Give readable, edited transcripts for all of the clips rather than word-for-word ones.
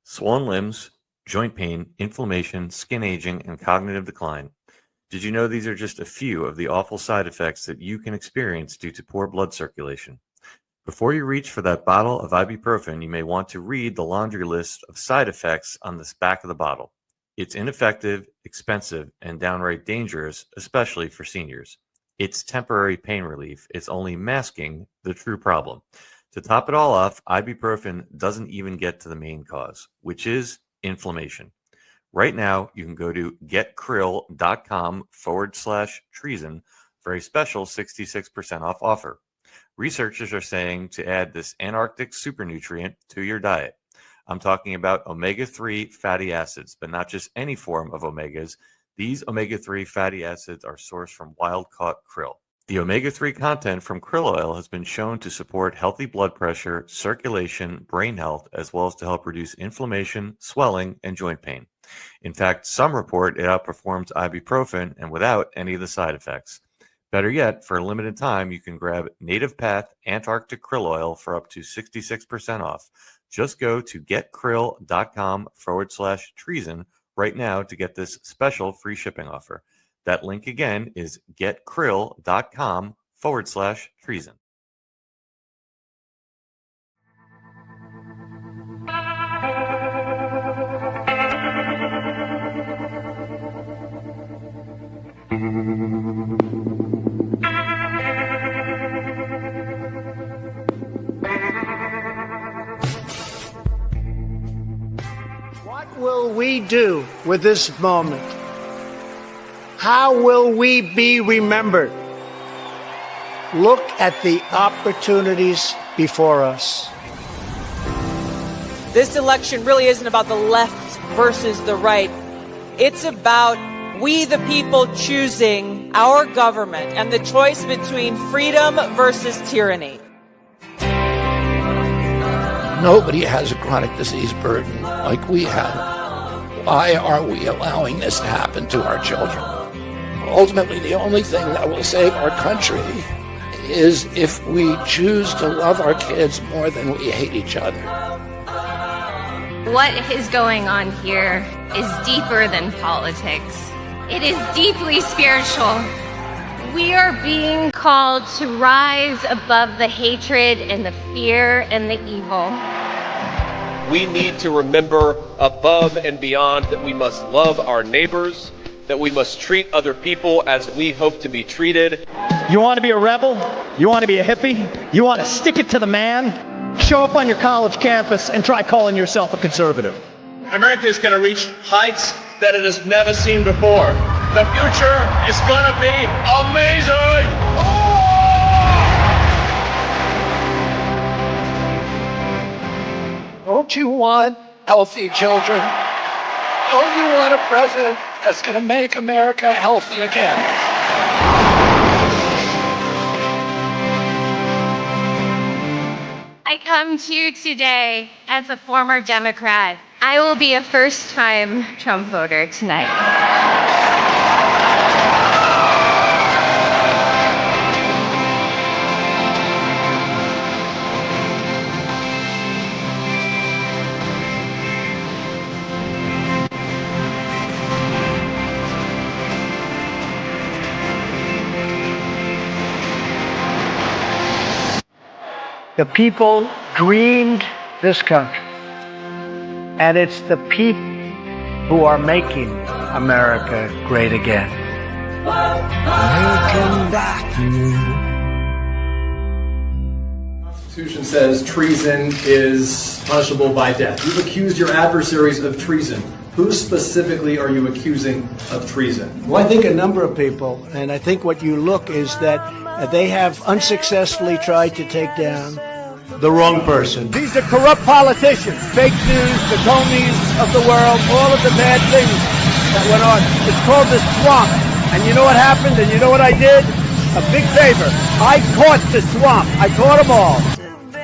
Swollen limbs, joint pain, inflammation, skin aging, and cognitive decline. Did you know these are just a few of the awful side effects that you can experience due to poor blood circulation? Before you reach for that bottle of ibuprofen, you may want to read the laundry list of side effects on the back of the bottle. It's ineffective, expensive, and downright dangerous, especially for seniors. It's temporary pain relief. It's only masking the true problem. To top it all off, ibuprofen doesn't even get to the main cause, which is inflammation. Right now, you can go to getkrill.com/treason for a special 66% off offer. Researchers are saying to add this Antarctic super nutrient to your diet. I'm talking about omega-3 fatty acids, but not just any form of omegas. These omega-3 fatty acids are sourced from wild-caught krill. The omega-3 content from krill oil has been shown to support healthy blood pressure, circulation, brain health, as well as to help reduce inflammation, swelling, and joint pain. In fact, some report it outperforms ibuprofen and without any of the side effects. Better yet, for a limited time, you can grab Native Path Antarctic Krill Oil for up to 66% off. Just go to getkrill.com/treason right now to get this special free shipping offer. That link again is getkrill.com/treason. What will we do with this moment? How will we be remembered? Look at the opportunities before us. This election really isn't about the left versus the right. It's about we the people choosing our government and the choice between freedom versus tyranny. Nobody has a chronic disease burden like we have. Why are we allowing this to happen to our children? Ultimately, the only thing that will save our country is if we choose to love our kids more than we hate each other. What is going on here is deeper than politics. It is deeply spiritual. We are being called to rise above the hatred and the fear and the evil. We need to remember above and beyond that we must love our neighbors, that we must treat other people as we hope to be treated. You want to be a rebel? You want to be a hippie? You want to stick it to the man? Show up on your college campus and try calling yourself a conservative. America is going to reach heights that it has never seen before. The future is going to be amazing! Don't you want healthy children? Don't you want a president that's going to make America healthy again? I come to you today as a former Democrat. I will be a first-time Trump voter tonight. The people dreamed this country, and it's the people who are making America great again. The Constitution says treason is punishable by death. You've accused your adversaries of treason. Who specifically are you accusing of treason? Well, I think a number of people, and I think what you look is that they have unsuccessfully tried to take down the wrong person. These are corrupt politicians, fake news, the Comey's of the world, all of the bad things that went on. It's called the swamp. And you know what happened? And you know what I did? A big favor. I caught the swamp. I caught them all.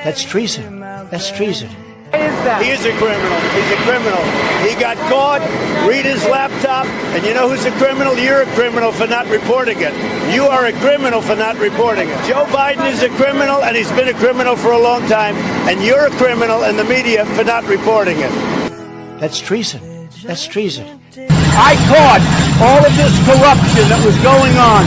That's treason. That's treason. He is a criminal. He's a criminal. He got caught. Read his laptop. And you know who's a criminal? You're a criminal for not reporting it. You are a criminal for not reporting it. Joe Biden is a criminal, and he's been a criminal for a long time. And you're a criminal in the media for not reporting it. That's treason. That's treason. I caught all of this corruption that was going on,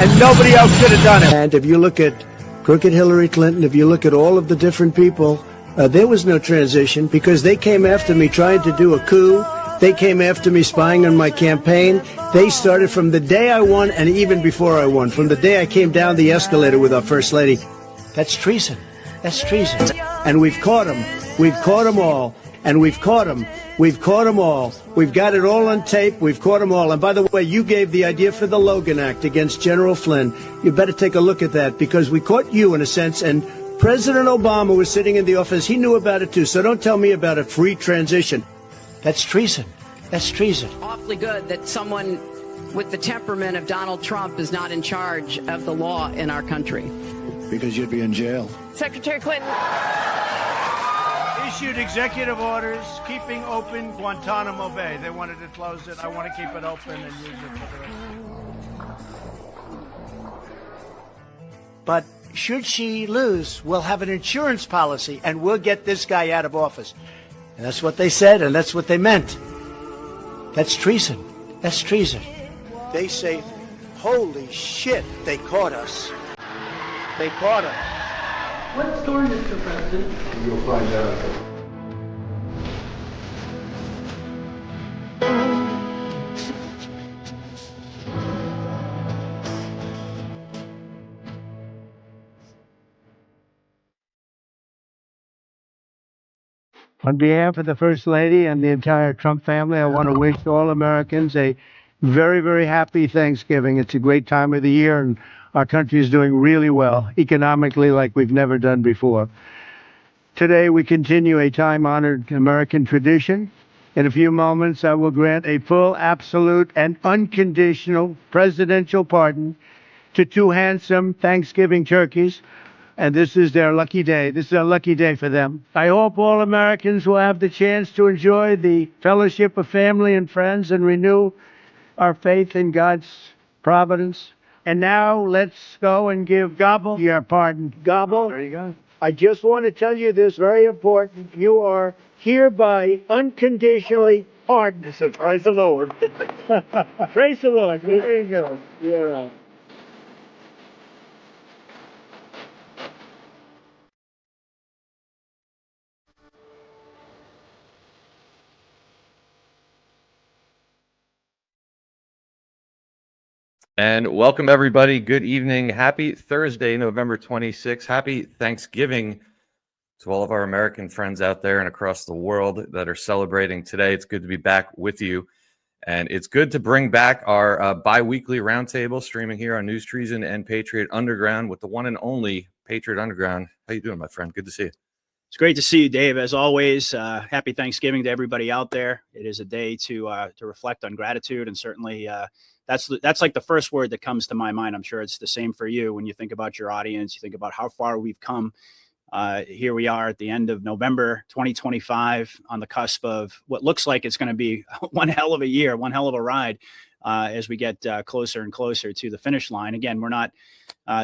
and nobody else could have done it. And if you look at crooked Hillary Clinton, if you look at all of the different people, there was no transition because they came after me trying to do a coup. They came after me spying on my campaign. They started from the day I won and even before I won, from the day I came down the escalator with our First Lady. That's treason. That's treason. And we've caught them. We've caught them all. And we've caught them. We've caught them all. We've got it all on tape. We've caught them all. And by the way, you gave the idea for the Logan Act against General Flynn. You better take a look at that because we caught you in a sense. And President Obama was sitting in the office. He knew about it too. So don't tell me about a free transition. That's treason. That's treason. Awfully good that someone with the temperament of Donald Trump is not in charge of the law in our country. Because you'd be in jail. Secretary Clinton. Issued executive orders keeping open Guantanamo Bay. They wanted to close it. I want to keep it open and use it for the rest. But should she lose, we'll have an insurance policy and we'll get this guy out of office. And that's what they said, and that's what they meant. That's treason. That's treason. They say, holy shit, they caught us. They caught us. What story, Mr. President? You'll find out. On behalf of the First Lady and the entire Trump family, I want to wish all Americans a very, very happy Thanksgiving. It's a great time of the year, and our country is doing really well, economically like we've never done before. Today, we continue a time-honored American tradition. In a few moments, I will grant a full, absolute, and unconditional presidential pardon to two handsome Thanksgiving turkeys. And this is their lucky day. This is a lucky day for them. I hope all Americans will have the chance to enjoy the fellowship of family and friends and renew our faith in God's providence. And now let's go and give Gobble your pardon. Gobble. There you go. I just want to tell you this, very important. You are hereby unconditionally pardoned. So praise the Lord. Praise the Lord. There you go. You're right. And welcome, everybody. Good evening. Happy Thursday, November 26th. Happy Thanksgiving to all of our American friends out there and across the world that are celebrating today. It's good to be back with you. And it's good to bring back our bi-weekly roundtable streaming here on News Treason and Patriot Underground with the one and only Patriot Underground. How you doing, my friend? Good to see you. It's great to see you, Dave. As always, happy Thanksgiving to everybody out there. It is a day to reflect on gratitude, and certainly that's like the first word that comes to my mind. I'm sure it's the same for you when you think about your audience. You think about how far we've come. Here we are at the end of November 2025 on the cusp of what looks like it's going to be one hell of a year, one hell of a ride as we get closer and closer to the finish line. Again, we're not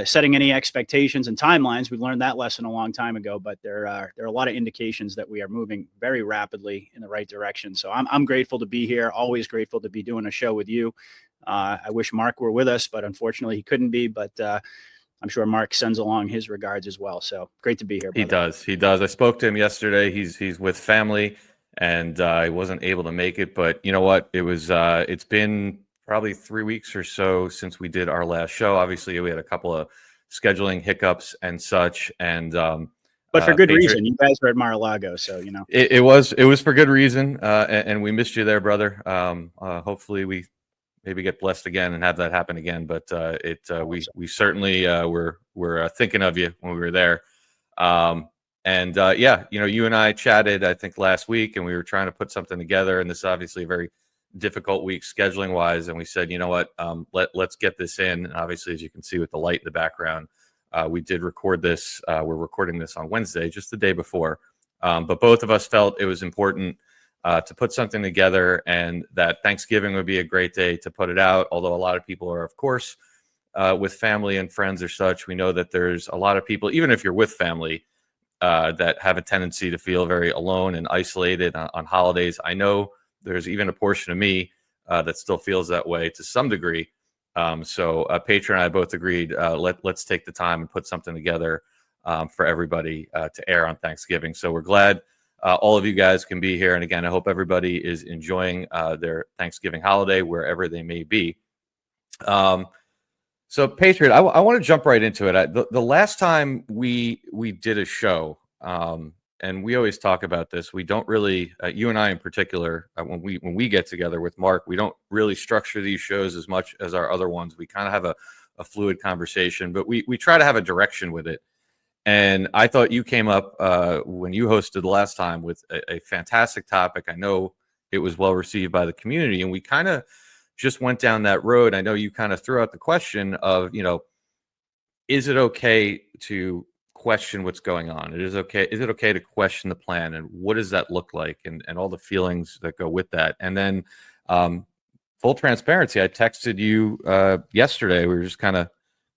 setting any expectations and timelines. We've learned that lesson a long time ago, but there are a lot of indications that we are moving very rapidly in the right direction. So I'm grateful to be here, always grateful to be doing a show with you. I wish Mark were with us, but unfortunately he couldn't be, but I'm sure Mark sends along his regards as well. So great to be here. Brother. He does. I spoke to him yesterday. He's with family and he wasn't able to make it, but you know what? It's been probably 3 weeks or so since we did our last show. Obviously we had a couple of scheduling hiccups and such, and but for good reason. You guys were at Mar-a-Lago, so you know it was for good reason, and we missed you there, brother. Hopefully we maybe get blessed again and have that happen again. But we certainly were thinking of you when we were there. Yeah, you and I chatted, I think, last week, and we were trying to put something together. And this is obviously a very difficult week scheduling wise. And we said, you know what, let's get this in. And obviously, as you can see with the light in the background, we did record this. We're recording this on Wednesday, just the day before. But both of us felt it was important to put something together, and that Thanksgiving would be a great day to put it out. Although a lot of people are, of course, with family and friends or such. We know that there's a lot of people, even if you're with family, that have a tendency to feel very alone and isolated on holidays. I know there's even a portion of me that still feels that way to some degree. So Patriot and I both agreed, let's take the time and put something together for everybody to air on Thanksgiving. So we're glad all of you guys can be here. And again, I hope everybody is enjoying their Thanksgiving holiday wherever they may be. So Patriot, I want to jump right into it. The last time we did a show, and we always talk about this, we don't really, you and I in particular, when we get together with Mark, we don't really structure these shows as much as our other ones. We kind of have a fluid conversation, but we try to have a direction with it. And I thought you came up when you hosted the last time with a fantastic topic. I know it was well received by the community, and we kind of just went down that road. I know you kind of threw out the question of, is it okay to question what's going on? Is it okay to question the plan, and what does that look like, and all the feelings that go with that? And then full transparency, I texted you yesterday. We were just kind of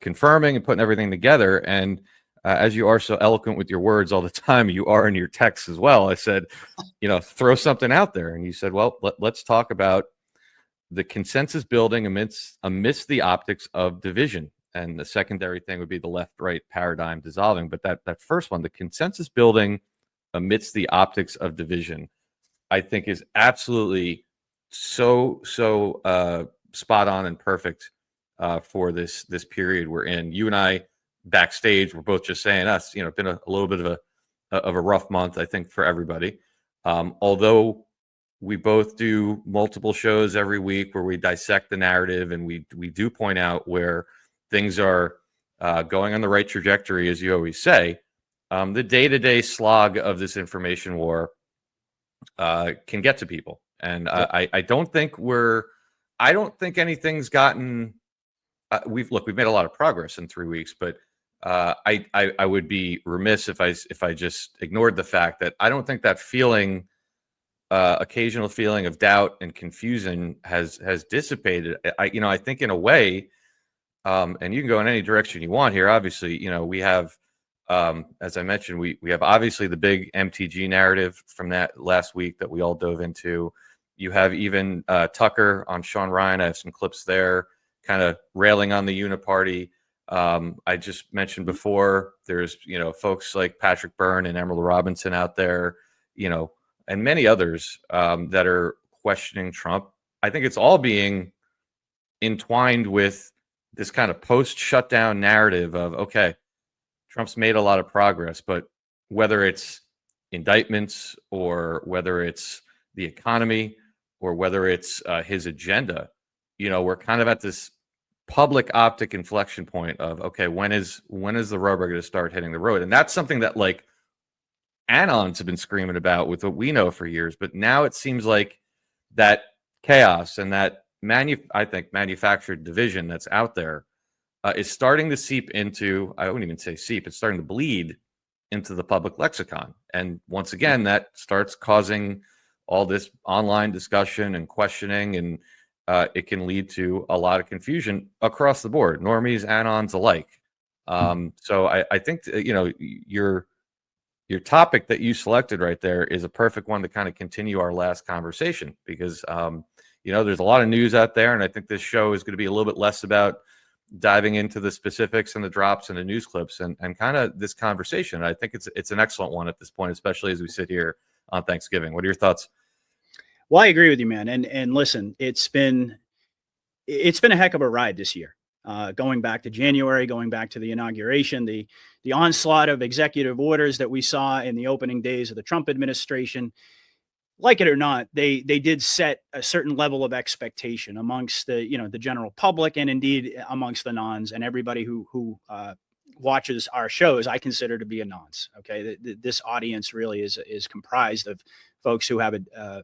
confirming and putting everything together. And as you are so eloquent with your words all the time, you are in your texts as well. I said, throw something out there. And you said, well, let's talk about the consensus building amidst the optics of division. And the secondary thing would be the left-right paradigm dissolving. But that first one, the consensus building amidst the optics of division, I think is absolutely so spot on and perfect for this period we're in. You and I backstage, we're both just saying been a little bit of a rough month, I think, for everybody. Although we both do multiple shows every week where we dissect the narrative, and we do point out where things are going on the right trajectory, as you always say. The day-to-day slog of this information war can get to people, and I don't think anything's gotten. We've made a lot of progress in 3 weeks, but I would be remiss if I just ignored the fact that I don't think that occasional feeling of doubt and confusion has dissipated. I think in a way, and you can go in any direction you want here. Obviously, we have, as I mentioned, we have obviously the big MTG narrative from that last week that we all dove into. You have even Tucker on Sean Ryan. I have some clips there, kind of railing on the Uniparty. I just mentioned before, there's folks like Patrick Byrne and Emerald Robinson out there, and many others that are questioning Trump. I think it's all being entwined with this kind of post-shutdown narrative of, okay, Trump's made a lot of progress, but whether it's indictments or whether it's the economy or whether it's his agenda, we're kind of at this public optic inflection point of, okay, when is the rubber going to start hitting the road? And that's something that Anons have been screaming about with what we know for years, but now it seems like that chaos and that I think manufactured division that's out there is starting to seep into, I wouldn't even say seep, it's starting to bleed into the public lexicon. And once again, that starts causing all this online discussion and questioning, and it can lead to a lot of confusion across the board, normies, anons alike. So I think, your topic that you selected right there is a perfect one to kind of continue our last conversation, because there's a lot of news out there, and I think this show is going to be a little bit less about diving into the specifics and the drops and the news clips and kind of this conversation. I think it's an excellent one at this point, especially as we sit here on Thanksgiving. What are your thoughts? Well, I agree with you, man. And listen, it's been a heck of a ride this year. Going back to January, going back to the inauguration, the onslaught of executive orders that we saw in the opening days of the Trump administration. Like it or not, they did set a certain level of expectation amongst the general public, and indeed amongst the nons and everybody who watches our shows. I consider to be a nons. Okay, this audience really is comprised of folks who have a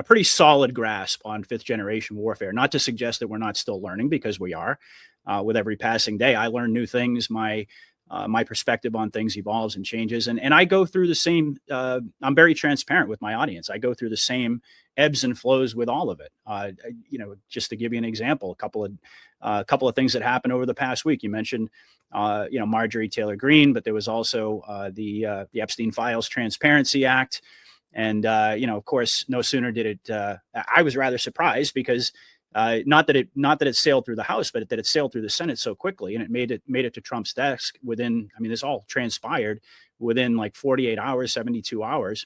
pretty solid grasp on fifth generation warfare. Not to suggest that we're not still learning, because we are. With every passing day, I learn new things. My my perspective on things evolves and changes. And I go through the same, I'm very transparent with my audience. I go through the same ebbs and flows with all of it. Just to give you an example, a couple of things that happened over the past week. You mentioned, Marjorie Taylor Greene, but there was also the Epstein Files Transparency Act. And, of course, no sooner did it, I was rather surprised because not that it sailed through the House, but that it sailed through the Senate so quickly, and it made it to Trump's desk within, this all transpired within like 48 hours, 72 hours.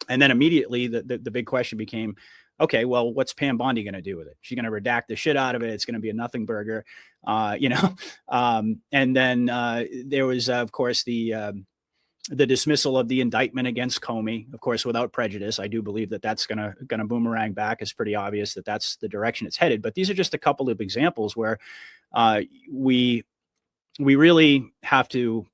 And then immediately the big question became, okay, well, what's Pam Bondi going to do with it? She's going to redact the shit out of it. It's going to be a nothing burger, and then there was, of course, the dismissal of the indictment against Comey, of course, without prejudice. I do believe that that's going to boomerang back. It's pretty obvious that that's the direction it's headed. But these are just a couple of examples where we really have to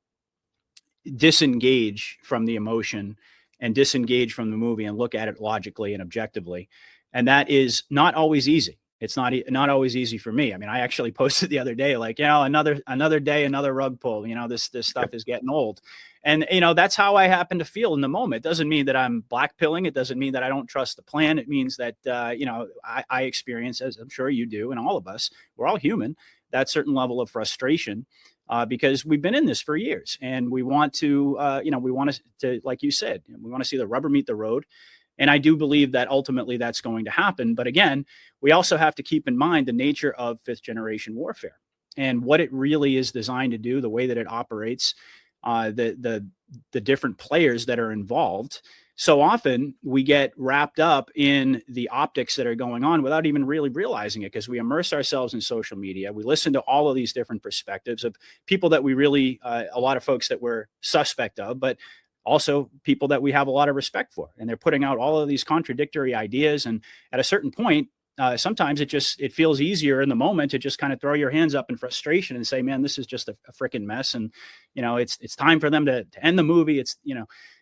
disengage from the emotion and disengage from the movie and look at it logically and objectively. And that is not always easy. It's not always easy for me. I actually posted the other day, like, another day, another rug pull, this stuff is getting old. And, that's how I happen to feel in the moment. It doesn't mean that I'm blackpilling. It doesn't mean that I don't trust the plan. It means that, I experience, as I'm sure you do, and all of us, we're all human, that certain level of frustration because we've been in this for years. And we want to, like you said, we want to see the rubber meet the road. And I do believe that ultimately that's going to happen. But again, we also have to keep in mind the nature of fifth generation warfare and what it really is designed to do, the way that it operates, the different players that are involved. So often we get wrapped up in the optics that are going on without even really realizing it, because we immerse ourselves in social media. We listen to all of these different perspectives of people that we really, a lot of folks that we're suspect of, but also people that we have a lot of respect for. And they're putting out all of these contradictory ideas. And at a certain point, sometimes it feels easier in the moment to just kind of throw your hands up in frustration and say, man, this is just a freaking mess. And, it's time for them to end the movie.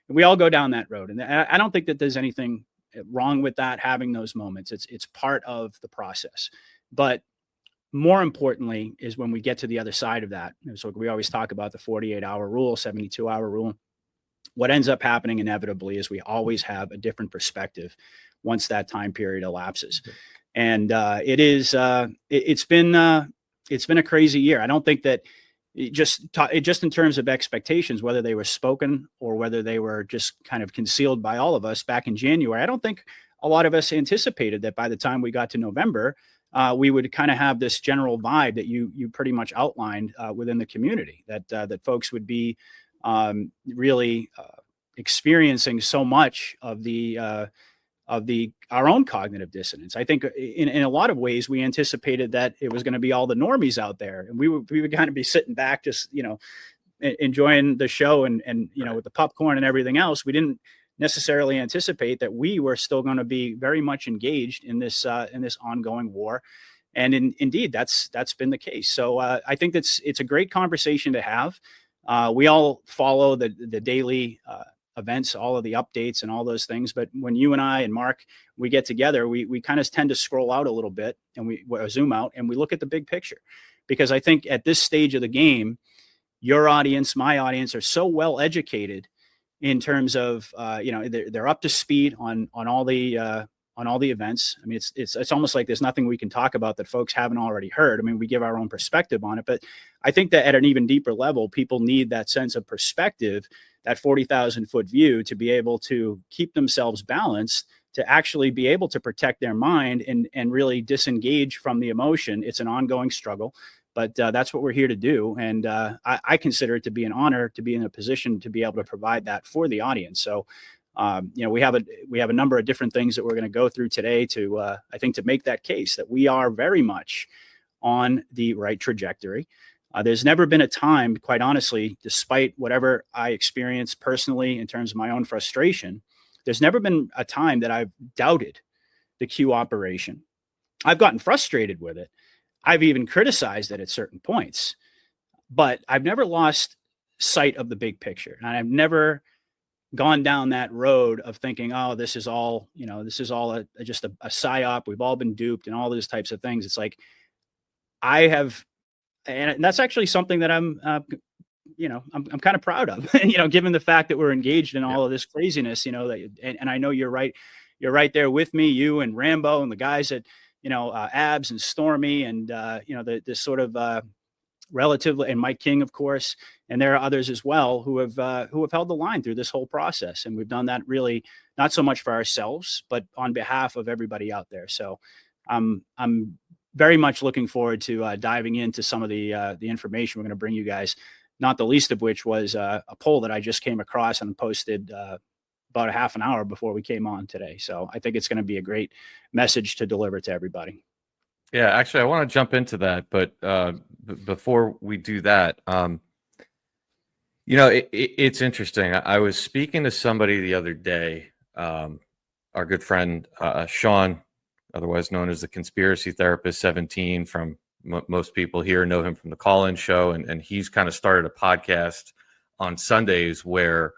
We all go down that road. And I don't think that there's anything wrong with that, having those moments. It's part of the process. But more importantly is when we get to the other side of that. So we always talk about the 48-hour rule, 72-hour rule. What ends up happening inevitably is we always have a different perspective once that time period elapses. And it's been a crazy year. I don't think that just in terms of expectations, whether they were spoken or whether they were just kind of concealed by all of us back in January, I don't think a lot of us anticipated that by the time we got to November, we would kind of have this general vibe that you pretty much outlined within the community, that folks would be really experiencing so much of our own cognitive dissonance. I think in a lot of ways we anticipated that it was going to be all the normies out there, and we would kind of be sitting back, just enjoying the show and with the popcorn and everything else. We didn't necessarily anticipate that we were still going to be very much engaged in this ongoing war. And indeed, that's been the case. So I think it's a great conversation to have. We all follow the daily events, all of the updates and all those things. But when you and I and Mark, we get together, we kind of tend to scroll out a little bit and we zoom out and we look at the big picture. Because I think at this stage of the game, your audience, my audience are so well educated in terms of, they're up to speed on all the events. It's almost like there's nothing we can talk about that folks haven't already heard. We give our own perspective on it, but I think that at an even deeper level, people need that sense of perspective, that 40,000 foot view, to be able to keep themselves balanced, to actually be able to protect their mind and really disengage from the emotion. It's an ongoing struggle, but that's what we're here to do. And I consider it to be an honor to be in a position to be able to provide that for the audience. So we have a number of different things that we're going to go through today to, I think, to make that case that we are very much on the right trajectory. There's never been a time, quite honestly, despite whatever I experienced personally in terms of my own frustration, there's never been a time that I've doubted the Q operation. I've gotten frustrated with it. I've even criticized it at certain points, but I've never lost sight of the big picture. And I've never gone down that road of thinking, oh, this is all just a psyop. We've all been duped and all those types of things. It's like I have, and that's actually something that I'm I'm kind of proud of, given the fact that we're engaged in all of this craziness, and I know you're right there with me, you and Rambo and the guys at, Abs and Stormy and, this sort of, relatively, and Mike King, of course, and there are others as well who have held the line through this whole process, and we've done that really not so much for ourselves, but on behalf of everybody out there. So, I'm very much looking forward to diving into some of the information we're going to bring you guys. Not the least of which was a poll that I just came across and posted about a half an hour before we came on today. So I think it's going to be a great message to deliver to everybody. Yeah, actually, I want to jump into that, but before we do that, it's interesting. I was speaking to somebody the other day, our good friend Sean, otherwise known as the Conspiracy Therapist 17, from most people here know him from the Call-In Show, and he's kind of started a podcast on Sundays where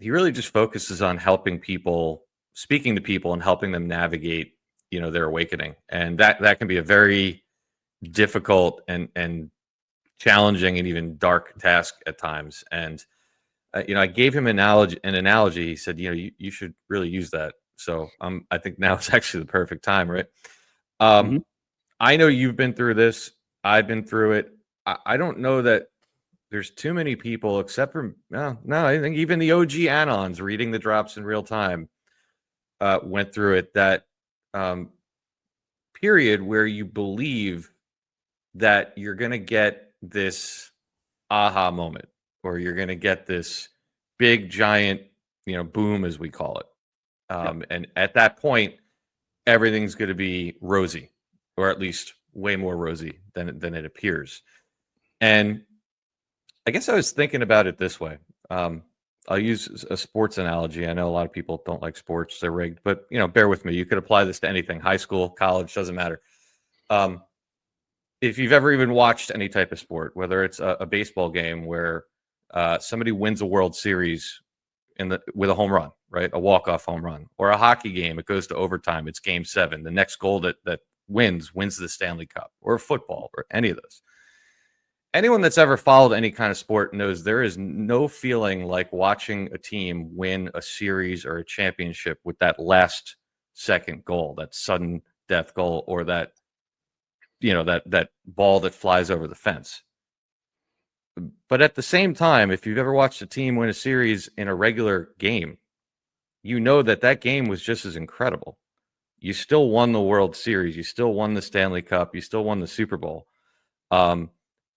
he really just focuses on helping people, speaking to people, and helping them navigate their awakening, and that can be a very difficult and challenging and even dark task at times. And I gave him an analogy. He said, you should really use that. So I think now it's actually the perfect time, right? I know you've been through this. I've been through it. I don't know that there's too many people, except for no, I think even the OG Anons reading the drops in real time went through it. That period where you believe that you're going to get this aha moment, or you're going to get this big giant, boom, as we call it. And at that point, everything's going to be rosy, or at least way more rosy than it appears. And I guess I was thinking about it this way. I'll use a sports analogy. I know a lot of people don't like sports; they're rigged, but bear with me. You could apply this to anything: high school, college, doesn't matter. If you've ever even watched any type of sport, whether it's a baseball game where somebody wins a World Series with a home run, right, a walk-off home run, or a hockey game, it goes to overtime, it's Game 7. The next goal that wins the Stanley Cup, or football, or any of those. Anyone that's ever followed any kind of sport knows there is no feeling like watching a team win a series or a championship with that last second goal, that sudden death goal, or that that ball that flies over the fence. But at the same time, if you've ever watched a team win a series in a regular game, you know that game was just as incredible. You still won the World Series, you still won the Stanley Cup, you still won the Super Bowl.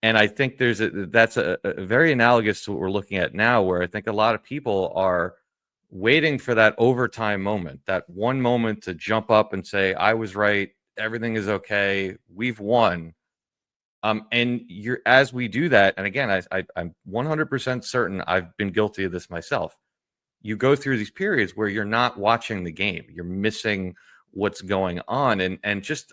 And I think that's a very analogous to what we're looking at now, where I think a lot of people are waiting for that overtime moment, that one moment to jump up and say, I was right, everything is okay, we've won. And as we do that, and again, I'm 100% certain I've been guilty of this myself. You go through these periods where you're not watching the game, you're missing what's going on, and just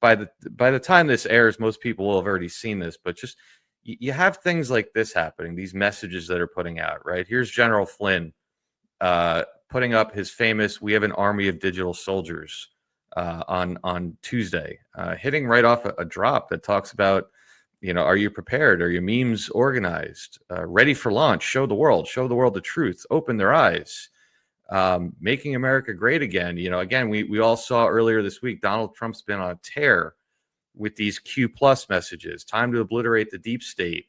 by the time this airs, most people will have already seen this. But just you have things like this happening, these messages that are putting out. Right, here's General Flynn putting up his famous "We have an army of digital soldiers" on Tuesday, hitting right off a drop that talks about, are you prepared? Are your memes organized? Ready for launch? Show the world the truth. Open their eyes. Making America great again. Again, we all saw earlier this week, Donald Trump's been on a tear with these Q+ messages. Time to obliterate the deep state.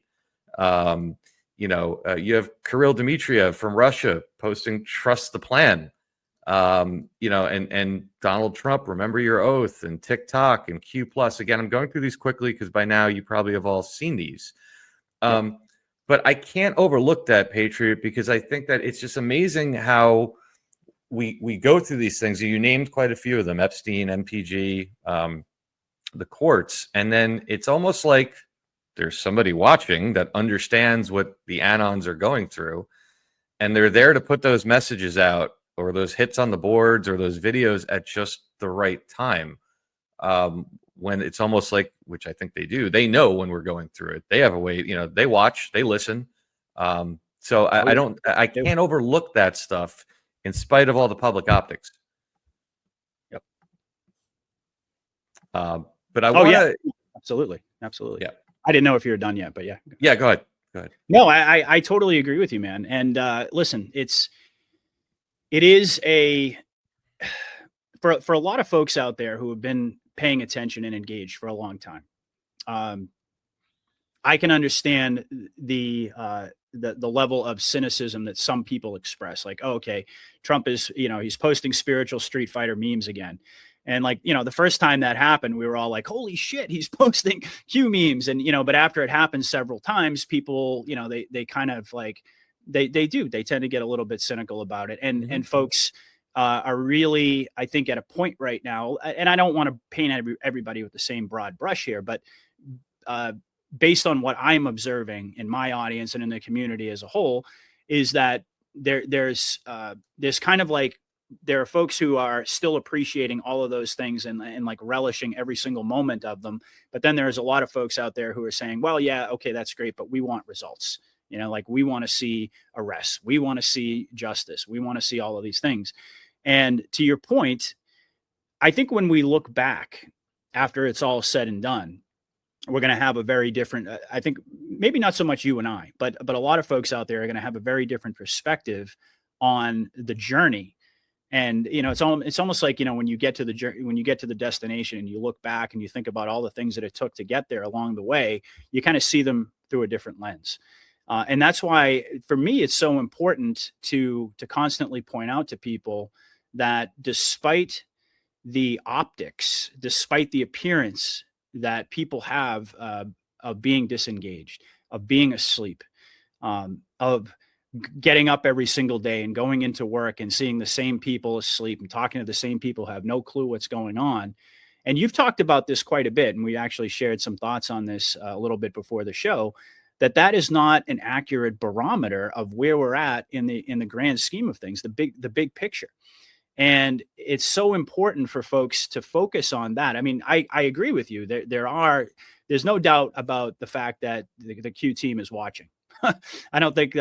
You have Kirill Dmitriev from Russia posting "Trust the plan." And Donald Trump, remember your oath, and TikTok and Q+. Again, I'm going through these quickly because by now you probably have all seen these. But I can't overlook that, Patriot, because I think that it's just amazing how we go through these things. You named quite a few of them: Epstein, MPG, the courts, and then it's almost like there's somebody watching that understands what the Anons are going through, and they're there to put those messages out, or those hits on the boards, or those videos at just the right time. When it's almost like, which I think they do, they know when we're going through it. They have a way, they watch, they listen. So I can't overlook that stuff in spite of all the public optics. Yep. But I want to. Absolutely. Yeah. I didn't know if you were done yet, but yeah. Yeah, go ahead. Go ahead. No, I totally agree with you, man. And listen, it is for a lot of folks out there who have been paying attention and engaged for a long time. I can understand the level of cynicism that some people express, like, oh, okay, Trump is, he's posting spiritual Street Fighter memes again. And like, the first time that happened, we were all like, holy shit, he's posting Q memes. And, but after it happens several times, people, they kind of like, they tend to get a little bit cynical about it. And folks are really, I think, at a point right now, and I don't want to paint everybody with the same broad brush here, but based on what I'm observing in my audience and in the community as a whole, is that there's kind of like, there are folks who are still appreciating all of those things and like relishing every single moment of them. But then there's a lot of folks out there who are saying, well, yeah, okay, that's great, but we want results. Like we want to see arrests. We want to see justice. We want to see all of these things. And to your point, I think when we look back after it's all said and done, we're going to have a very different, I think maybe not so much you and I, but a lot of folks out there are going to have a very different perspective on the journey. And, it's almost like, when you get to the destination and you look back and you think about all the things that it took to get there along the way, you kind of see them through a different lens. And that's why, for me, it's so important to constantly point out to people that despite the optics, despite the appearance that people have of being disengaged, of being asleep, of getting up every single day and going into work and seeing the same people asleep and talking to the same people who have no clue what's going on. And you've talked about this quite a bit, and we actually shared some thoughts on this a little bit before the show, that is not an accurate barometer of where we're at in the grand scheme of things, the big picture. And it's so important for folks to focus on that. I mean, I agree with you. There's no doubt about the fact that the Q team is watching. I don't think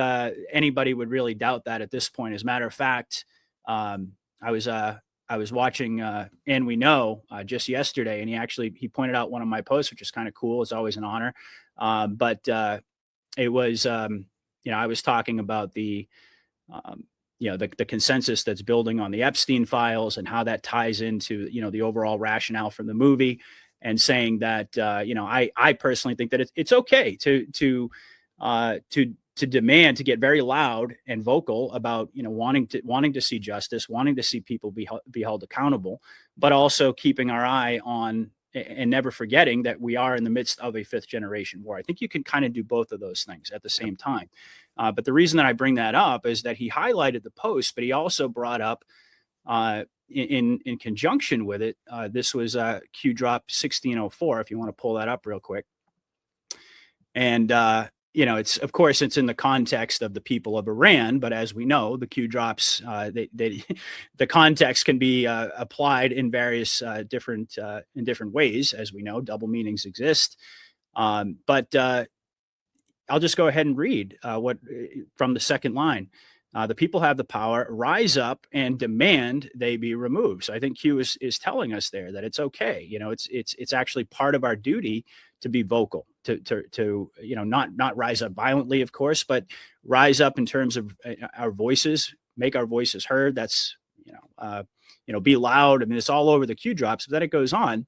anybody would really doubt that at this point. As a matter of fact, I was watching And We Know just yesterday, and he pointed out one of my posts, which is kind of cool. It's always an honor. But it was, I was talking about the consensus that's building on the Epstein files and how that ties into, the overall rationale from the movie, and saying that, I personally think that it's okay to demand, to get very loud and vocal about, wanting to see justice, wanting to see people be held accountable, but also keeping our eye on and never forgetting that we are in the midst of a fifth generation war. I think you can kind of do both of those things at the same time. But the reason that I bring that up is that he highlighted the post, but he also brought up in conjunction with it, this was Q drop 1604, if you want to pull that up real quick. And, it's in the context of the people of Iran, but as we know, the Q drops, the context can be applied in various different ways. As we know, double meanings exist. But I'll just go ahead and read what from the second line. The people have the power, rise up and demand they be removed. So I think Q is telling us there that it's okay. It's actually part of our duty to be vocal, to not rise up violently, of course, but rise up in terms of our voices, make our voices heard. That's, be loud. I mean, it's all over the Q drops, but then it goes on.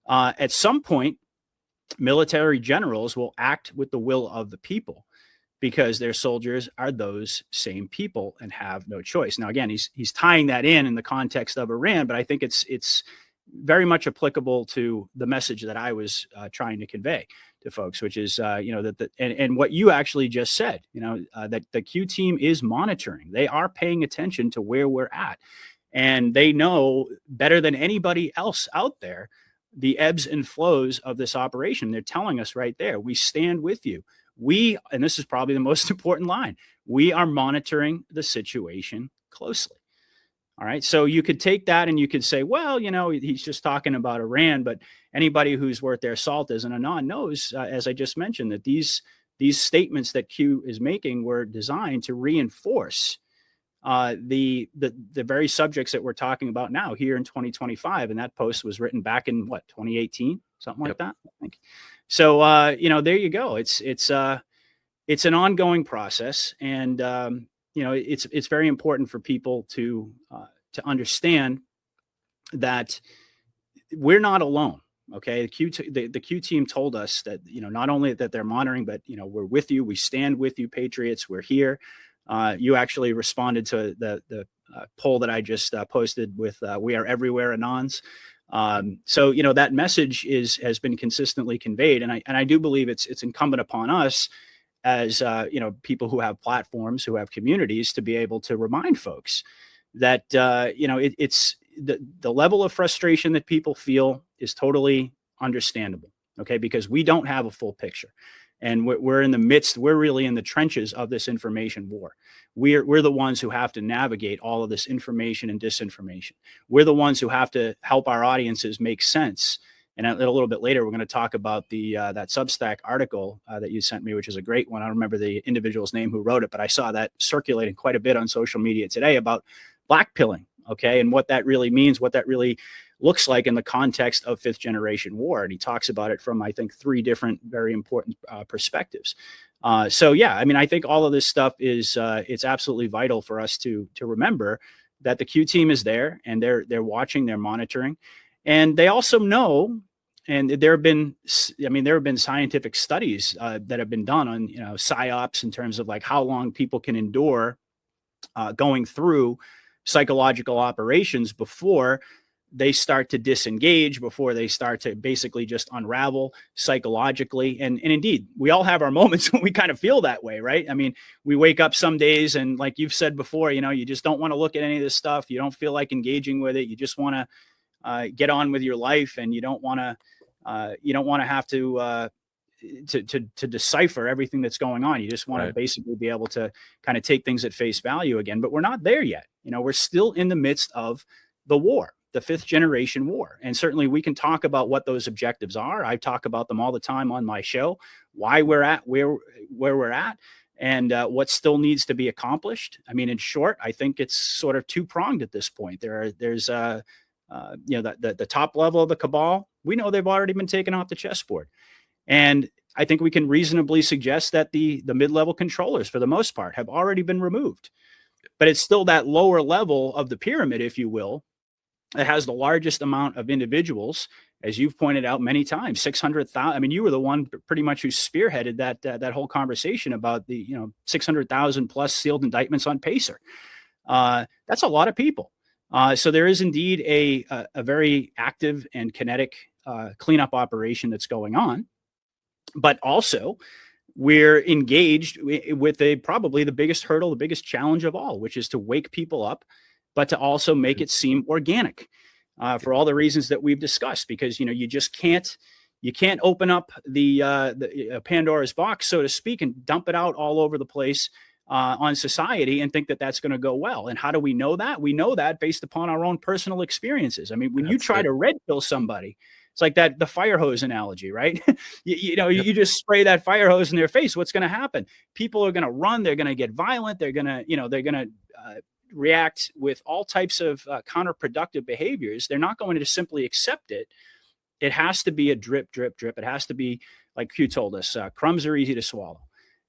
At some point, military generals will act with the will of the people, because their soldiers are those same people and have no choice. Now, again, he's tying that in the context of Iran, but I think it's very much applicable to the message that I was trying to convey to folks, which is, and what you actually just said, that the Q team is monitoring. They are paying attention to where we're at, and they know better than anybody else out there the ebbs and flows of this operation. They're telling us right there, we stand with you. And this is probably the most important line, we are monitoring the situation closely. All right. So you could take that and you could say, well, he's just talking about Iran, but anybody who's worth their salt as an Anon knows, as I just mentioned, that these statements that Q is making were designed to reinforce the very subjects that we're talking about now here in 2025. And that post was written back in 2018, something like that, I think. So, there you go. It's an ongoing process, and it's very important for people to understand that we're not alone. Okay, the Q team told us that not only that they're monitoring, but we're with you. We stand with you, patriots. We're here. You actually responded to the poll that I just posted with "We are everywhere, Anons." So that message has been consistently conveyed, and I do believe it's incumbent upon us as people who have platforms, who have communities, to be able to remind folks that it's the level of frustration that people feel is totally understandable. Okay, because we don't have a full picture, and we're in the midst. We're really in the trenches of this information war. We're the ones who have to navigate all of this information and disinformation. We're the ones who have to help our audiences make sense. And a little bit later, we're going to talk about that Substack article that you sent me, which is a great one. I don't remember the individual's name who wrote it, but I saw that circulating quite a bit on social media today about blackpilling, okay, and what that really means, what that really looks like in the context of fifth generation war. And he talks about it from, I think, 3 different very important perspectives. So, yeah, I mean, I think all of this stuff is it's absolutely vital for us to remember that the Q team is there, and they're watching, they're monitoring. And they also know, and there have been scientific studies that have been done on, psyops in terms of like how long people can endure going through psychological operations before they start to disengage, before they start to basically just unravel psychologically. And indeed, we all have our moments when we kind of feel that way, right? I mean, we wake up some days and, like you've said before, you just don't want to look at any of this stuff. You don't feel like engaging with it. You just want to get on with your life, and you don't want to have to decipher everything that's going on. You just want to basically be able to kind of take things at face value again. But we're not there yet. We're still in the midst of the war, the fifth generation war. And certainly we can talk about what those objectives are. I talk about them all the time on my show, why we're at where we're at, and what still needs to be accomplished. I mean, in short, I think it's sort of 2-pronged at this point. There's the top level of the cabal. We know they've already been taken off the chessboard. And I think we can reasonably suggest that the mid-level controllers, for the most part, have already been removed. But it's still that lower level of the pyramid, if you will, that has the largest amount of individuals, as you've pointed out many times, 600,000. I mean, you were the one pretty much who spearheaded that whole conversation about the 600,000 plus sealed indictments on Pacer. That's a lot of people. So there is indeed a very active and kinetic cleanup operation that's going on. But also, we're engaged with probably the biggest hurdle, the biggest challenge of all, which is to wake people up, but to also make it seem organic for all the reasons that we've discussed. Because you just can't open up the Pandora's box, so to speak, and dump it out all over the place on society and think that that's going to go well. And how do we know that? We know that based upon our own personal experiences. I mean, when you try to red pill somebody, it's like the fire hose analogy, right? You just spray that fire hose in their face. What's going to happen? People are going to run. They're going to get violent. They're going to react with all types of counterproductive behaviors. They're not going to simply accept it. It has to be a drip, drip, drip. It has to be, like Q told us, crumbs are easy to swallow.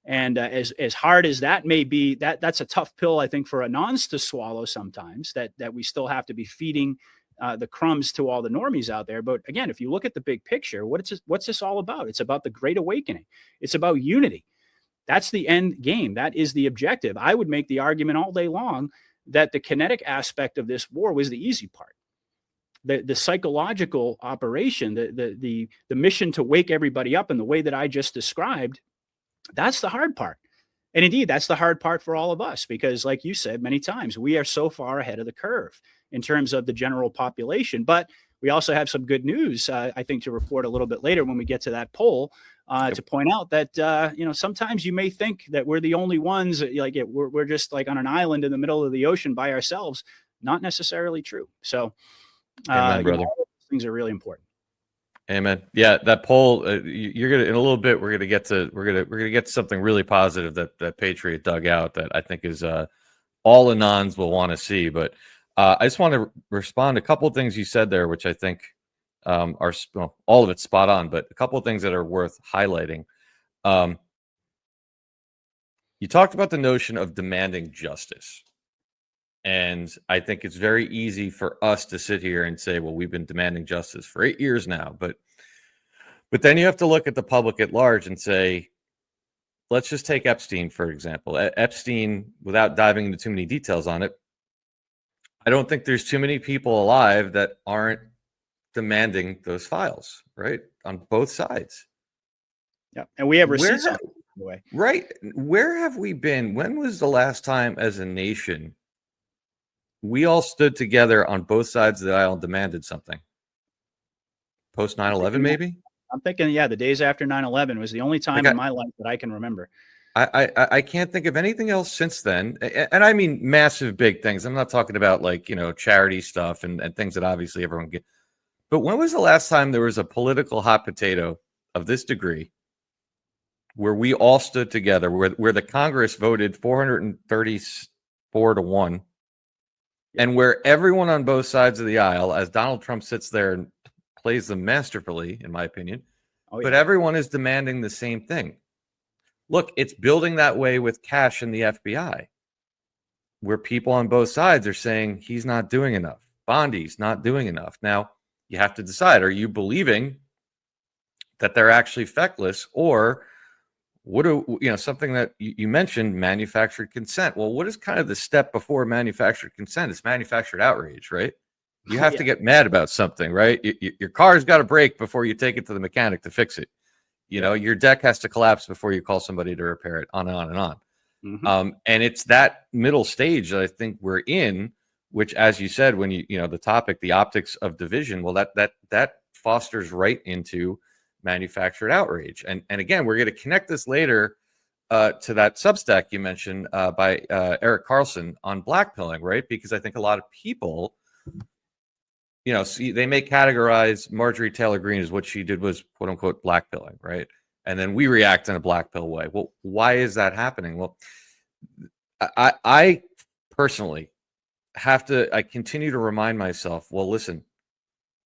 And as hard as that may be, that's a tough pill, I think, for Anons to swallow sometimes, that we still have to be feeding the crumbs to all the normies out there. But again, if you look at the big picture, what's this all about? It's about the Great Awakening. It's about unity. That's the end game. That is the objective. I would make the argument all day long that the kinetic aspect of this war was the easy part. The psychological operation, the mission to wake everybody up in the way that I just described, that's the hard part. And indeed, that's the hard part for all of us, because like you said many times, we are so far ahead of the curve in terms of the general population. But we also have some good news, I think, to report a little bit later when we get to that poll, to point out that, sometimes you may think that we're the only ones, we're just like on an island in the middle of the ocean by ourselves. Not necessarily true. So Amen, brother. Things are really important. Amen. Yeah, that poll. You're gonna in a little bit. We're gonna get to something really positive that Patriot dug out that I think is all Anons will want to see. But I just want to respond to a couple of things you said there, which I think are well, all of it's spot on, but a couple of things that are worth highlighting. You talked about the notion of demanding justice. And I think it's very easy for us to sit here and say, well, we've been demanding justice for 8 years now. But then you have to look at the public at large and say, let's just take Epstein, for example. Epstein, without diving into too many details on it, I don't think there's too many people alive that aren't demanding those files, right? On both sides. Yeah. And we have receipts on it, by the way. Right. Where have we been? When was the last time as a nation we all stood together on both sides of the aisle and demanded something? Post 9/11, maybe? I'm thinking, yeah, the days after 9/11 was the only time in my life that I can remember. I can't think of anything else since then. And I mean massive big things. I'm not talking about like, charity stuff and things that obviously everyone gets. But when was the last time there was a political hot potato of this degree where we all stood together, where the Congress voted 434 to 1, and where everyone on both sides of the aisle, as Donald Trump sits there and plays them masterfully, in my opinion, but everyone is demanding the same thing. Look, it's building that way with Cash and the FBI, where people on both sides are saying he's not doing enough. Bondi's not doing enough. Now, you have to decide, are you believing that they're actually feckless, or what something that you mentioned, manufactured consent? Well, what is kind of the step before manufactured consent? It's manufactured outrage, right? You have to get mad about something, right? Your car's got to break before you take it to the mechanic to fix it. Your deck has to collapse before you call somebody to repair it, on and on and on. Mm-hmm. And it's that middle stage that I think we're in, which, as you said, when the topic, the optics of division, well, that fosters right into manufactured outrage. And again, we're going to connect this later to that Substack you mentioned by Eric Carlson on blackpilling, right? Because I think a lot of people, see, they may categorize Marjorie Taylor Greene as what she did was quote unquote blackpilling, right? And then we react in a blackpill way. Well, why is that happening? Well, I personally I continue to remind myself, well, listen,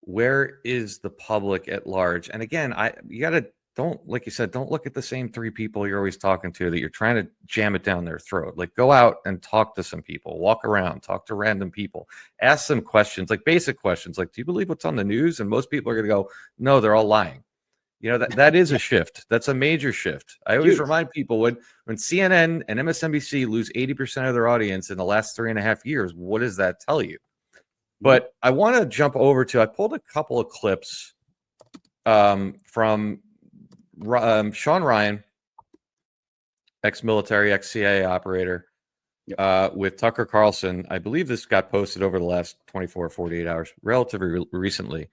where is the public at large? And again, like you said, don't look at the same three people you're always talking to that you're trying to jam it down their throat. Like, go out and talk to some people, walk around, talk to random people, ask them questions, like basic questions, like, do you believe what's on the news? And most people are going to go, no, they're all lying. That is a shift. That's a major shift. I always remind people when CNN and MSNBC lose 80% of their audience in the last 3.5 years, what does that tell you? But I want to jump over to, I pulled a couple of clips from Sean Ryan, ex-military, ex-CIA operator, with Tucker Carlson. I believe this got posted over the last 24 or 48 hours, relatively recently.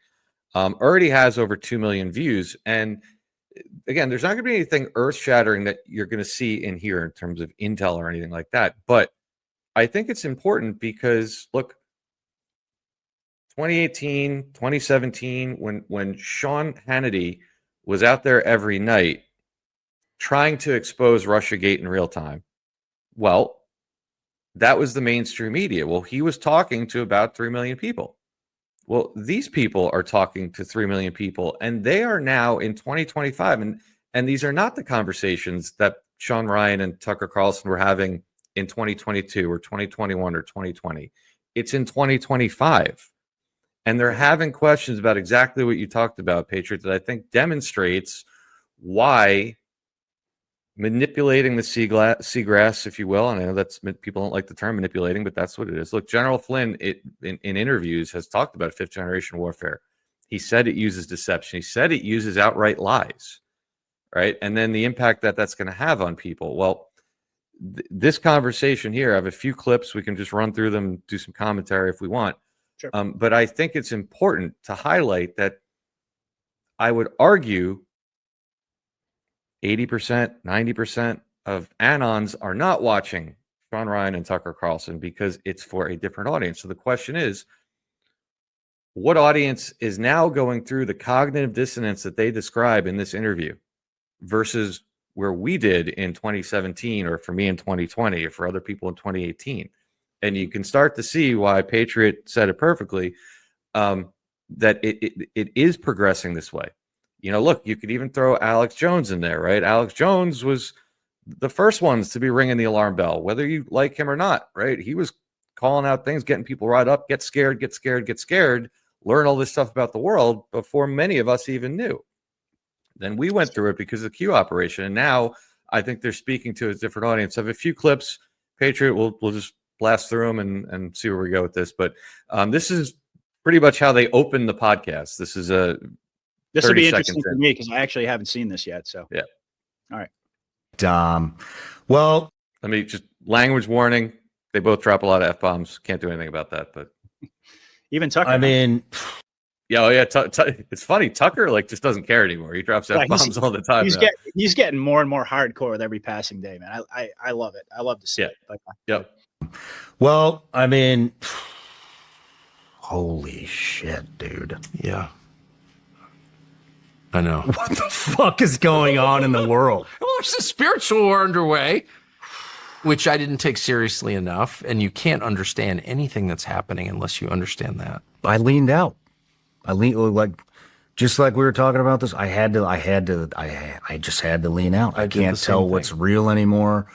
Already has over 2 million views. And again, there's not going to be anything earth-shattering that you're going to see in here in terms of intel or anything like that. But I think it's important because, look, 2018, 2017, when Sean Hannity was out there every night trying to expose Russiagate in real time, well, that was the mainstream media. Well, he was talking to about 3 million people. Well, these people are talking to 3 million people, and they are now in 2025. And these are not the conversations that Sean Ryan and Tucker Carlson were having in 2022 or 2021 or 2020. It's in 2025. And they're having questions about exactly what you talked about, Patriot, that I think demonstrates why manipulating the seagrass, if you will, and I know that's, people don't like the term manipulating, but that's what it is. Look, General Flynn in interviews has talked about fifth generation warfare. He said it uses deception. He said it uses outright lies, right? And then the impact that that's going to have on people. Well, this conversation here, I have a few clips. We can just run through them, do some commentary if we want. Sure. But I think it's important to highlight that I would argue 80%, 90% of Anons are not watching Sean Ryan and Tucker Carlson because it's for a different audience. So the question is, what audience is now going through the cognitive dissonance that they describe in this interview versus where we did in 2017, or for me in 2020, or for other people in 2018? And you can start to see why Patriot said it perfectly. that it is progressing this way. Look, you could even throw Alex Jones in there, right? Alex Jones was the first ones to be ringing the alarm bell, whether you like him or not, right? He was calling out things, getting people riled up, get scared, learn all this stuff about the world before many of us even knew. Then we went through it because of the Q operation. And now I think they're speaking to a different audience. I have a few clips, Patriot, we'll just blast through them and see where we go with this. But this is pretty much how they open the podcast. This will be interesting for me because I actually haven't seen this yet. So yeah. All right. Well, let me just language warning. They both drop a lot of F-bombs. Can't do anything about that, but even Tucker. I mean, yeah. It's funny. Tucker just doesn't care anymore. He drops F-bombs all the time. He's getting more and more hardcore with every passing day, man. I love it. I love to see it. But, yep. Well, I mean, holy shit, dude. Yeah. I know. What the fuck is going on in the world? Well, there's a spiritual war underway, which I didn't take seriously enough. And you can't understand anything that's happening unless you understand that. I leaned out. Just like we were talking about this. I just had to lean out. I can't tell what's real anymore.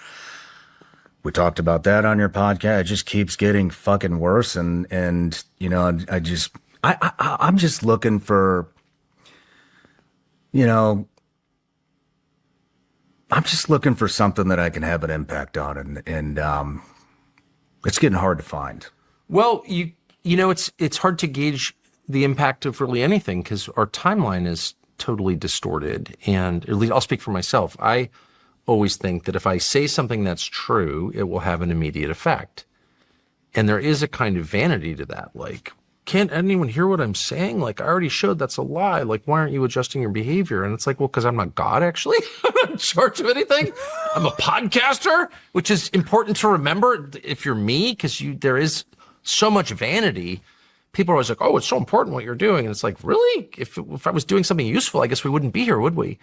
We talked about that on your podcast. It just keeps getting fucking worse. And I'm just looking for, I'm just looking for something that I can have an impact on, and it's getting hard to find. Well, it's hard to gauge the impact of really anything because our timeline is totally distorted. And at least I'll speak for myself. I always think that if I say something that's true, it will have an immediate effect. And there is a kind of vanity to that. Can't anyone hear what I'm saying? I already showed that's a lie. Why aren't you adjusting your behavior? And it's well, because I'm not God, actually. I'm not in charge of anything. I'm a podcaster, which is important to remember if you're me, because there is so much vanity. People are always oh, it's so important what you're doing. And it's really? If I was doing something useful, I guess we wouldn't be here, would we?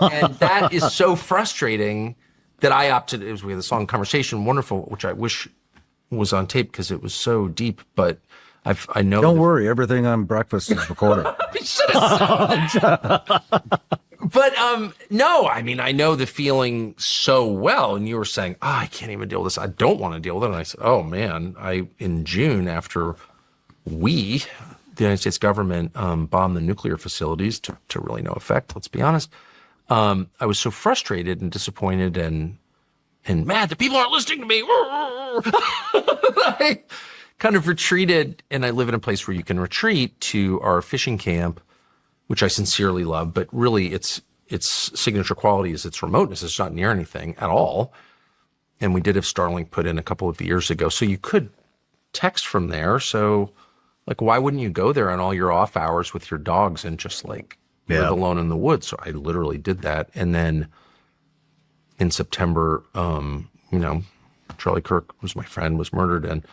And that is so frustrating that I opted, we had the song Conversation, wonderful, which I wish was on tape because it was so deep, but I know. Don't worry, everything on Breakfast is recorded. But no, I mean, I know the feeling so well. And you were saying, I can't even deal with this. I don't want to deal with it. And I said, oh man, in June, after the United States government, bombed the nuclear facilities to really no effect, let's be honest. I was so frustrated and disappointed and mad that people aren't listening to me. I kind of retreated, and I live in a place where you can retreat to our fishing camp, which I sincerely love, but really its signature quality is its remoteness. It's not near anything at all. And we did have Starlink put in a couple of years ago, so you could text from there. So why wouldn't you go there on all your off hours with your dogs and just live alone in the woods? So I literally did that. And then in September, Charlie Kirk, who's my friend, was murdered. And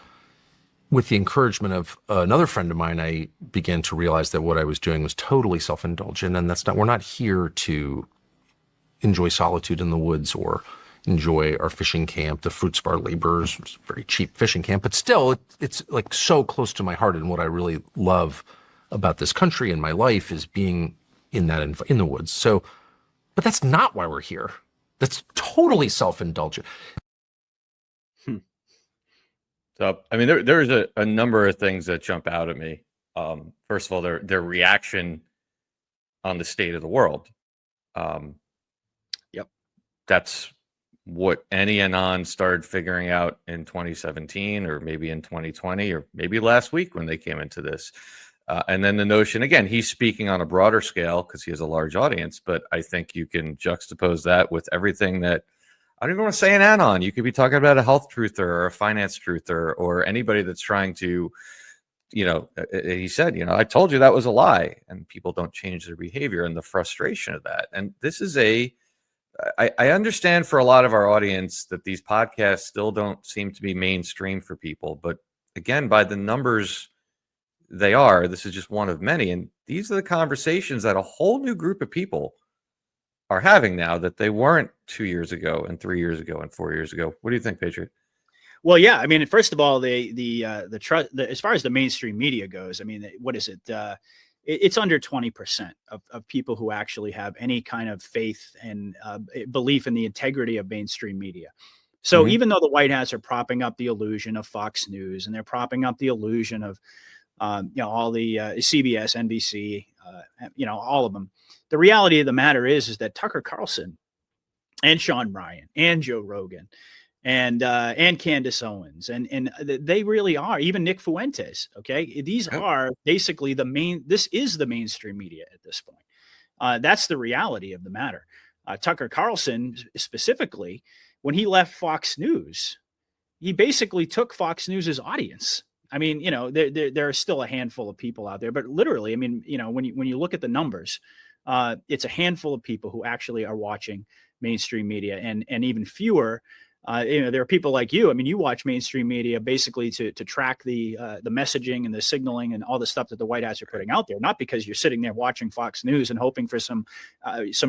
with the encouragement of another friend of mine, I began to realize that what I was doing was totally self-indulgent, and we're not here to enjoy solitude in the woods or enjoy our fishing camp, the fruits of our labors. It's a very cheap fishing camp, but still it's so close to my heart. And what I really love about this country and my life is being in the woods. So, but that's not why we're here. That's totally self-indulgent. So, I mean, there's a number of things that jump out at me. First of all, their reaction on the state of the world. Yep. That's what any anon started figuring out in 2017 or maybe in 2020 or maybe last week when they came into this. And then the notion, again, he's speaking on a broader scale because he has a large audience, but I think you can juxtapose that with everything that I don't even want to say an anon. You could be talking about a health truther or a finance truther or anybody that's trying to, he said, I told you that was a lie, and people don't change their behavior and the frustration of that. And this is I understand for a lot of our audience that these podcasts still don't seem to be mainstream for people. But again, by the numbers this is just one of many. And these are the conversations that a whole new group of people are having now that they weren't 2 years ago and 3 years ago and 4 years ago. What do you think, Patriot? Well, yeah. I mean, first of all, as far as the mainstream media goes, I mean, what is it? It's under 20% of people who actually have any kind of faith and belief in the integrity of mainstream media. So even though the White Hats are propping up the illusion of Fox News, and they're propping up the illusion of all the CBS, NBC, all of them, the reality of the matter is that Tucker Carlson and Sean Ryan and Joe Rogan and Candace Owens and they really are, even Nick Fuentes. Okay, these are basically this is the mainstream media at this point. That's the reality of the matter. Tucker Carlson specifically, when he left Fox News, he basically took Fox News's audience. I mean, there are still a handful of people out there, but literally, I mean, when you look at the numbers, it's a handful of people who actually are watching mainstream media, and even fewer. There are people like you. I mean, you watch mainstream media basically to track the messaging and the signaling and all the stuff that the White Hats are putting out there, not because you're sitting there watching Fox News and hoping for some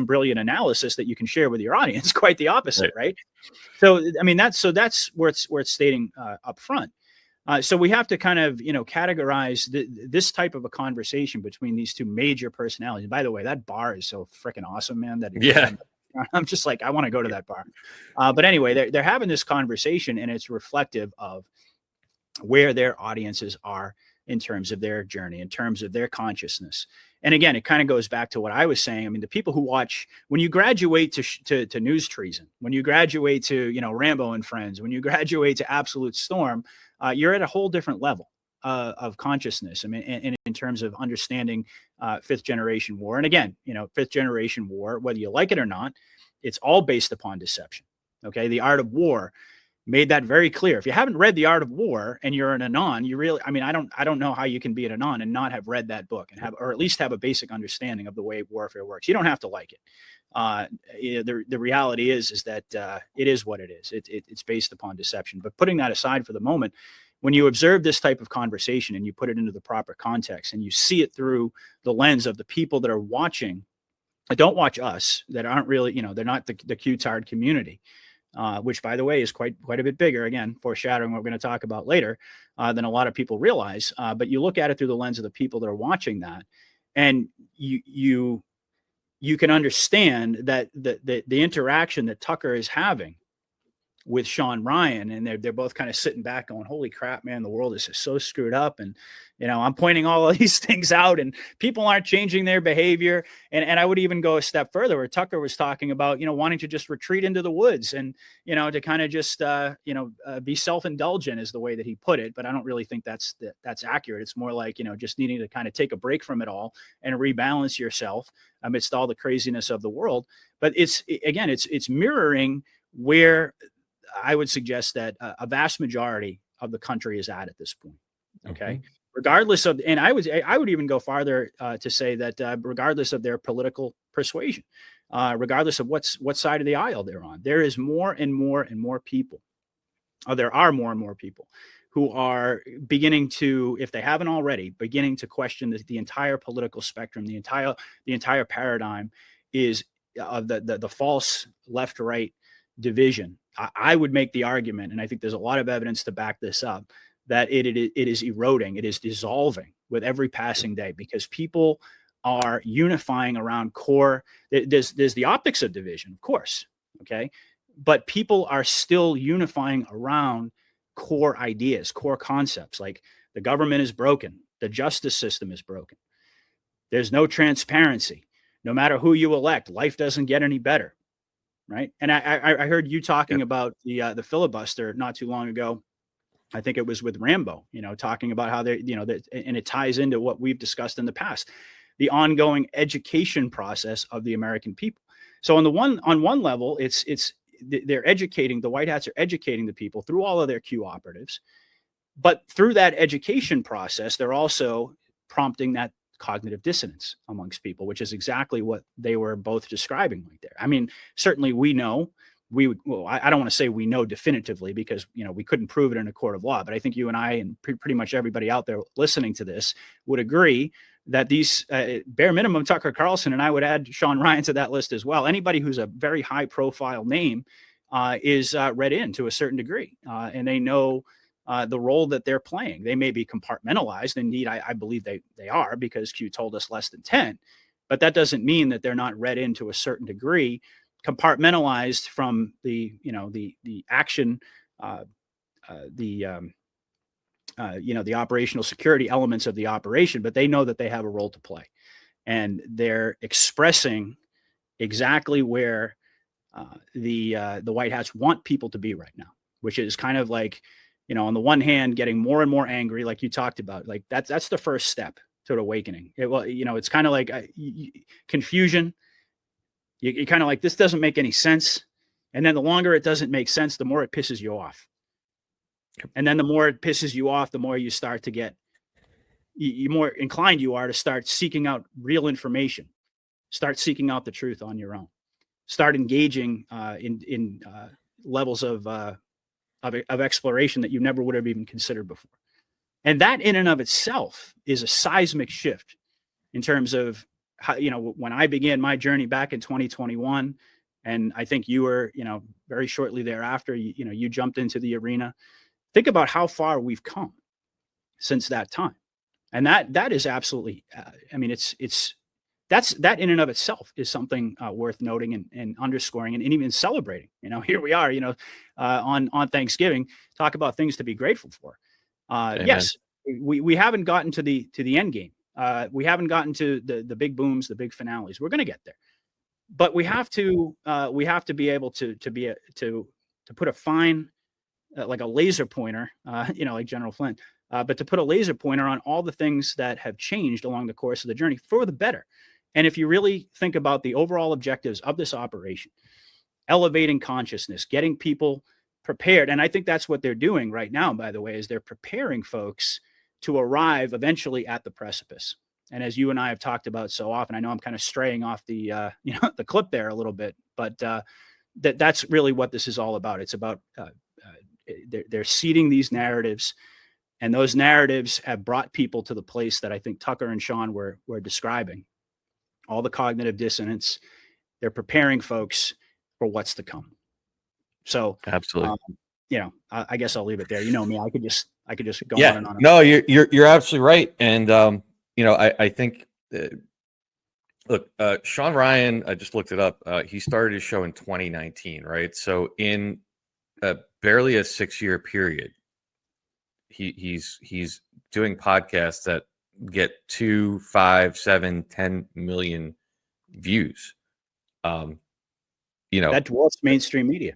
brilliant analysis that you can share with your audience. Quite the opposite, right? So, I mean, that's where it's stating up front. So we have to kind of, categorize this type of a conversation between these two major personalities. By the way, that bar is so freaking awesome, man. I'm just like, I want to go to that bar. But anyway, they're having this conversation, and it's reflective of where their audiences are in terms of their journey, in terms of their consciousness. And again, it kind of goes back to what I was saying. I mean, the people who watch, when you graduate to News Treason, when you graduate to, Rambo and Friends, when you graduate to Absolute Storm, you're at a whole different level of consciousness. I mean, and in terms of understanding fifth generation war. And again, fifth generation war, whether you like it or not, it's all based upon deception. Okay. The Art of War made that very clear. If you haven't read The Art of War and you're an Anon, I don't know how you can be an Anon and not have read that book and or at least have a basic understanding of the way warfare works. You don't have to like it. The reality is that it is what it is. It's based upon deception. But putting that aside for the moment, when you observe this type of conversation and you put it into the proper context and you see it through the lens of the people that are watching, don't watch us, that aren't really, they're not the Q-tard community. Which, by the way, is quite a bit bigger. Again, foreshadowing what we're going to talk about later, than a lot of people realize. But you look at it through the lens of the people that are watching that, and you can understand that the interaction that Tucker is having with Sean Ryan, and they're both kind of sitting back going, holy crap, man, the world is just so screwed up. And, I'm pointing all of these things out and people aren't changing their behavior. And I would even go a step further where Tucker was talking about, wanting to just retreat into the woods and, to kind of just, be self-indulgent is the way that he put it. But I don't really think that's accurate. It's more like, just needing to kind of take a break from it all and rebalance yourself amidst all the craziness of the world. But it's mirroring where I would suggest that a vast majority of the country is at this point. Okay. Regardless of, and I would even go farther to say that regardless of their political persuasion, regardless of what side of the aisle they're on, there is more and more and more people. There are more and more people who are beginning to, if they haven't already, beginning to question the entire political spectrum, the entire paradigm is of the false left-right division. I would make the argument, and I think there's a lot of evidence to back this up, that it is eroding, it is dissolving with every passing day, because people are unifying around core. There's the optics of division, of course, okay, but people are still unifying around core ideas, core concepts, like the government is broken, the justice system is broken, there's no transparency, no matter who you elect, life doesn't get any better. Right. And I heard you talking about the filibuster not too long ago. I think it was with Rambo, talking about how they, and it ties into what we've discussed in the past, the ongoing education process of the American people. So on one level, they're educating, the White Hats are educating the people through all of their Q operatives, but through that education process, they're also prompting that cognitive dissonance amongst people, which is exactly what they were both describing right there. I mean, certainly we know, I don't want to say we know definitively because, we couldn't prove it in a court of law, but I think you and I and pretty much everybody out there listening to this would agree that these bare minimum Tucker Carlson, and I would add Sean Ryan to that list as well. Anybody who's a very high profile name is read in to a certain degree, and they know the role that they're playing. They may be compartmentalized. Indeed, I believe they are, because Q told us less than 10. But that doesn't mean that they're not read in to a certain degree, compartmentalized from the action, the operational security elements of the operation. But they know that they have a role to play, and they're expressing exactly where the White Hats want people to be right now, which is kind of like, on the one hand, getting more and more angry, like you talked about. Like that's the first step to awakening. It's kind of like confusion. You're kind of like, this doesn't make any sense. And then the longer it doesn't make sense, the more it pisses you off. And then the more it pisses you off, the more you start to get, you more inclined you are to start seeking out real information, start seeking out the truth on your own, start engaging in levels of exploration that you never would have even considered before. And that in and of itself is a seismic shift in terms of how, when I began my journey back in 2021, and I think you were, very shortly thereafter, you jumped into the arena. Think about how far we've come since that time. And that is absolutely, that in and of itself is something worth noting and underscoring and even celebrating. Here we are, on Thanksgiving, talk about things to be grateful for. Yes, we haven't gotten to the end game. We haven't gotten to the big booms, the big finales. We're going to get there, but we have to be able to put a fine, like a laser pointer, like General Flynn, but to put a laser pointer on all the things that have changed along the course of the journey for the better. And if you really think about the overall objectives of this operation, elevating consciousness, getting people prepared. And I think that's what they're doing right now, by the way, is they're preparing folks to arrive eventually at the precipice. And as you and I have talked about so often, I know I'm kind of straying off the, the clip there a little bit, but that's really what this is all about. It's about they're seeding these narratives, and those narratives have brought people to the place that I think Tucker and Sean were describing. All the cognitive dissonance. They're preparing folks for what's to come. So absolutely, I guess I'll leave it there. You know me, I could just go on and on. No, you're absolutely right. And I think look, Sean Ryan, I just looked it up. He started his show in 2019, right? So in barely a 6-year period, he's doing podcasts that get 2, 5, 7, 10 million views. That dwarfs mainstream media.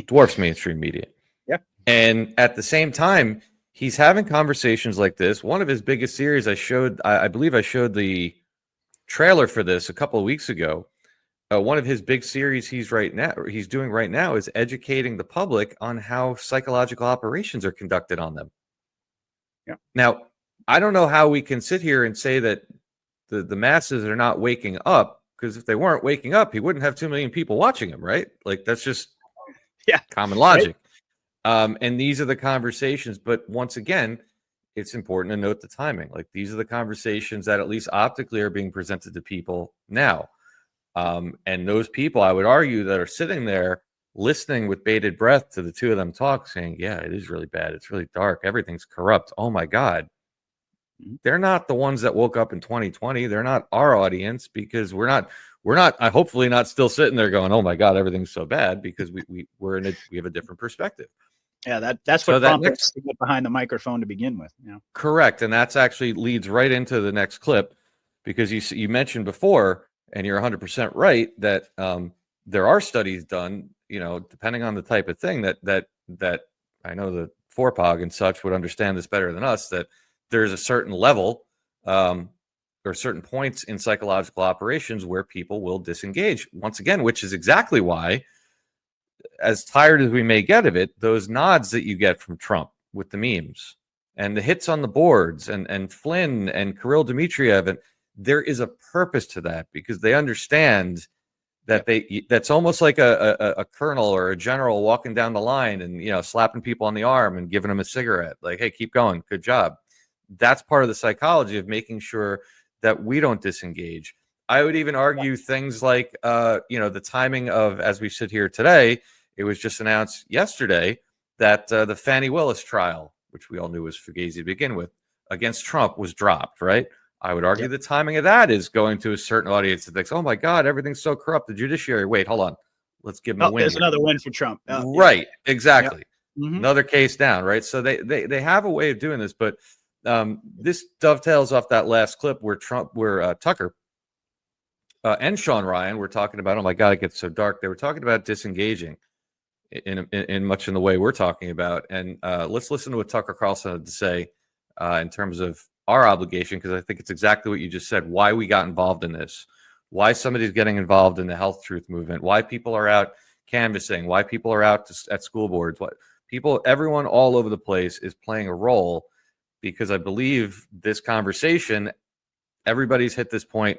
Dwarfs mainstream media. Yeah. And at the same time, he's having conversations like this. One of his biggest series, I believe I showed the trailer for this a couple of weeks ago. One of his big series he's doing right now is educating the public on how psychological operations are conducted on them. Yeah. Now, I don't know how we can sit here and say that the masses are not waking up, because if they weren't waking up, he wouldn't have 2 million people watching him, right? Like, that's just common logic. Right? And these are the conversations. But once again, it's important to note the timing. Like, these are the conversations that at least optically are being presented to people now. And those people, I would argue, that are sitting there listening with bated breath to the two of them talk, saying, yeah, it is really bad. It's really dark. Everything's corrupt. Oh my God. They're not the ones that woke up in 2020. They're not our audience, because we're not hopefully not still sitting there going, oh my God, everything's so bad, because we have a different perspective. Yeah, that's what prompted us to get behind the microphone to begin with. Correct. And that's actually leads right into the next clip, because you mentioned before, and you're 100% right, that there are studies done, depending on the type of thing that I know the FORPOG and such would understand this better than us, that there's a certain level or certain points in psychological operations where people will disengage once again, which is exactly why, as tired as we may get of it, those nods that you get from Trump with the memes and the hits on the boards and Flynn and Kirill Dmitriev, and there is a purpose to that, because they understand that that's almost like a colonel or a general walking down the line and slapping people on the arm and giving them a cigarette, like, hey, keep going, good job. That's part of the psychology of making sure that we don't disengage. I would even argue things like the timing of, as we sit here today, It was just announced yesterday that the Fani Willis trial, which we all knew was fugazi to begin with, against Trump was dropped, right? I would argue the timing of that is going to a certain audience that thinks, oh my God, everything's so corrupt. The judiciary, wait, hold on. Let's give him a win. There's here. another win for Trump. Right, exactly. Mm-hmm. Another case down, right? So they have a way of doing this, but this dovetails off that last clip where Tucker and Sean Ryan were talking about, oh my God, it gets so dark. They were talking about disengaging in much in the way we're talking about. And let's listen to what Tucker Carlson had to say in terms of our obligation, because I think it's exactly what you just said, why we got involved in this, why somebody's getting involved in the health truth movement, why people are out canvassing, why people are out at school boards, everyone all over the place is playing a role, because I believe this conversation, everybody's hit this point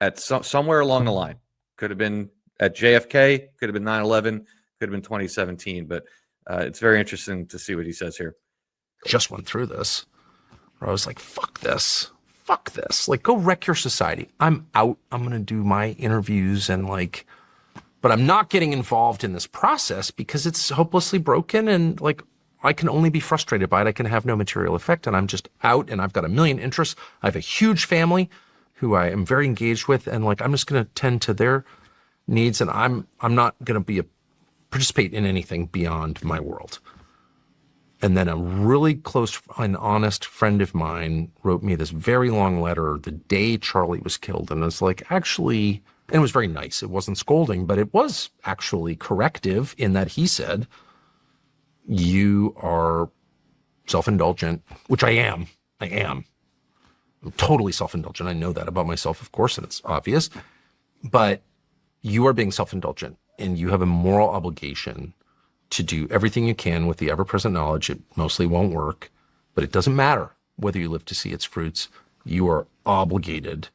at somewhere along the line. Could have been at JFK, could have been 9/11, could have been 2017, but it's very interesting to see what he says here. Just went through this where I was like, fuck this. Like, go wreck your society. I'm out. I'm going to do my interviews but I'm not getting involved in this process because it's hopelessly broken, and I can only be frustrated by it. I can have no material effect, and I'm just out, and I've got a million interests. I have a huge family who I am very engaged with, and I'm just going to tend to their needs, and I'm not going to participate in anything beyond my world. And then a really close and honest friend of mine wrote me this very long letter the day Charlie was killed, and it's actually, and it was very nice. It wasn't scolding, but it was actually corrective in that he said, you are self-indulgent, which I am. I'm totally self-indulgent. I know that about myself, of course, and it's obvious. But you are being self-indulgent, and you have a moral obligation to do everything you can with the ever-present knowledge it mostly won't work, but it doesn't matter whether you live to see its fruits. You are obligated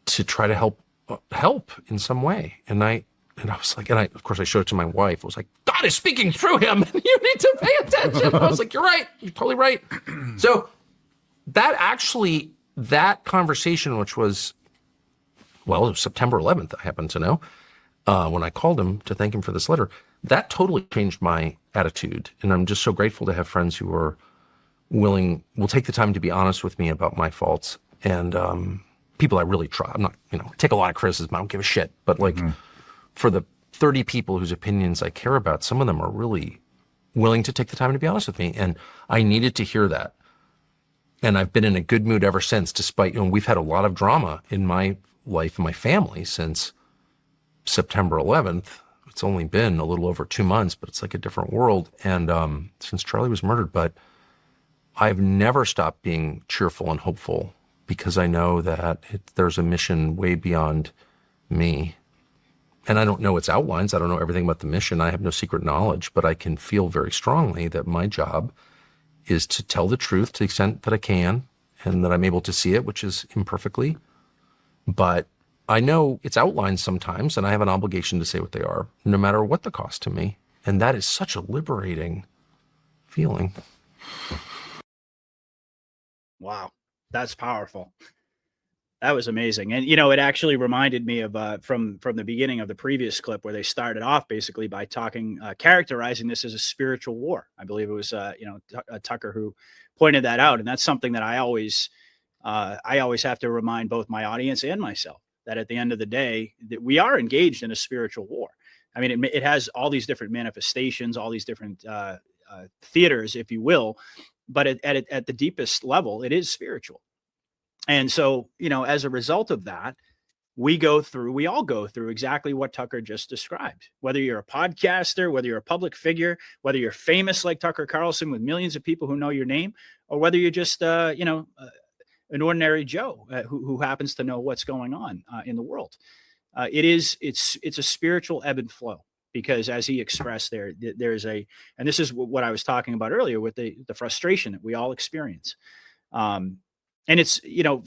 to try to help in some way. And I was like, of course I showed it to my wife. I was like, God is speaking through him, and you need to pay attention. I was like, you're right. You're totally right. So that conversation, which was, it was September 11th, I happen to know, when I called him to thank him for this letter, that totally changed my attitude. And I'm just so grateful to have friends who are will take the time to be honest with me about my faults, and people I really try. I'm not, take a lot of criticism. I don't give a shit. But for the 30 people whose opinions I care about, some of them are really willing to take the time to be honest with me. And I needed to hear that. And I've been in a good mood ever since, despite, we've had a lot of drama in my life and my family since September 11th. It's only been a little over 2 months, but it's like a different world. And since Charlie was murdered, but I've never stopped being cheerful and hopeful, because I know that there's a mission way beyond me. And I don't know its outlines. I don't know everything about the mission. I have no secret knowledge, but I can feel very strongly that my job is to tell the truth to the extent that I can, and that I'm able to see it, which is imperfectly. But I know its outlines sometimes, and I have an obligation to say what they are, no matter what the cost to me. And that is such a liberating feeling. Wow, that's powerful. That was amazing. And, it actually reminded me of from the beginning of the previous clip, where they started off basically by characterizing this as a spiritual war. I believe it was, Tucker who pointed that out. And that's something that I always have to remind both my audience and myself, that at the end of the day, that we are engaged in a spiritual war. I mean, it has all these different manifestations, all these different theaters, if you will, but at the deepest level, it is spiritual. And so, as a result of that, we all go through exactly what Tucker just described. Whether you're a podcaster, whether you're a public figure, whether you're famous like Tucker Carlson with millions of people who know your name, or whether you're just, an ordinary Joe who happens to know what's going on in the world. It's a spiritual ebb and flow, because as he expressed there's and this is what I was talking about earlier with the frustration that we all experience. And it's,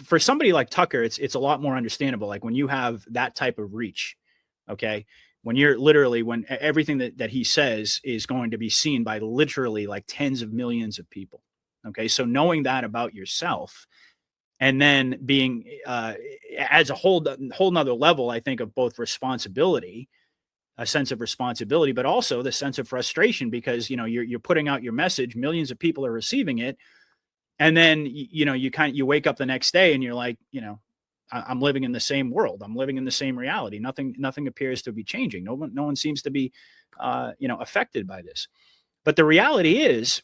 for somebody like Tucker, it's a lot more understandable. Like when you have that type of reach, okay, when everything that he says is going to be seen by literally like tens of millions of people. Okay. So knowing that about yourself, and then being adds a whole nother level, I think, of both responsibility a sense of responsibility, but also the sense of frustration because, you're putting out your message, millions of people are receiving it. And then, you wake up the next day and you're like, I'm living in the same world. I'm living in the same reality. Nothing appears to be changing. No one seems to be, affected by this. But the reality is,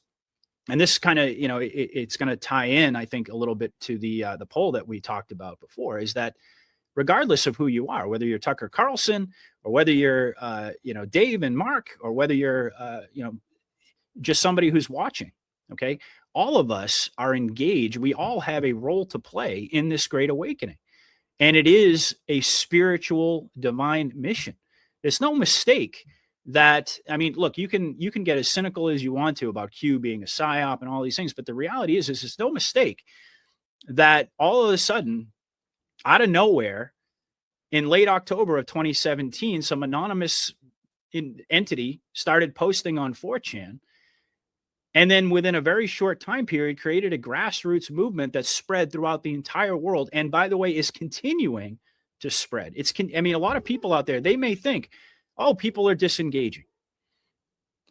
and this kind of, it's going to tie in, I think, a little bit to the poll that we talked about before, is that regardless of who you are, whether you're Tucker Carlson or whether you're, Dave and Mark, or whether you're, just somebody who's watching, okay, all of us are engaged. We all have a role to play in this great awakening. And it is a spiritual divine mission. It's no mistake that, I mean, look, you can get as cynical as you want to about Q being a psyop and all these things, but the reality is it's no mistake that all of a sudden, out of nowhere, in late October of 2017, some anonymous entity started posting on 4chan, and then within a very short time period created a grassroots movement that spread throughout the entire world, and by the way, is continuing to spread. I mean, a lot of people out there, they may think, oh, people are disengaging.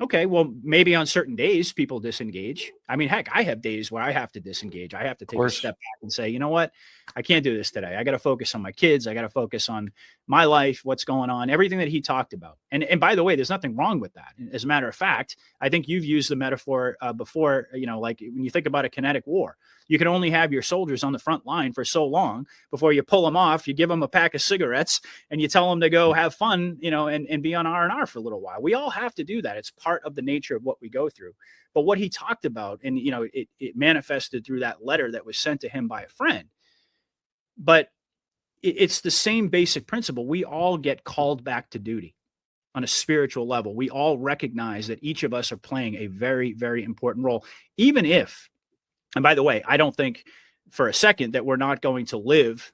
Okay, well, maybe on certain days people disengage. I mean, heck, I have days where I have to disengage. I have to take a step back and say, you know what? I can't do this today. I got to focus on my kids. I got to focus on my life, what's going on, everything that he talked about. And by the way, there's nothing wrong with that. As a matter of fact, I think you've used the metaphor before, like when you think about a kinetic war, you can only have your soldiers on the front line for so long before you pull them off, you give them a pack of cigarettes and you tell them to go have fun, and be on R&R for a little while. We all have to do that. It's part of the nature of what we go through. But what he talked about, and, it manifested through that letter that was sent to him by a friend. But it's the same basic principle. We all get called back to duty on a spiritual level. We all recognize that each of us are playing a very, very important role, even if, and by the way, I don't think for a second that we're not going to live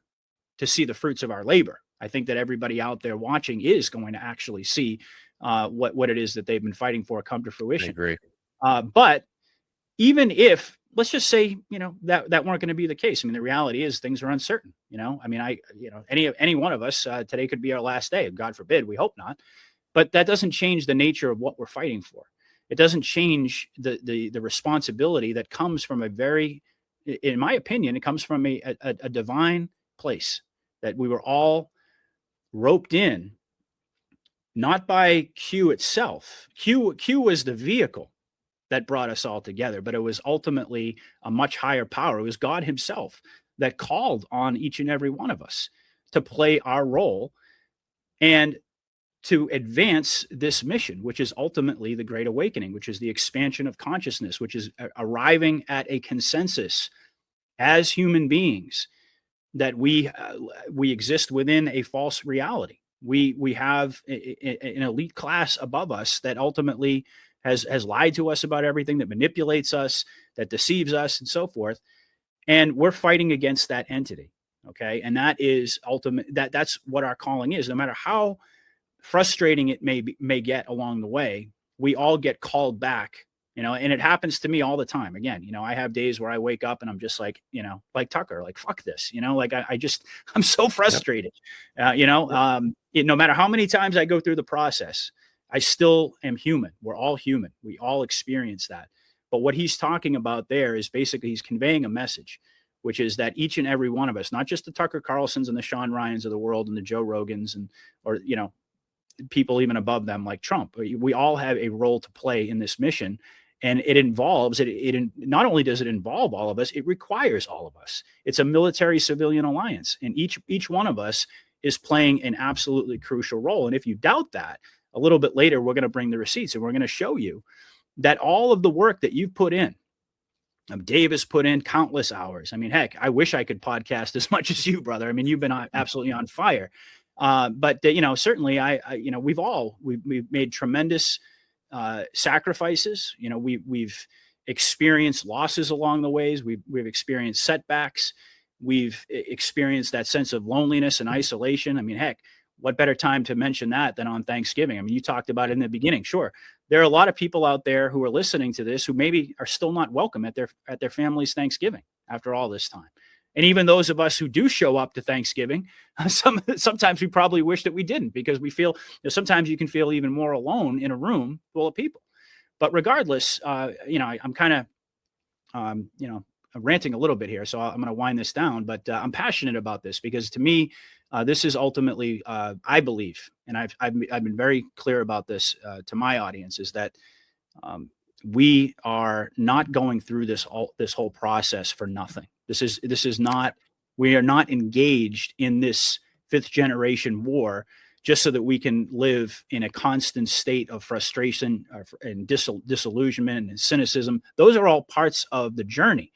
to see the fruits of our labor. I think that everybody out there watching is going to actually see what it is that they've been fighting for come to fruition. I agree. But even if, let's just say, that weren't going to be the case. I mean, the reality is things are uncertain. I mean, any one of us today could be our last day. God forbid, we hope not. But that doesn't change the nature of what we're fighting for. It doesn't change the responsibility that comes from a very, in my opinion, it comes from a divine place that we were all roped in, not by Q itself. Q was the vehicle that brought us all together, but it was ultimately a much higher power. It was God himself that called on each and every one of us to play our role and to advance this mission, which is ultimately the Great Awakening, which is the expansion of consciousness, which is arriving at a consensus as human beings that we exist within a false reality. We have an elite class above us that ultimately has lied to us about everything, that manipulates us, that deceives us, and so forth. And we're fighting against that entity. Okay. And that is that's what our calling is. No matter how frustrating it may get along the way, we all get called back, and it happens to me all the time. Again, I have days where I wake up and I'm just like, like Tucker, like, fuck this, like I'm so frustrated, no matter how many times I go through the process, I still am human. We're all human. We all experience that. But what he's talking about there is basically he's conveying a message, which is that each and every one of us, not just the Tucker Carlsons and the Sean Ryans of the world and the Joe Rogans or people even above them like Trump, we all have a role to play in this mission. And it involves it not only does it involve all of us, it requires all of us. It's a military civilian alliance, and each one of us is playing an absolutely crucial role. And if you doubt that, a little bit later, we're going to bring the receipts and we're going to show you that all of the work that you've put in, Dave has put in countless hours. I mean, heck, I wish I could podcast as much as you, brother. I mean, you've been absolutely on fire. But certainly we've made tremendous sacrifices. We've experienced losses along the ways. We've experienced setbacks. We've experienced that sense of loneliness and isolation. I mean, heck, what better time to mention that than on Thanksgiving? I mean, you talked about it in the beginning. Sure, there are a lot of people out there who are listening to this who maybe are still not welcome at their family's Thanksgiving after all this time. And even those of us who do show up to Thanksgiving, sometimes we probably wish that we didn't, because we feel, sometimes you can feel even more alone in a room full of people. But regardless, I'm kind of, I'm ranting a little bit here, so I'm going to wind this down. But I'm passionate about this because, to me, this is ultimately, I believe, and I've been very clear about this to my audience, is that we are not going through this whole process for nothing. This is not. We are not engaged in this 5th generation war just so that we can live in a constant state of frustration and disillusionment and cynicism. Those are all parts of the journey.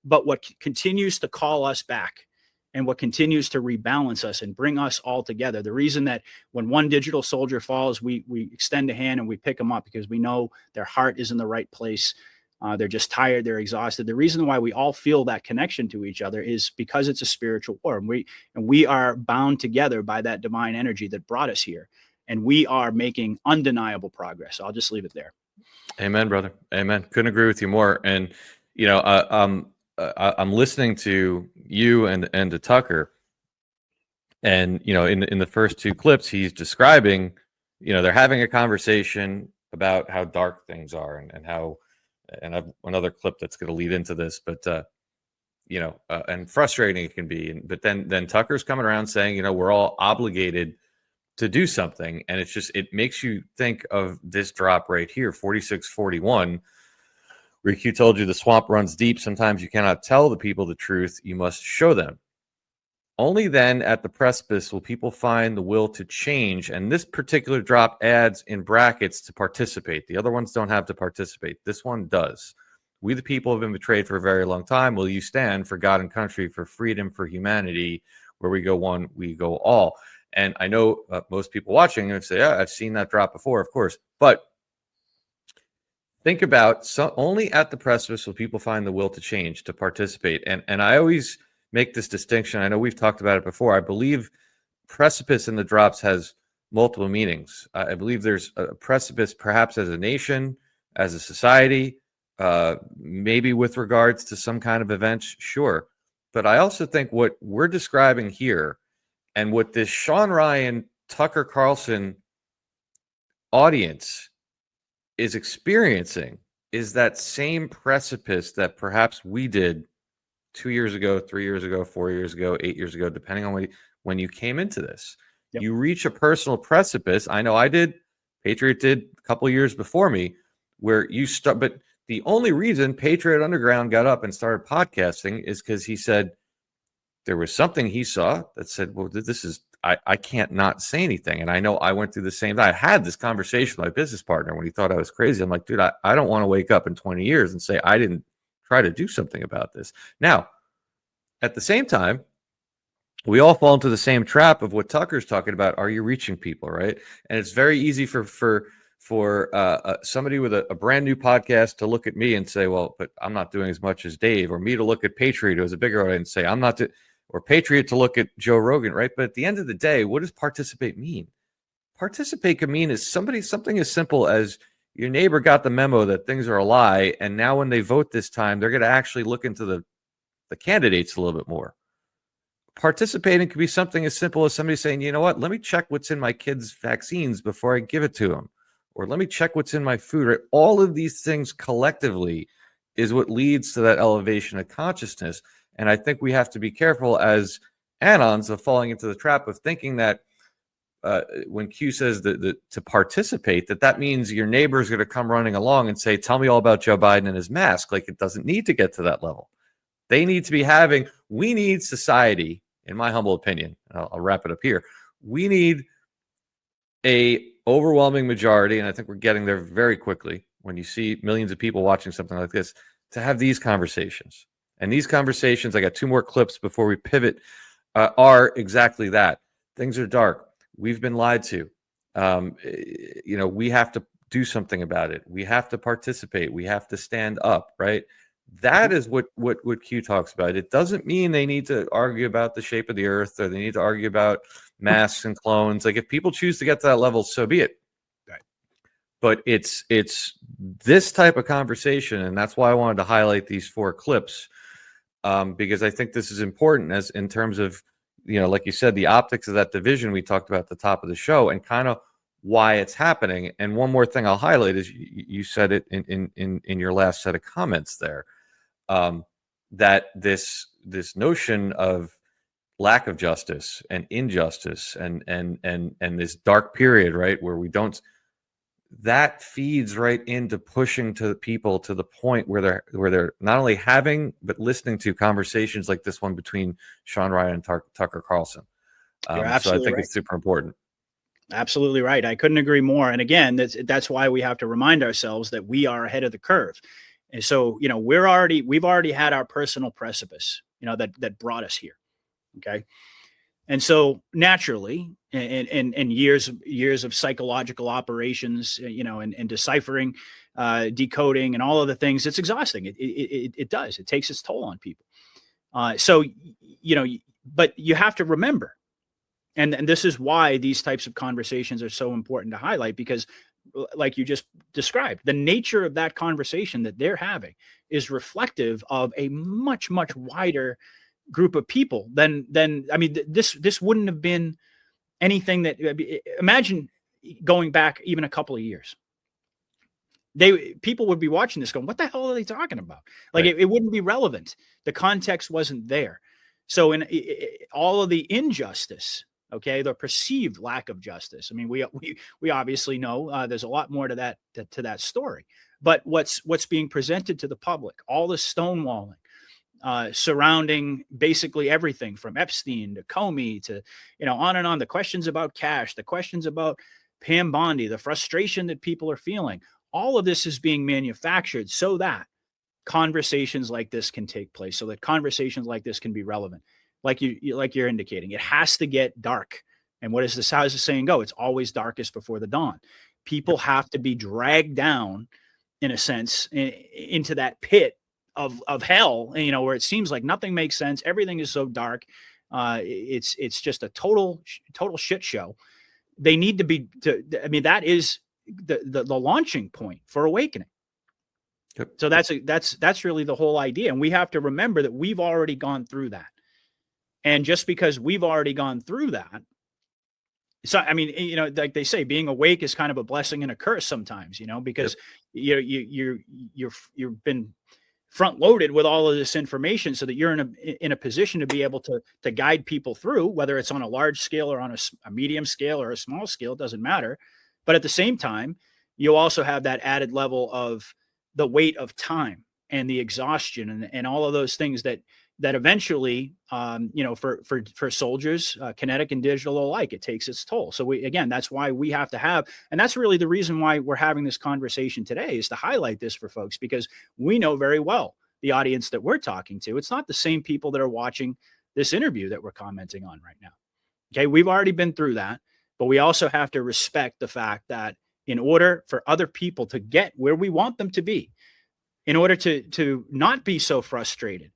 But what continues to call us back and what continues to rebalance us and bring us all together, the reason that when one digital soldier falls, we extend a hand and we pick them up because we know their heart is in the right place. They're just tired. They're exhausted. The reason why we all feel that connection to each other is because it's a spiritual war. And we are bound together by that divine energy that brought us here. And we are making undeniable progress. I'll just leave it there. Amen, brother. Amen. Couldn't agree with you more. And, I'm listening to you and to Tucker. And, in the first 2 clips, he's describing, they're having a conversation about how dark things are and how, and I've another clip that's going to lead into this, but and frustrating it can be. But then Tucker's coming around saying, we're all obligated to do something, and it makes you think of this drop right here, 4641, where Q told you the swamp runs deep. Sometimes you cannot tell the people the truth; you must show them. Only then, at the precipice, will people find the will to change. And this particular drop adds in brackets to participate. The other ones don't have to participate. This one does. We, the people, have been betrayed for a very long time. Will you stand for God and country, for freedom, for humanity? Where we go one, we go all. And I know most people watching would say, yeah, I've seen that drop before, of course. But think about, only at the precipice will people find the will to change, to participate. And I always make this distinction. I know we've talked about it before. I believe precipice in the drops has multiple meanings. I believe there's a precipice perhaps as a nation, as a society, maybe with regards to some kind of events, sure. But I also think what we're describing here and what this Sean Ryan, Tucker Carlson audience is experiencing is that same precipice that perhaps we did 2 years ago, 3 years ago, 4 years ago, 8 years ago, depending on when you came into this. Yep. You reach a personal precipice. I know I did. Patriot did a couple of years before me, where you start. But the only reason Patriot Underground got up and started podcasting is because he said there was something he saw that said, well, this is, I can't not say anything. And I know I went through the same thing. I had this conversation with my business partner when he thought I was crazy. I'm like, dude, I don't want to wake up in 20 years and say I didn't try to do something about this. Now, at the same time, we all fall into the same trap of what Tucker's talking about. Are you reaching people, right? And it's very easy for somebody with a brand new podcast to look at me and say, well, but I'm not doing as much as Dave, or me to look at Patriot, who is a bigger audience, and say, I'm not, or Patriot to look at Joe Rogan, right? But at the end of the day, what does participate mean? Participate can mean is something as simple as your neighbor got the memo that things are a lie, and now when they vote this time, they're going to actually look into the candidates a little bit more. Participating could be something as simple as somebody saying, you know what, let me check what's in my kids' vaccines before I give it to them, or let me check what's in my food. Right? All of these things collectively is what leads to that elevation of consciousness. And I think we have to be careful as anons of falling into the trap of thinking that when Q says that to participate, that means your neighbor is going to come running along and say, tell me all about Joe Biden and his mask. Like, it doesn't need to get to that level. They need to be we need society, in my humble opinion, and I'll wrap it up here. We need a overwhelming majority, and I think we're getting there very quickly when you see millions of people watching something like this, to have these conversations. And these conversations, I got 2 more clips before we pivot, are exactly that. Things are dark. We've been lied to. We have to do something about it. We have to participate. We have to stand up, right? That is what Q talks about. It doesn't mean they need to argue about the shape of the earth, or they need to argue about masks and clones. Like, if people choose to get to that level, so be it. Right. But it's this type of conversation, and that's why I wanted to highlight these 4 clips because I think this is important as in terms of, like you said, the optics of that division we talked about at the top of the show, and kind of why it's happening. And one more thing I'll highlight is you said it in your last set of comments there, that this notion of lack of justice and injustice and this dark period, right, where we don't, that feeds right into pushing to people to the point where they're not only having but listening to conversations like this one between Sean Ryan and Tucker Carlson. You're So I absolutely think right. it's super important. Absolutely right. I couldn't agree more. And again, that's why we have to remind ourselves that we are ahead of the curve. And so, we've already had our personal precipice, that brought us here. Okay. And so naturally, and years of psychological operations, and deciphering, decoding, and all of the things, it's exhausting. It does. It takes its toll on people. So, but you have to remember, and this is why these types of conversations are so important to highlight, because like you just described, the nature of that conversation that they're having is reflective of a much, much wider group of people than I mean, this wouldn't have been anything that, imagine going back even a couple of years. People would be watching this going, what the hell are they talking about? Like, Right. it wouldn't be relevant. The context wasn't there. So in all of the injustice, okay, the perceived lack of justice. I mean, we obviously know there's a lot more to that story. But what's being presented to the public, all the stonewalling surrounding basically everything from Epstein to Comey to, on and on, the questions about cash, the questions about Pam Bondi, the frustration that people are feeling, all of this is being manufactured so that conversations like this can take place, so that conversations like this can be relevant. Like you're indicating, it has to get dark. And how does the saying go? It's always darkest before the dawn. People have to be dragged down, in a sense, into that pit of hell, where it seems like nothing makes sense. Everything is so dark. It's just a total shit show. They need to be, that is the launching point for awakening. Yep. So that's really the whole idea. And we have to remember that we've already gone through that. And just because we've already gone through that, so, I mean, like they say, being awake is kind of a blessing and a curse sometimes, because you've been front loaded with all of this information so that you're in a position to be able to guide people through, whether it's on a large scale or on a medium scale or a small scale, it doesn't matter. But at the same time, you also have that added level of the weight of time and the exhaustion and all of those things that eventually, for soldiers, kinetic and digital alike, it takes its toll. So that's why we have to have, and that's really the reason why we're having this conversation today, is to highlight this for folks, because we know very well the audience that we're talking to. It's not the same people that are watching this interview that we're commenting on right now. Okay. We've already been through that, but we also have to respect the fact that in order for other people to get where we want them to be, in order to not be so frustrated,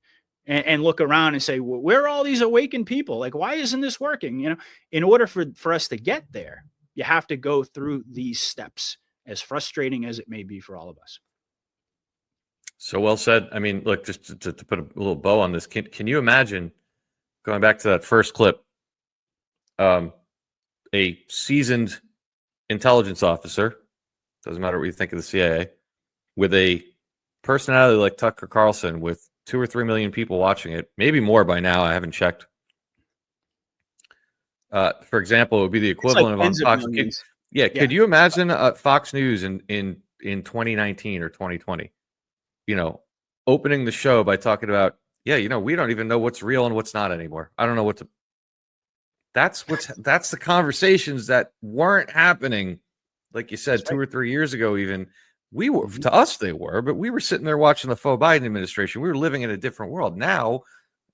and look around and say, well, where are all these awakened people? Like, why isn't this working? In order for us to get there, you have to go through these steps, as frustrating as it may be for all of us. So well said. I mean, look, just to put a little bow on this, can you imagine, going back to that first clip, a seasoned intelligence officer, doesn't matter what you think of the CIA, with a personality like Tucker Carlson, with 2 or 3 million people watching it, maybe more by now. I haven't checked. For example, it would be the equivalent of on Fox. Could you imagine Fox News in 2019 or 2020? Opening the show by talking about, we don't even know what's real and what's not anymore. I don't know what to. That's the conversations that weren't happening, like you said, 2 or 3 years ago. Even we were, to us they were, but we were sitting there watching the faux Biden administration. We were living in a different world. Now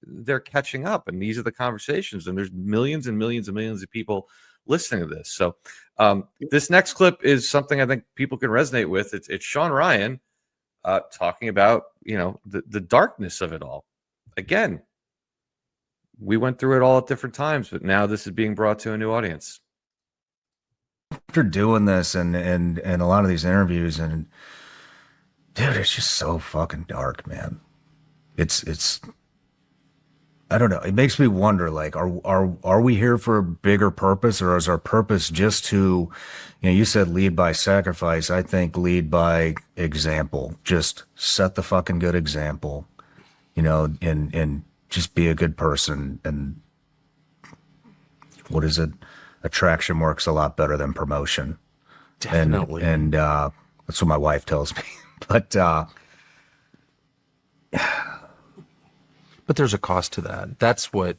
they're catching up, and these are the conversations, and there's millions and millions and millions of people listening to this. So this next clip is something I think people can resonate with. It's Sean Ryan talking about, the darkness of it all. Again, we went through it all at different times, but now this is being brought to a new audience. After doing this and a lot of these interviews, and dude, it's just so fucking dark, man. It's I don't know. It makes me wonder, like, are we here for a bigger purpose, or is our purpose just to, you said lead by sacrifice. I think lead by example. Just set the fucking good example, and just be a good person. And what is it? Attraction works a lot better than promotion. Definitely. And that's what my wife tells me. But there's a cost to that. That's what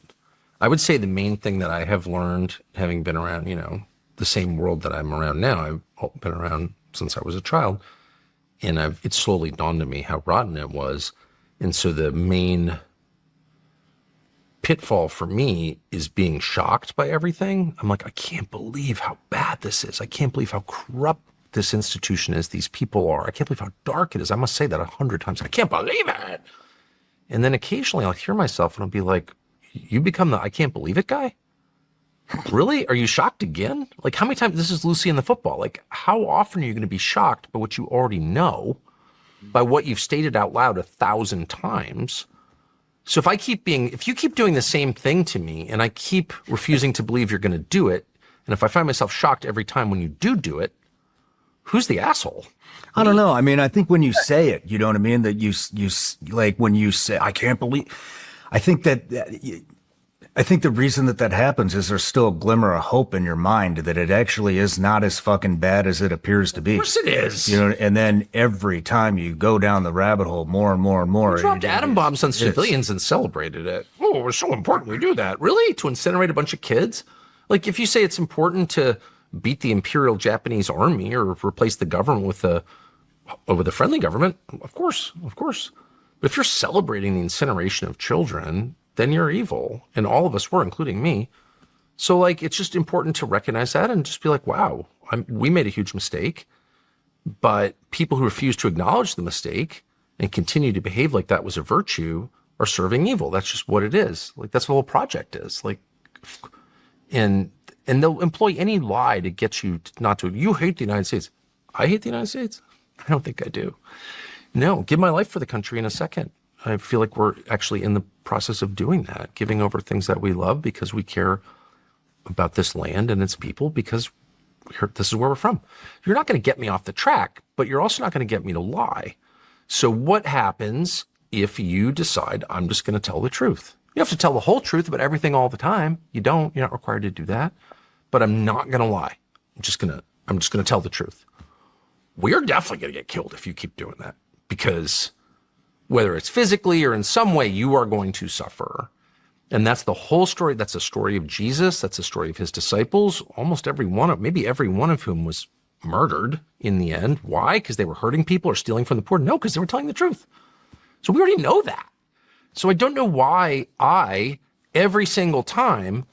I would say the main thing that I have learned, having been around, the same world that I'm around now. I've been around since I was a child, and it slowly dawned on me how rotten it was. And so the main pitfall for me is being shocked by everything. I'm like, I can't believe how bad this is. I can't believe how corrupt this institution is. These people are. I can't believe how dark it is. I must say that 100 times. I can't believe it. And then occasionally I'll hear myself and I'll be like, you become the I can't believe it guy? Really? Are you shocked again? Like, how many times? This is Lucy in the football. Like, how often are you going to be shocked by what you already know, by what you've stated out loud 1,000 times? So if you keep doing the same thing to me and I keep refusing to believe you're going to do it, and if I find myself shocked every time when you do it, who's the asshole? I don't know. I mean, I think when you say it, you know what I mean? That you like when you say, I can't believe, I think the reason that happens is there's still a glimmer of hope in your mind that it actually is not as fucking bad as it appears to be. Of course it is. And then every time you go down the rabbit hole more and more and more. We dropped atom bombs on civilians and celebrated it. Oh, it was so important we do that. Really? To incinerate a bunch of kids? Like, if you say it's important to beat the Imperial Japanese army or replace the government with a friendly government, of course. But if you're celebrating the incineration of children, then you're evil. And all of us were, including me. So, like, it's just important to recognize that and just be like, wow, we made a huge mistake. But people who refuse to acknowledge the mistake and continue to behave like that was a virtue are serving evil. That's just what it is. Like, that's what the whole project is. Like, and they'll employ any lie to get you not to. You hate the United States. I hate the United States? I don't think I do. No, give my life for the country in a second. I feel like we're actually in the process of doing that, giving over things that we love because we care about this land and its people, because this is where we're from. You're not going to get me off the track, but you're also not going to get me to lie. So what happens if you decide I'm just going to tell the truth? You have to tell the whole truth about everything all the time. You're not required to do that, but I'm not going to lie. I'm just going to tell the truth. We're definitely going to get killed if you keep doing that, because whether it's physically or in some way, you are going to suffer. And that's the whole story. That's a story of Jesus. That's a story of his disciples. Almost every one of whom was murdered in the end. Why? Because they were hurting people or stealing from the poor? No, because they were telling the truth. So we already know that. So I don't know why every single time,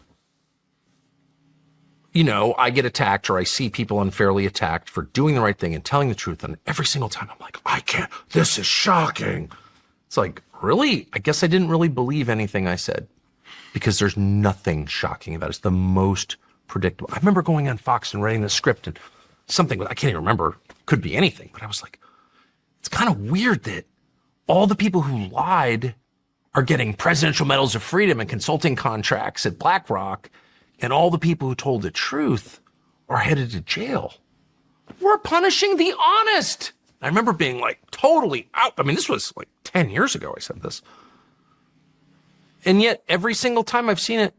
I get attacked or I see people unfairly attacked for doing the right thing and telling the truth. And every single time I'm like, I can't, this is shocking. It's like, really? I guess I didn't really believe anything I said, because there's nothing shocking about it. It's the most predictable. I remember going on Fox and writing the script and something, I can't even remember, could be anything, but I was like, it's kind of weird that all the people who lied are getting presidential medals of freedom and consulting contracts at BlackRock, and all the people who told the truth are headed to jail. We're punishing the honest. I remember being like totally out. I mean, this was like 10 years ago I said this. And yet every single time I've seen it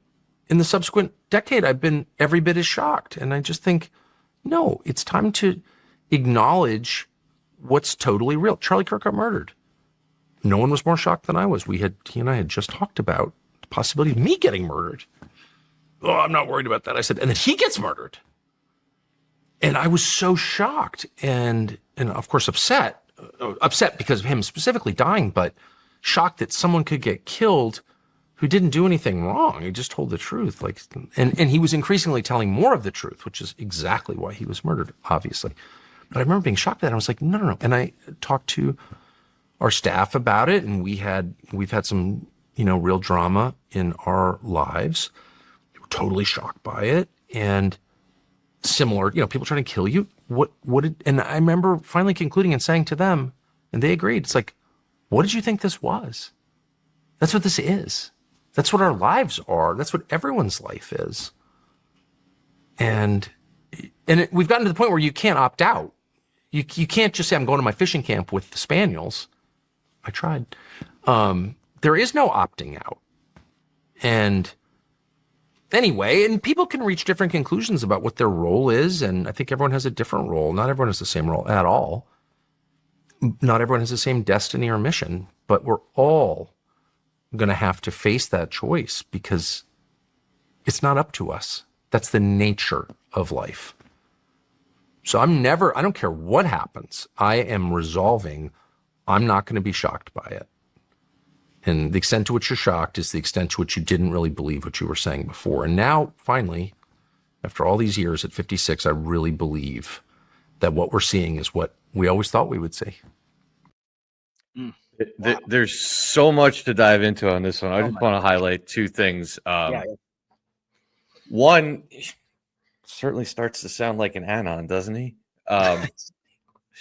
in the subsequent decade, I've been every bit as shocked. And I just think, no, it's time to acknowledge what's totally real. Charlie Kirk got murdered. No one was more shocked than I was. He and I had just talked about the possibility of me getting murdered. Oh, I'm not worried about that. I said, and then he gets murdered. And I was so shocked and of course upset because of him specifically dying, but shocked that someone could get killed who didn't do anything wrong. He just told the truth. And he was increasingly telling more of the truth, which is exactly why he was murdered, obviously. But I remember being shocked at that. I was like, no. And I talked to our staff about it, and we've had some, real drama in our lives. We were totally shocked by it. And similar, people trying to kill you. And I remember finally concluding and saying to them, and they agreed, it's like, what did you think this was? That's what this is. That's what our lives are. That's what everyone's life is. And we've gotten to the point where you can't opt out. You can't just say, I'm going to my fishing camp with the spaniels. I tried. There is no opting out. And anyway, and people can reach different conclusions about what their role is. And I think everyone has a different role. Not everyone has the same role at all. Not everyone has the same destiny or mission, but we're all going to have to face that choice because it's not up to us. That's the nature of life. So I don't care what happens. I am resolving, I'm not going to be shocked by it. And the extent to which you're shocked is the extent to which you didn't really believe what you were saying before. And now, finally, after all these years at 56, I really believe that what we're seeing is what we always thought we would see. Wow. There's so much to dive into on this one. I just want to highlight two things. One, certainly starts to sound like an anon, doesn't he?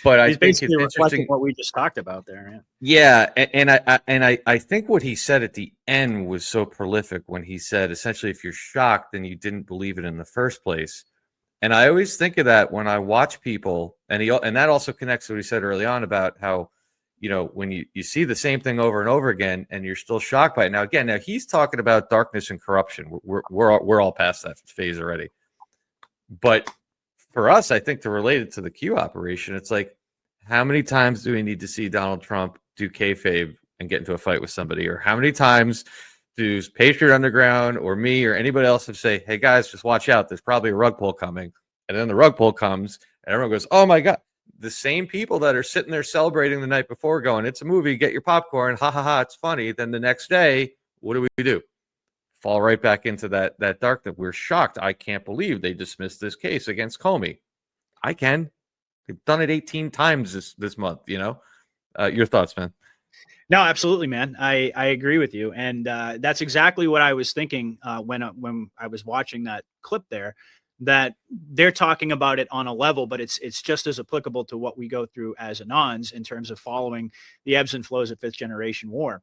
But I think it's interesting what we just talked about there. Yeah, and I think what he said at the end was so prolific when he said essentially, if you're shocked, then you didn't believe it in the first place. And I always think of that when I watch people, and that also connects to what he said early on about how, when you see the same thing over and over again, and you're still shocked by it. Now he's talking about darkness and corruption. We're all past that phase already. But for us, I think to relate it to the Q operation, it's like, how many times do we need to see Donald Trump do kayfabe and get into a fight with somebody? Or how many times does Patriot Underground or me or anybody else have say, hey guys, just watch out, there's probably a rug pull coming. And then the rug pull comes and everyone goes, oh my God. The same people that are sitting there celebrating the night before going, it's a movie, get your popcorn, ha ha ha, it's funny. Then the next day, what do? Fall right back into that dark that we're shocked. I can't believe they dismissed this case against Comey. I can. They've done it 18 times this month, Your thoughts, man? No, absolutely, man. I agree with you. And that's exactly what I was thinking when I was watching that clip there, that they're talking about it on a level, but it's just as applicable to what we go through as Anons in terms of following the ebbs and flows of fifth generation war.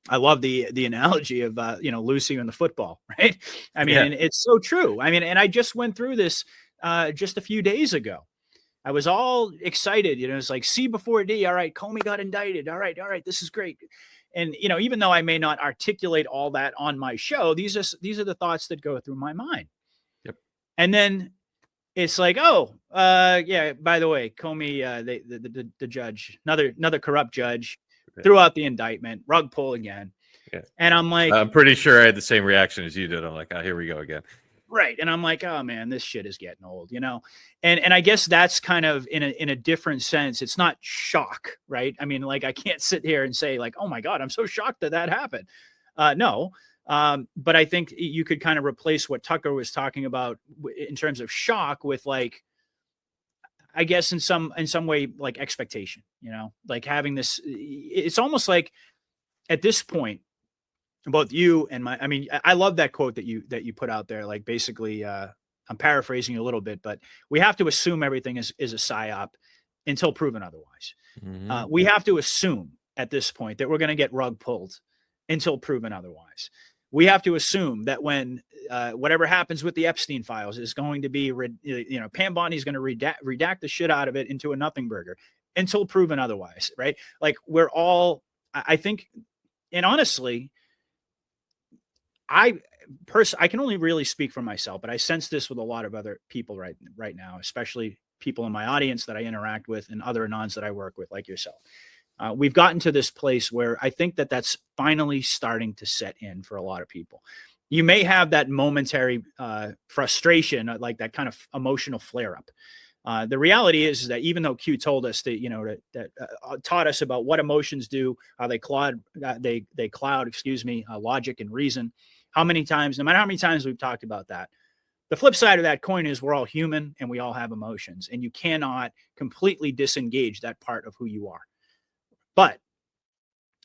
I love the analogy of, Lucy and the football, right? I mean, and it's so true. I mean, and I just went through this just a few days ago. I was all excited, it's like C before D. All right, Comey got indicted. All right, this is great. And, even though I may not articulate all that on my show, these are the thoughts that go through my mind. Yep. And then it's like, by the way, Comey, the judge, another corrupt judge, threw out the indictment, rug pull again. Yeah. And I'm like, I'm pretty sure I had the same reaction as you did. I'm like, here we go again. Right. And I'm like, oh man, this shit is getting old, and I guess that's kind of in a different sense. It's not shock, right? I mean, like, I can't sit here and say like, oh my God, I'm so shocked that happened. No. But I think you could kind of replace what Tucker was talking about in terms of shock with, like, I guess in some way, like expectation, like having this, it's almost like at this point, both you and I love that quote that you put out there. Like, basically, I'm paraphrasing a little bit, but we have to assume everything is a psyop until proven otherwise. Mm-hmm. We have to assume at this point that we're going to get rug pulled until proven otherwise. We have to assume that when whatever happens with the Epstein files is going to be, Pam Bondi is going to redact the shit out of it into a nothing burger until proven otherwise, right? Like, we're all, I think, and honestly, I can only really speak for myself, but I sense this with a lot of other people right now, especially people in my audience that I interact with and other Anons that I work with, like yourself. We've gotten to this place where I think that's finally starting to set in for a lot of people. You may have that momentary frustration, like that kind of emotional flare up. The reality is that even though Q told us that, taught us about what emotions do, how they cloud, logic and reason. No matter how many times we've talked about that, the flip side of that coin is we're all human and we all have emotions, and you cannot completely disengage that part of who you are. But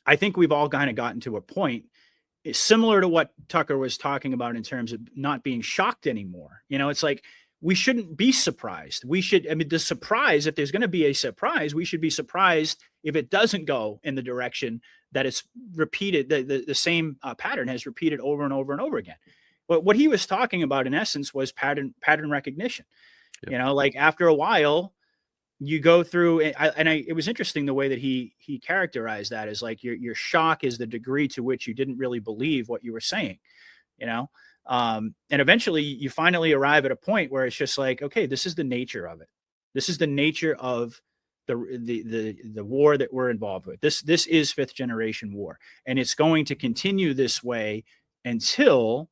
I think we've all kind of gotten to a point similar to what Tucker was talking about in terms of not being shocked anymore. It's like, we shouldn't be surprised. The surprise, if there's going to be a surprise, we should be surprised if it doesn't go in the direction that it's repeated, the same pattern has repeated over and over and over again. But what he was talking about in essence was pattern recognition. Yep. You know, like after a while, you go through, it was interesting the way that he characterized that as like your shock is the degree to which you didn't really believe what you were saying, you know. And eventually you finally arrive at a point where it's just like, okay, this is the nature of it. This is the nature of the war that we're involved with. This is fifth generation war, and it's going to continue this way until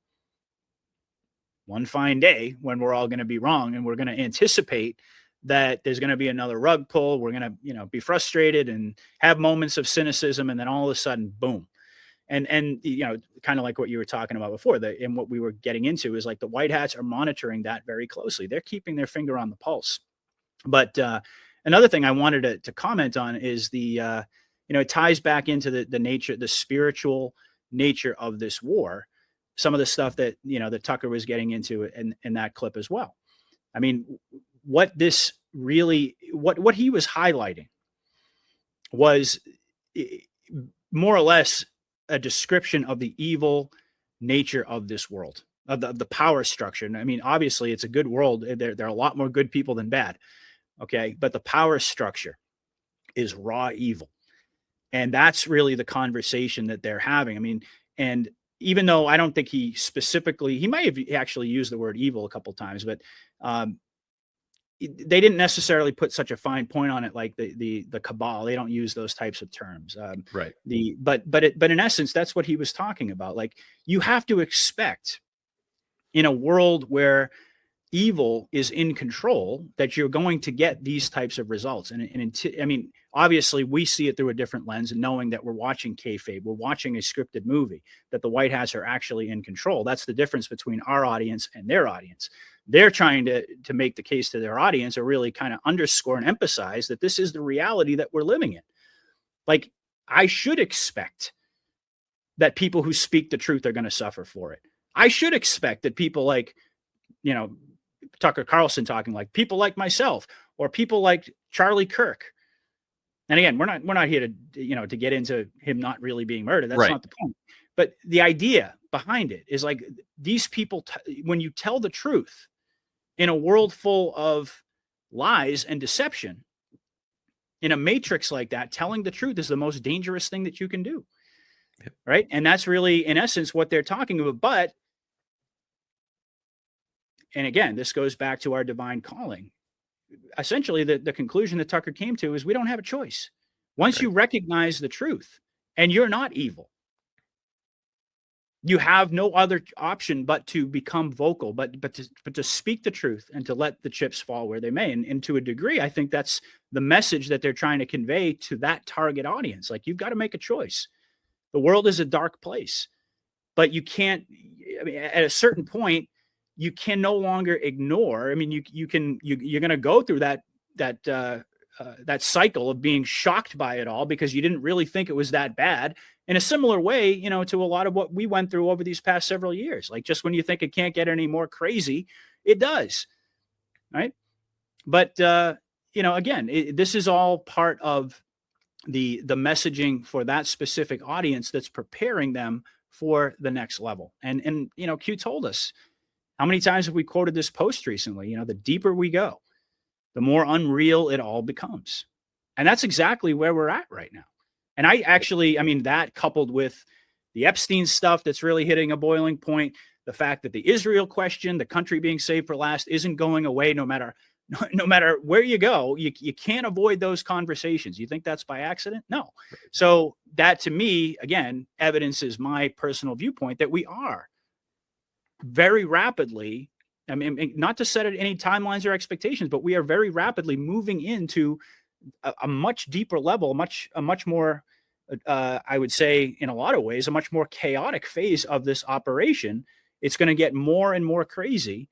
one fine day when we're all going to be wrong, and we're going to anticipate that there's going to be another rug pull. We're going to, you know, be frustrated and have moments of cynicism, and then all of a sudden, boom. And you know, kind of like what you were talking about before, and what we were getting into is like the white hats are monitoring that very closely. They're keeping their finger on the pulse. But another thing I wanted to comment on is you know, it ties back into the nature, the spiritual nature of this war. Some of the stuff that, you know, that Tucker was getting into in that clip as well. I mean, what this really, what he was highlighting was more or less a description of the evil nature of this world, of the power structure. And I mean, obviously it's a good world. There are a lot more good people than bad. Okay. But the power structure is raw evil. And that's really the conversation that they're having. I mean, and even though I don't think he might have actually used the word evil a couple of times, but they didn't necessarily put such a fine point on it, like the cabal. They don't use those types of terms. Right. But in essence, that's what he was talking about. Like, you have to expect in a world where evil is in control that you're going to get these types of results. I mean, obviously we see it through a different lens, and knowing that we're watching kayfabe, we're watching a scripted movie, that the white hats are actually in control. That's the difference between our audience and their audience. They're trying to make the case to their audience, or really kind of underscore and emphasize that this is the reality that we're living in. Like, I should expect that people who speak the truth are going to suffer for it. I should expect that people like, you know, Tucker Carlson talking, like people like myself, or people like Charlie Kirk. And again, we're not here to, you know, to get into him not really being murdered. That's not the point. But the idea behind it is like, these people, when you tell the truth in a world full of lies and deception, in a matrix like that, telling the truth is the most dangerous thing that you can do. Yep. Right. And that's really, in essence, what they're talking about. But, and again, this goes back to our divine calling. Essentially, the conclusion that Tucker came to is we don't have a choice. Once you recognize the truth and you're not evil, you have no other option but to become vocal, but to speak the truth and to let the chips fall where they may. And to a degree, I think that's the message that they're trying to convey to that target audience. Like, you've got to make a choice. The world is a dark place, but you can't, I mean, at a certain point, you can no longer ignore. I mean, you're going to go through that cycle of being shocked by it all because you didn't really think it was that bad. In a similar way, you know, to a lot of what we went through over these past several years. Like, just when you think it can't get any more crazy, it does. Right. But, you know, again, this is all part of the messaging for that specific audience that's preparing them for the next level. And, you know, Q told us, how many times have we quoted this post recently? You know, the deeper we go, the more unreal it all becomes. And that's exactly where we're at right now. And I mean, that coupled with the Epstein stuff that's really hitting a boiling point, the fact that the Israel question, the country being saved for last, isn't going away no matter where you go. You can't avoid those conversations. You think that's by accident? No. So that, to me, again, evidences my personal viewpoint that we are very rapidly, I mean, not to set any timelines or expectations, but we are very rapidly moving into a much deeper level, a much more, I would say, in a lot of ways, a much more chaotic phase of this operation. It's going to get more and more crazy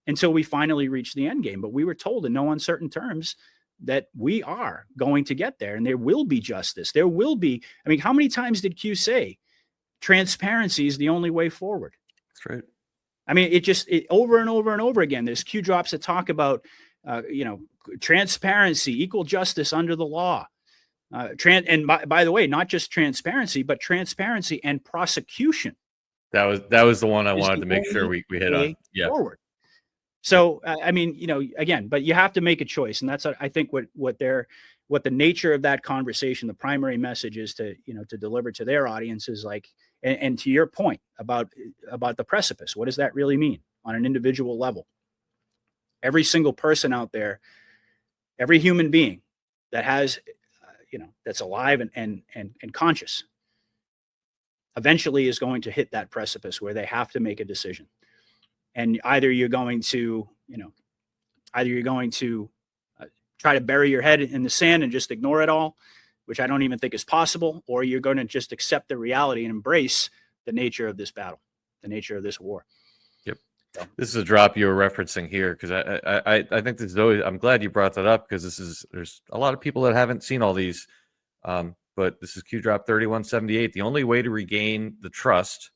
until we finally reach the end game. But we were told in no uncertain terms that we are going to get there, and there will be justice. There will be, I mean, how many times did Q say transparency is the only way forward? That's right. I mean, it over and over and over again. There's Q drops that talk about, you know, transparency, equal justice under the law. And by the way, not just transparency, but transparency and prosecution. That was the one I wanted to make sure we hit on. Yeah. Forward. So, I mean, again, but you have to make a choice. And that's, I think, what the nature of that conversation, the primary message is to deliver to their audience is like, and to your point about the precipice, what does that really mean on an individual level? Every single person out there, every human being that has, that's alive and conscious, eventually is going to hit that precipice where they have to make a decision. And either you're going to try to bury your head in the sand and just ignore it all, which I don't even think is possible, or you're going to just accept the reality and embrace the nature of this battle, the nature of this war. Yep. So. This is a drop you were referencing here because I think this is always. I'm glad you brought that up because there's a lot of people that haven't seen all these, but this is Q drop 3178. The only way to regain the trust.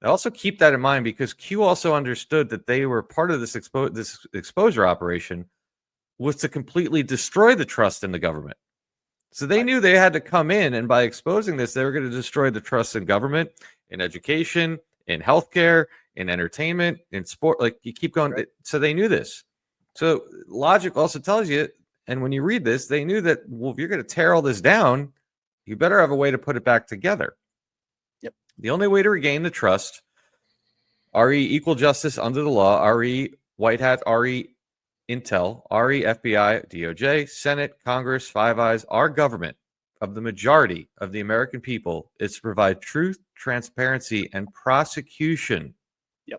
I also keep that in mind because Q also understood that they were part of this exposure operation was to completely destroy the trust in the government. So they knew they had to come in, and by exposing this, they were going to destroy the trust in government, in education, in healthcare, in entertainment, in sport. Like you keep going. Right. So they knew this. So logic also tells you, and when you read this, they knew that, well, if you're going to tear all this down, you better have a way to put it back together. The only way to regain the trust, RE equal justice under the law, RE white hat, RE intel, RE FBI, DOJ, Senate, Congress, Five Eyes, our government of the majority of the American people is to provide truth, transparency, and prosecution.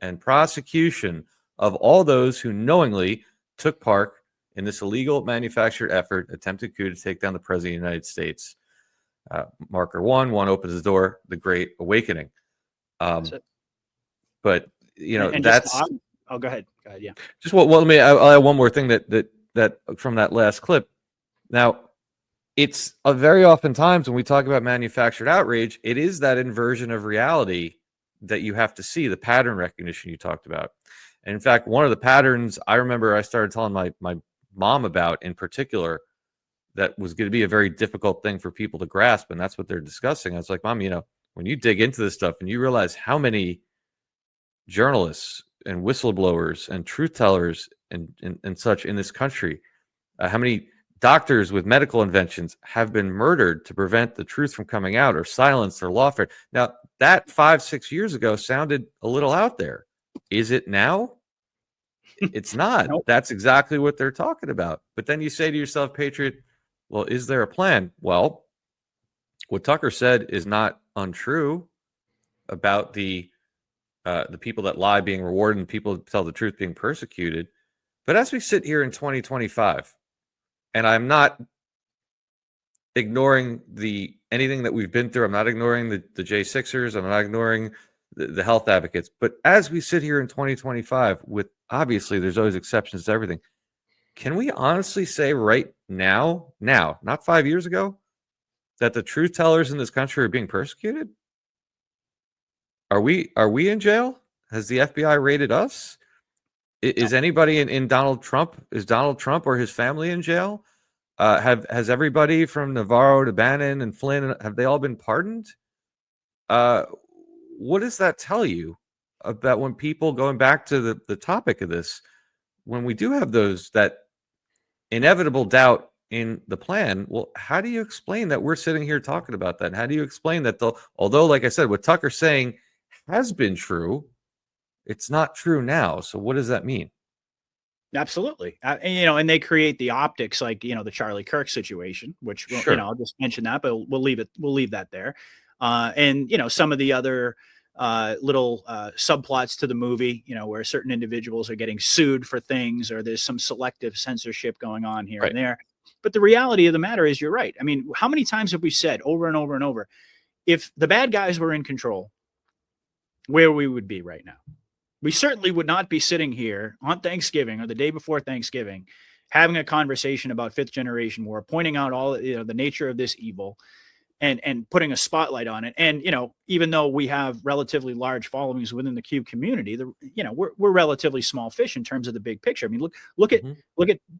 And prosecution of all those who knowingly took part in this illegal manufactured effort, attempted coup to take down the president of the United States. Marker one opens the door, the Great Awakening. But that's. Go ahead. Yeah. Just let me. I'll add one more thing that from that last clip. Now, it's very oftentimes when we talk about manufactured outrage, it is that inversion of reality that you have to see, the pattern recognition you talked about. And in fact, one of the patterns I remember I started telling my mom about in particular. That was going to be a very difficult thing for people to grasp. And that's what they're discussing. I was like, Mom, when you dig into this stuff and you realize how many journalists and whistleblowers and truth tellers and such in this country, how many doctors with medical inventions have been murdered to prevent the truth from coming out or silenced or lawfare. Now, that 5-6 years ago sounded a little out there. Is it now? It's not. Nope. That's exactly what they're talking about. But then you say to yourself, Patriot, well, is there a plan? Well, what Tucker said is not untrue about the people that lie being rewarded and people that tell the truth being persecuted. But as we sit here in 2025, and I'm not ignoring anything that we've been through. I'm not ignoring the J6ers. I'm not ignoring the health advocates. But as we sit here in 2025, with obviously there's always exceptions to everything. Can we honestly say right now, not 5 years ago, that the truth tellers in this country are being persecuted? Are we in jail? Has the FBI raided us? Is anybody in Donald Trump? Is Donald Trump or his family in jail? Has everybody from Navarro to Bannon and Flynn, have they all been pardoned? What does that tell you about when people, going back to the topic of this, when we do have that inevitable doubt in the plan, well, how do you explain that we're sitting here talking about that? How do you explain that although, like I said, what Tucker's saying has been true, it's not true now. So what does that mean? Absolutely. And they create the optics like, the Charlie Kirk situation, which, sure. I'll just mention that, but we'll leave that there. And some of the other little subplots to the movie, where certain individuals are getting sued for things, or there's some selective censorship going on here and there. But the reality of the matter is, you're right. I mean, how many times have we said over and over and over, if the bad guys were in control, where we would be right now? We certainly would not be sitting here on Thanksgiving or the day before Thanksgiving, having a conversation about fifth generation war, pointing out all the nature of this evil, and putting a spotlight on it. And, even though we have relatively large followings within the Q community, we're relatively small fish in terms of the big picture. I mean, look at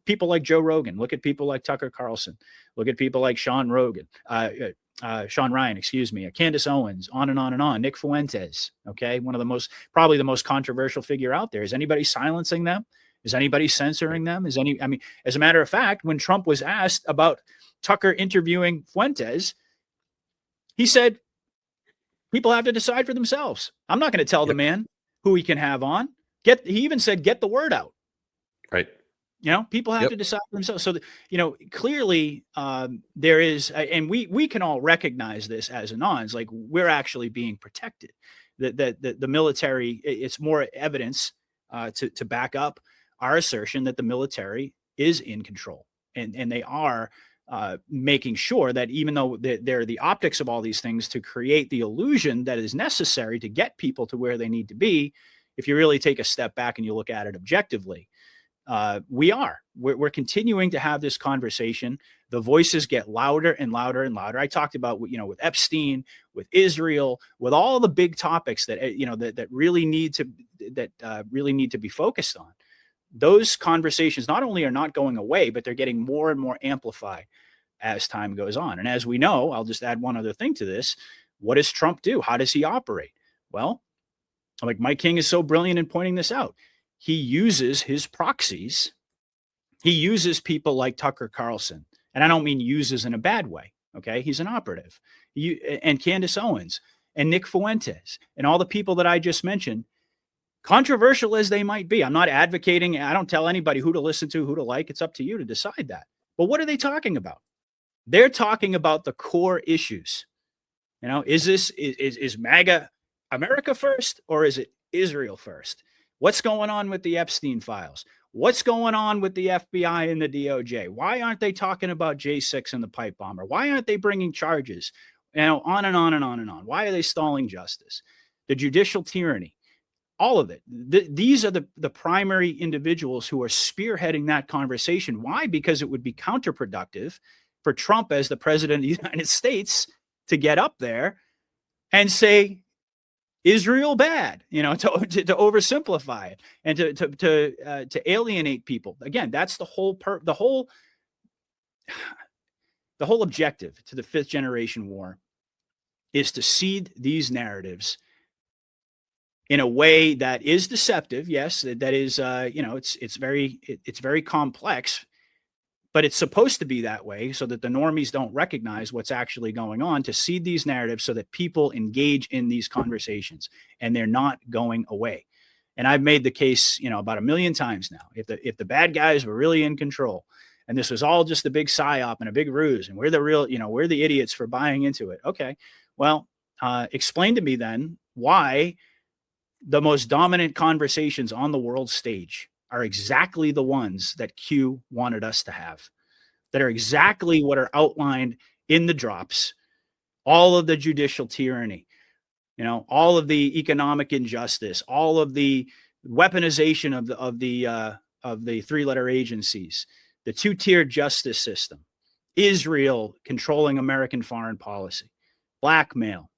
people like Joe Rogan, look at people like Tucker Carlson, look at people like Sean Ryan, excuse me, Candace Owens, on and on and on, Nick Fuentes. Okay. One of probably the most controversial figure out there. Is anybody silencing them? Is anybody censoring them? As a matter of fact, when Trump was asked about Tucker interviewing Fuentes, he said, people have to decide for themselves. I'm not going to tell the man who he can have on. He even said, get the word out. Right. People have to decide for themselves. So, clearly there is, and we can all recognize this as Anons, like we're actually being protected. The military, it's more evidence to back up our assertion that the military is in control, and they are making sure that even though they're the optics of all these things to create the illusion that is necessary to get people to where they need to be, if you really take a step back and you look at it objectively, we're continuing to have this conversation. The voices get louder and louder and louder. I talked about, with Epstein, with Israel, with all the big topics that, that really need to be focused on. Those conversations not only are not going away, but they're getting more and more amplified as time goes on. And as we know, I'll just add one other thing to this. What does Trump do? How does he operate? Well, like Mike King is so brilliant in pointing this out. He uses his proxies. He uses people like Tucker Carlson. And I don't mean uses in a bad way. Okay. He's an operative. And Candace Owens and Nick Fuentes and all the people that I just mentioned, controversial as they might be. I'm not advocating. I don't tell anybody who to listen to, who to like. It's up to you to decide that. But what are they talking about? They're talking about the core issues. Is MAGA America first, or is it Israel first? What's going on with the Epstein files? What's going on with the FBI and the DOJ? Why aren't they talking about J6 and the pipe bomber? Why aren't they bringing charges? On and on and on and on. Why are they stalling justice? The judicial tyranny, all of it. These are the primary individuals who are spearheading that conversation. Why? Because it would be counterproductive for Trump as the president of the United States to get up there and say, Israel bad, to oversimplify it and to alienate people. Again, that's the whole objective to the fifth generation war, is to seed these narratives in a way that is deceptive. Yes, that is, it's very complex, but it's supposed to be that way so that the normies don't recognize what's actually going on, to seed these narratives so that people engage in these conversations, and they're not going away. And I've made the case, about 1 million times now. If the bad guys were really in control and this was all just a big psyop and a big ruse, and we're the real, we're the idiots for buying into it. Okay, well, explain to me then why the most dominant conversations on the world stage are exactly the ones that Q wanted us to have, that are exactly what are outlined in the drops, all of the judicial tyranny, all of the economic injustice, all of the weaponization of the three-letter agencies, the two-tiered justice system, Israel controlling American foreign policy, blackmail,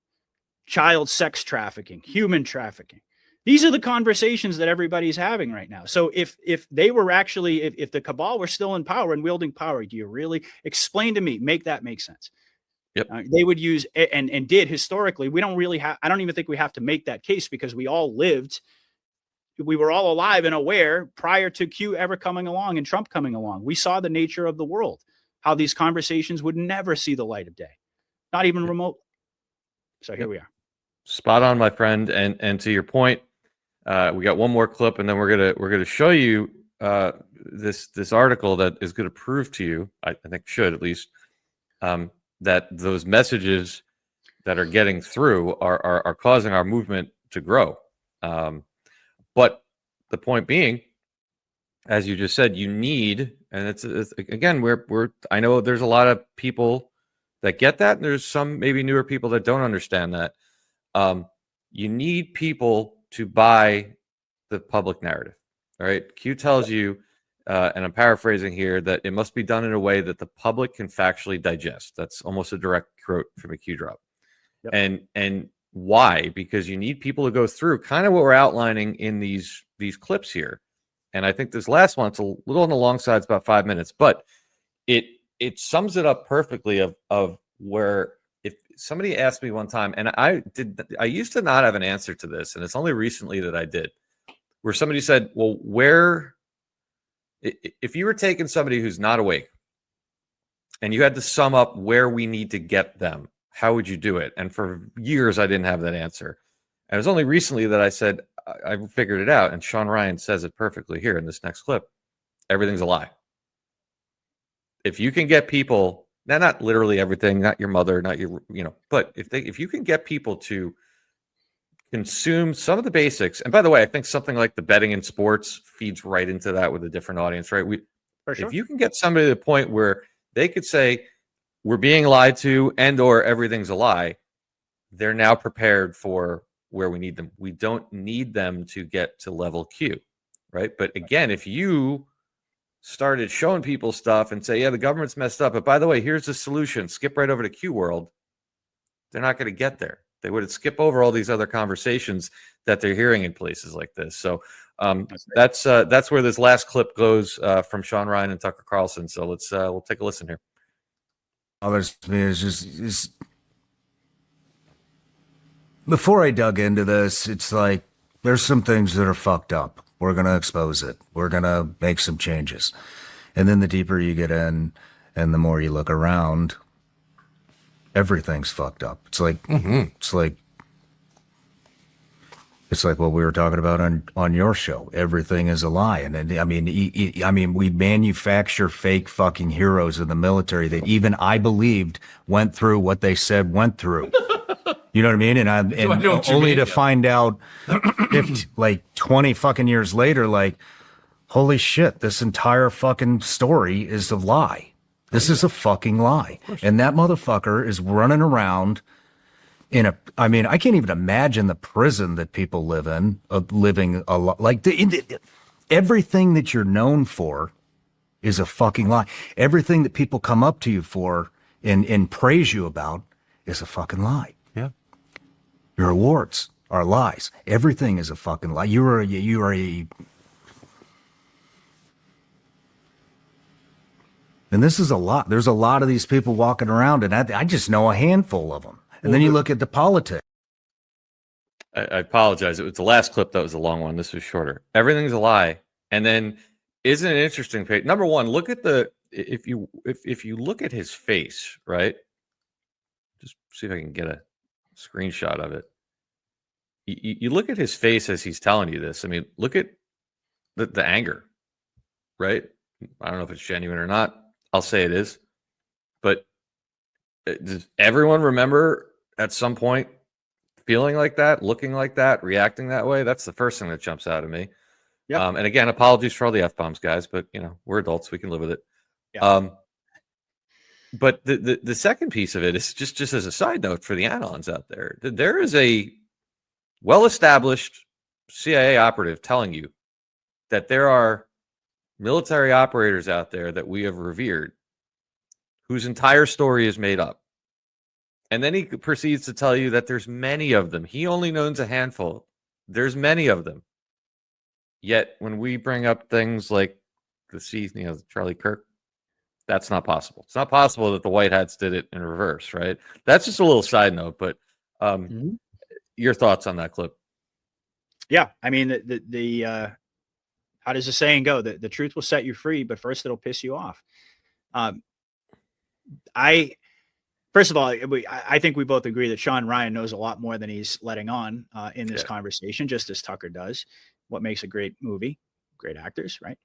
child sex trafficking, human trafficking. These are the conversations that everybody's having right now. So if they were actually, if the cabal were still in power and wielding power, do you really explain to me, make that make sense? Yep. They would use, and did historically. We don't really have, I don't even think we have to make that case, because we were all alive and aware prior to Q ever coming along and Trump coming along. We saw the nature of the world, how these conversations would never see the light of day, not even remote. So here we are. Spot on, my friend. And to your point, we got one more clip, and then we're gonna show you this article that is going to prove to you, I think should at least, that those messages that are getting through are causing our movement to grow. But the point being, as you just said, you need, and it's again, I know there's a lot of people that get that, and there's some maybe newer people that don't understand that. You need people to buy the public narrative. All right. Q tells you and I'm paraphrasing here, that it must be done in a way that the public can factually digest. That's almost a direct quote from a Q drop. Yep. And why? Because you need people to go through kind of what we're outlining in these clips here. And I think this last one, it's a little on the long side, it's about 5 minutes, but it sums it up perfectly of where, if somebody asked me one time, and I used to not have an answer to this, and it's only recently that I did, where somebody said, well, if you were taking somebody who's not awake and you had to sum up where we need to get them, how would you do it? And for years, I didn't have that answer. And it was only recently that I said, I figured it out. And Sean Ryan says it perfectly here in this next clip. Everything's a lie. If you can get people, now not literally everything, not your mother, not your, but if you can get people to consume some of the basics, and by the way, I think something like the betting in sports feeds right into that with a different audience, right? For sure. If you can get somebody to the point where they could say, we're being lied to and or everything's a lie, they're now prepared for where we need them. We don't need them to get to level Q, right? But again, if you started showing people stuff and say, yeah, the government's messed up, but by the way, here's the solution, skip right over to Q world, they're not going to get there. They would skip over all these other conversations that they're hearing in places like this. So that's where this last clip goes from Sean Ryan and Tucker Carlson. So we'll take a listen here. Others to me is just before I dug into this, it's like there's some things that are fucked up. We're gonna expose it. We're gonna make some changes, and then the deeper you get in, and the more you look around, everything's fucked up. It's like it's like what we were talking about on your show. Everything is a lie, and I mean, we manufacture fake fucking heroes in the military that even I believed went through what they said went through. You know what I mean? And only to find out, like 20 fucking years later, like, holy shit, this entire fucking story is a lie. This is a fucking lie, and that motherfucker is running around. I mean, I can't even imagine the prison that people live in, living a lot. Like, everything that you're known for is a fucking lie. Everything that people come up to you for and praise you about is a fucking lie. Yeah. Your awards are lies. Everything is a fucking lie. You are a. And this is a lot. There's a lot of these people walking around, and I just know a handful of them. And then you look at the politics. I apologize. It was the last clip that was a long one. This was shorter. Everything's a lie. And then, isn't it interesting? Number one, look at if you look at his face, right? Just see if I can get a screenshot of it. You look at his face as he's telling you this. I mean, look at the anger, right? I don't know if it's genuine or not. I'll say it is. But does everyone remember at some point feeling like that, looking like that, reacting that way? That's the first thing that jumps out at me. Yep. And again, apologies for all the F-bombs, guys, but we're adults. We can live with it. Yeah. But the second piece of it is just as a side note for the Anons out there, there is a well-established CIA operative telling you that there are military operators out there that we have revered whose entire story is made up. And then he proceeds to tell you that there's many of them. He only knows a handful. There's many of them. Yet when we bring up things like Charlie Kirk, that's not possible. It's not possible that the White Hats did it in reverse, right? That's just a little side note, but your thoughts on that clip? Yeah, I mean, the how does the saying go? The truth will set you free, but first it'll piss you off. First of all, I think we both agree that Sean Ryan knows a lot more than he's letting on in this conversation, just as Tucker does. What makes a great movie, great actors, right?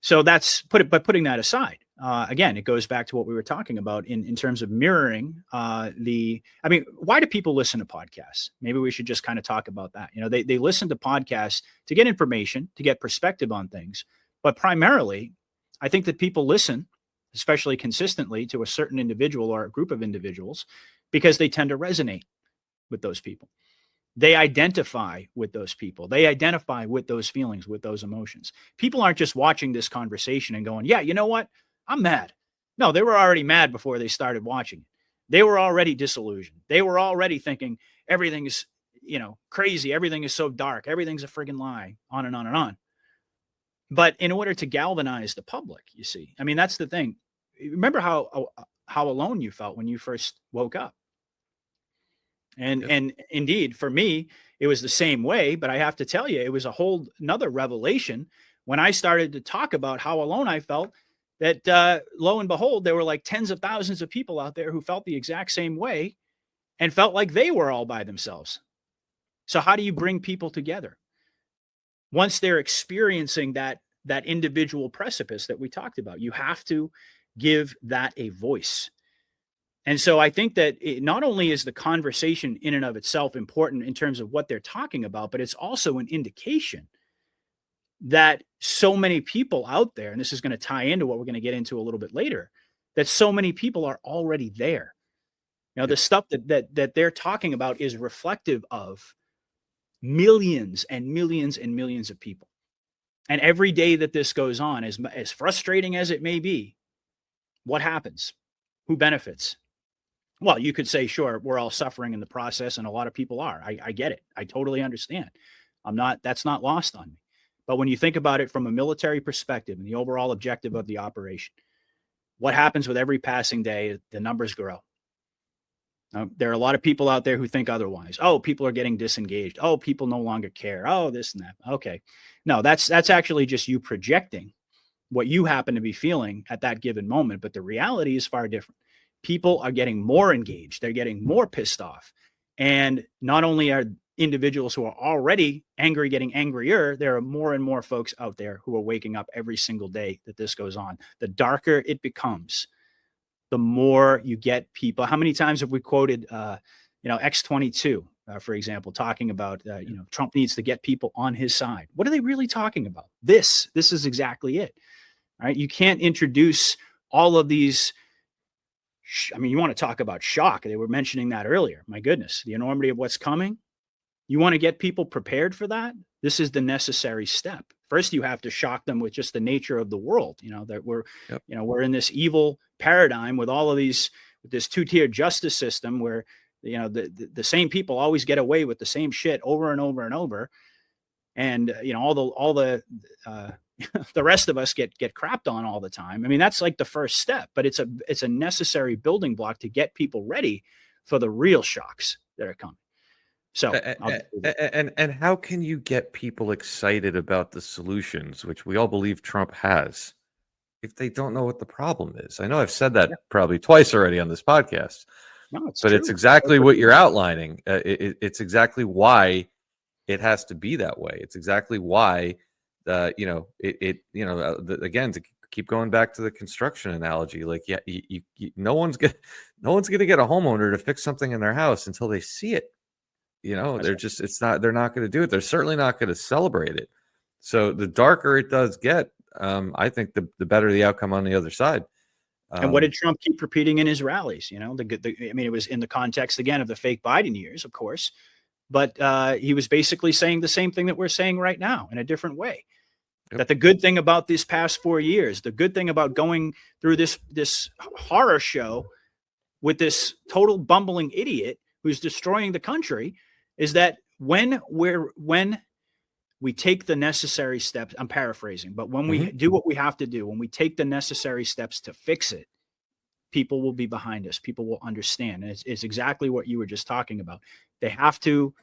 So but putting that aside, again, it goes back to what we were talking about in terms of mirroring why do people listen to podcasts? Maybe we should just kind of talk about that. They listen to podcasts to get information, to get perspective on things, but primarily, I think that people listen, especially consistently, to a certain individual or a group of individuals because they tend to resonate with those people. They identify with those people. They identify with those feelings, with those emotions. People aren't just watching this conversation and going, yeah, you know what? I'm mad. No, they were already mad before they started watching. They were already disillusioned. They were already thinking everything is, crazy. Everything is so dark. Everything's a friggin' lie, on and on and on. But in order to galvanize the public, you see, I mean, that's the thing. Remember how alone you felt when you first woke up. And indeed, for me, it was the same way. But I have to tell you, it was a whole another revelation when I started to talk about how alone I felt. That lo and behold, there were like tens of thousands of people out there who felt the exact same way and felt like they were all by themselves. So how do you bring people together once they're experiencing that individual precipice that we talked about? You have to give that a voice. And so I think that not only is the conversation in and of itself important in terms of what they're talking about, but it's also an indication that so many people out there, and this is going to tie into what we're going to get into a little bit later, that so many people are already there. The stuff that they're talking about is reflective of millions and millions and millions of people. And every day that this goes on, as frustrating as it may be, what happens? Who benefits? Well, you could say, sure, we're all suffering in the process, and a lot of people are. I get it. I totally understand. That's not lost on me. But when you think about it from a military perspective and the overall objective of the operation, what happens with every passing day? The numbers grow. There are a lot of people out there who think otherwise. Oh, people are getting disengaged. Oh, people no longer care. Oh, this and that. Okay. No, that's actually just you projecting what you happen to be feeling at that given moment. But the reality is far different. People are getting more engaged. They're getting more pissed off. And not only are individuals who are already angry getting angrier, there are more and more folks out there who are waking up every single day that this goes on. The darker it becomes, the more you get people. How many times have we quoted, X-22, for example, talking about, Trump needs to get people on his side. What are they really talking about? This is exactly it. All right. You can't introduce all of these. I mean, you want to talk about shock. They were mentioning that earlier. My goodness, the enormity of what's coming. You want to get people prepared for that? This is the necessary step. First, you have to shock them with just the nature of the world. That we're in this evil paradigm with all of these, with this two-tier justice system where, the same people always get away with the same shit over and over and over. And, all the the rest of us get crapped on all the time. I mean, that's like the first step, but it's a necessary building block to get people ready for the real shocks that are coming. So, and how can you get people excited about the solutions, which we all believe Trump has, if they don't know what the problem is? I know I've said that probably twice already on this podcast, but true. It's exactly what you're outlining. It's exactly why it has to be that way. It's exactly why, again, to keep going back to the construction analogy, like, no one's gonna get a homeowner to fix something in their house until they see it. They're not going to do it. They're certainly not going to celebrate it. So the darker it does get, I think the better the outcome on the other side. And what did Trump keep repeating in his rallies? It was in the context, again, of the fake Biden years, of course, but he was basically saying the same thing that we're saying right now in a different way. Yep. That the good thing about these past 4 years, the good thing about going through this horror show with this total bumbling idiot who's destroying the country, is that when we take the necessary steps, I'm paraphrasing, but when we do what we have to do, when we take the necessary steps to fix it, people will be behind us. People will understand. And it's exactly what you were just talking about. They have to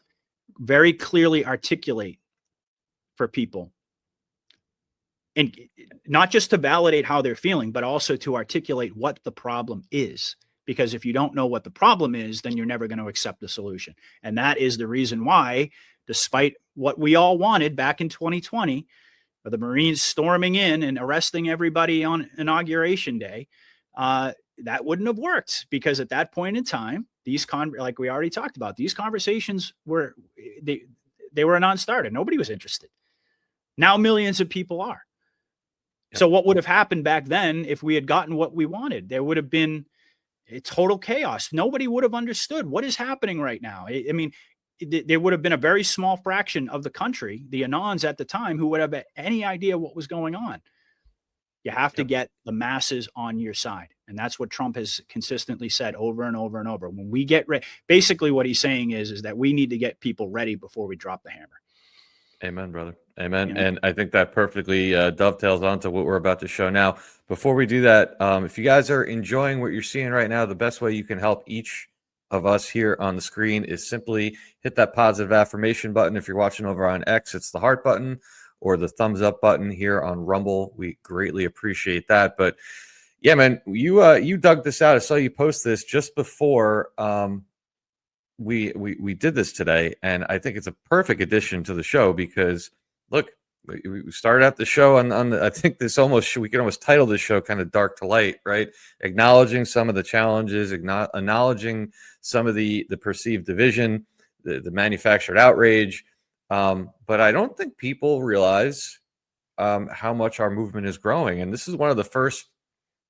very clearly articulate for people, and not just to validate how they're feeling, but also to articulate what the problem is. Because if you don't know what the problem is, then you're never going to accept the solution. And that is the reason why, despite what we all wanted back in 2020, the Marines storming in and arresting everybody on Inauguration Day, that wouldn't have worked. Because at that point in time, like we already talked about, these conversations were a non-starter. Nobody was interested. Now millions of people are. Yep. So what would have happened back then if we had gotten what we wanted? There would have been total chaos. Nobody would have understood what is happening right now. I mean, there would have been a very small fraction of the country, the Anons at the time, who would have any idea what was going on. You have to get the masses on your side. And that's what Trump has consistently said over and over and over. When we get ready, basically what he's saying is that we need to get people ready before we drop the hammer. Amen, brother. Amen. And I think that perfectly dovetails onto what we're about to show now. Before we do that, if you guys are enjoying what you're seeing right now, the best way you can help each of us here on the screen is simply hit that positive affirmation button. If you're watching over on X, it's the heart button, or the thumbs up button here on Rumble. We greatly appreciate that. But yeah, man, you dug this out. I saw you post this just before we did this today, and I think it's a perfect addition to the show because look, we started out the show on the, I think we can almost title this show kind of dark to light, right? Acknowledging some of the challenges, acknowledging some of the perceived division, the manufactured outrage. But I don't think people realize how much our movement is growing. And this is one of the first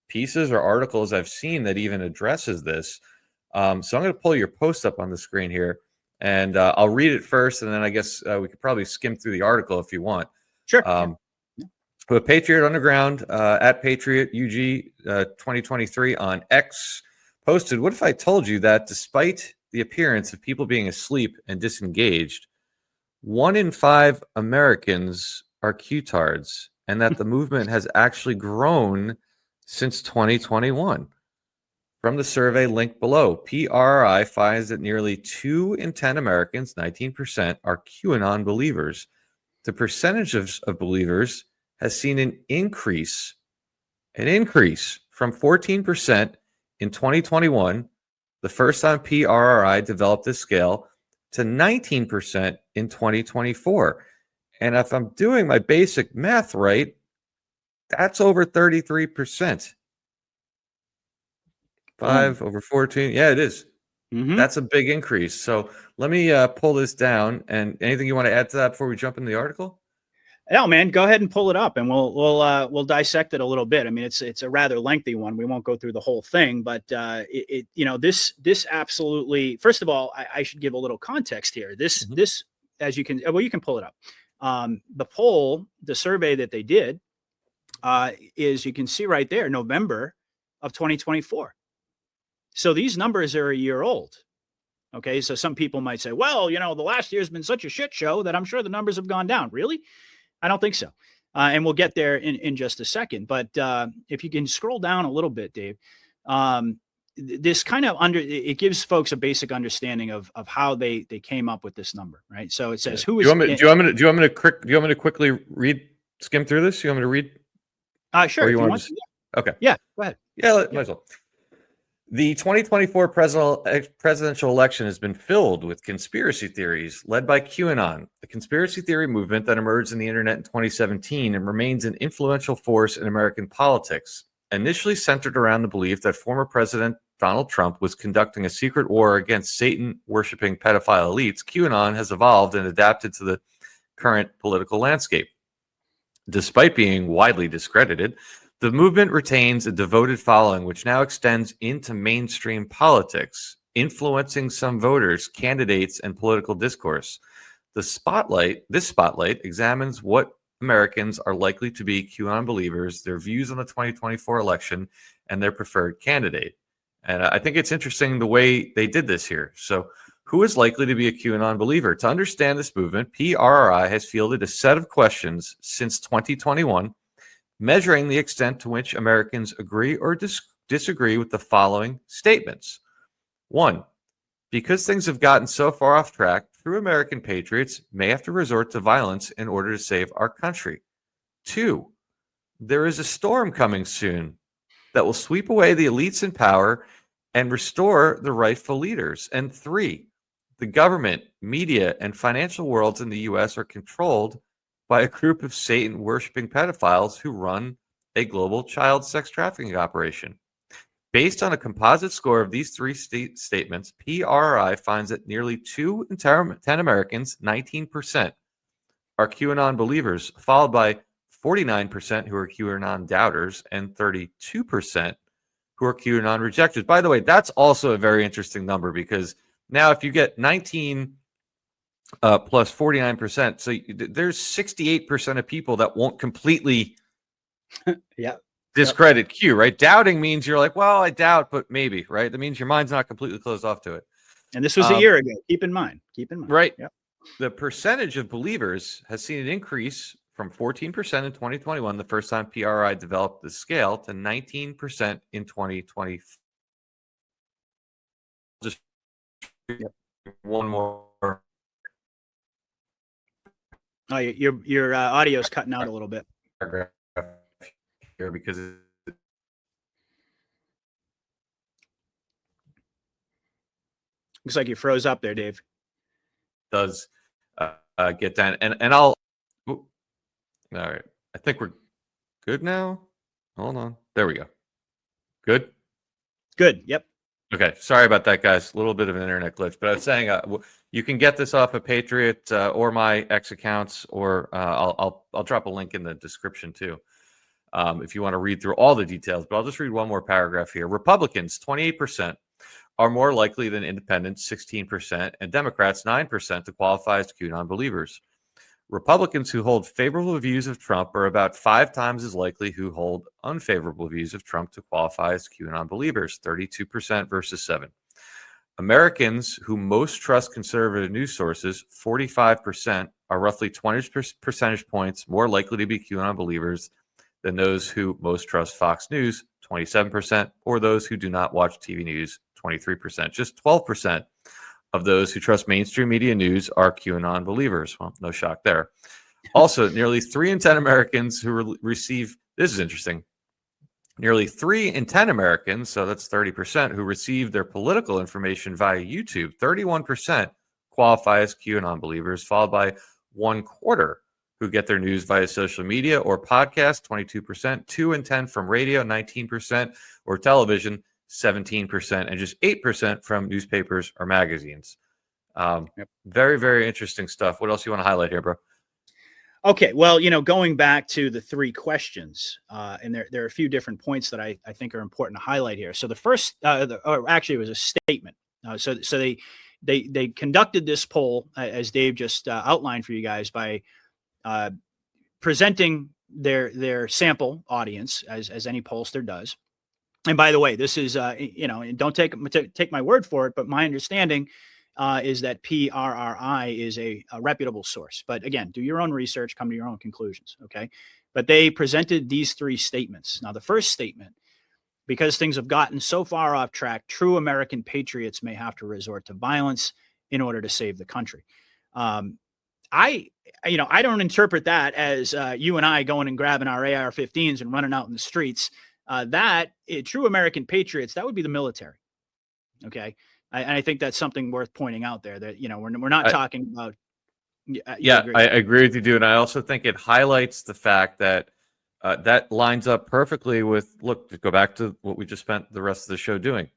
pieces or articles I've seen that even addresses this. So I'm going to pull your post up on the screen here, and I'll read it first, and then I guess we could probably skim through the article if you want. Sure. But Patriot Underground at Patriot UG 2023 on X posted, "What if I told you that despite the appearance of people being asleep and disengaged, 1 in 5 Americans are Q-tards, and that the movement has actually grown since 2021. From the survey linked below, PRI finds that nearly 2 in 10 Americans, 19%, are QAnon believers. The percentage of believers has seen an increase from 14% in 2021, the first time PRI developed this scale, to 19% in 2024. And if I'm doing my basic math right, that's over 33%. 5 over 14. Yeah, it is. That's a big increase. So let me pull this down. And anything you want to add to that before we jump into the article? No, man, go ahead and pull it up, and we'll dissect it a little bit. I mean, it's a rather lengthy one. We won't go through the whole thing, but this absolutely. First of all, I should give a little context here. This as you can pull it up. The poll, the survey that they did, is, you can see right there, November of 2024. So these numbers are a year old. Okay, so some people might say, well, the last year's been such a shit show that I'm sure the numbers have gone down. Really? I don't think so. And we'll get there in just a second. But if you can scroll down a little bit, Dave, this kind of it gives folks a basic understanding of how they came up with this number, right? So it says, who is? Do you want me to quickly skim through this? You want me to read? Sure. Or you want to? Okay. Yeah. Go ahead. Yeah, might as well. The 2024 presidential election has been filled with conspiracy theories led by QAnon, a conspiracy theory movement that emerged in the internet in 2017 and remains an influential force in American politics. Initially centered around the belief that former President Donald Trump was conducting a secret war against Satan-worshipping pedophile elites, QAnon has evolved and adapted to the current political landscape. Despite being widely discredited, the movement retains a devoted following, which now extends into mainstream politics, influencing some voters, candidates, and political discourse. This spotlight examines what Americans are likely to be QAnon believers, their views on the 2024 election, and their preferred candidate. And I think it's interesting the way they did this here. So, who is likely to be a QAnon believer? To understand this movement, PRI has fielded a set of questions since 2021, measuring the extent to which Americans agree or disagree with the following statements. 1, because things have gotten so far off track, true American patriots may have to resort to violence in order to save our country. 2, there is a storm coming soon that will sweep away the elites in power and restore the rightful leaders. And 3, the government, media, and financial worlds in the U.S. are controlled by a group of Satan-worshipping pedophiles who run a global child sex trafficking operation. Based on a composite score of these 3 statements, PRI finds that nearly 2 in 10 Americans, 19%, are QAnon believers, followed by 49% who are QAnon doubters and 32% who are QAnon rejectors. By the way, that's also a very interesting number, because now if you get 19 plus 49%. So there's 68% of people that won't completely yeah. discredit Q, right? Doubting means you're like, well, I doubt, but maybe, right? That means your mind's not completely closed off to it. And this was a year ago. Keep in mind. Right. Yep. The percentage of believers has seen an increase from 14% in 2021, the first time PRI developed the scale, to 19% in 2020. Just one more. Oh, your audio is cutting out a little bit. Paragraph here because looks like you froze up there, Dave. Does get done, and I'll. All right, I think we're good now. Hold on, there we go. Good. Yep. Okay, sorry about that, guys. A little bit of an internet glitch, but I was saying you can get this off of Patriot or my X accounts, or I'll drop a link in the description too, if you want to read through all the details. But I'll just read one more paragraph here. Republicans, 28%, are more likely than independents, 16%, and Democrats, 9%, to qualify as QAnon believers. Republicans who hold favorable views of Trump are about 5 times as likely who hold unfavorable views of Trump to qualify as QAnon believers, 32% versus 7%. Americans who most trust conservative news sources, 45%, are roughly 20 percentage points more likely to be QAnon believers than those who most trust Fox News, 27%, or those who do not watch TV news, 23%. Just 12% of those who trust mainstream media news are QAnon believers. Well, no shock there. Also, nearly 3 in 10 Americans who receive, this is interesting, nearly 3 in 10 Americans, so that's 30%, who receive their political information via YouTube, 31% qualify as QAnon believers, followed by 1/4 who get their news via social media or podcast, 22%, 2 in 10 from radio, 19%, or television, 17%, and just 8% from newspapers or magazines. Very, very interesting stuff. What else you want to highlight here, bro? Okay, well, going back to the 3 questions, and there are a few different points that I think are important to highlight here. So the first, or actually, it was a statement. So they conducted this poll, as Dave just outlined for you guys, by presenting their sample audience as any pollster does. And by the way, this is, don't take my word for it, but my understanding is that PRRI is a reputable source. But again, do your own research, come to your own conclusions, okay? But they presented these 3 statements. Now, the first statement, because things have gotten so far off track, true American patriots may have to resort to violence in order to save the country. I don't interpret that as you and I going and grabbing our AR-15s and running out in the streets. True American patriots, that would be the military. Okay. I think that's something worth pointing out there, that, we're not talking about. I agree with you, dude. And I also think it highlights the fact that that lines up perfectly with, look, to go back to what we just spent the rest of the show doing.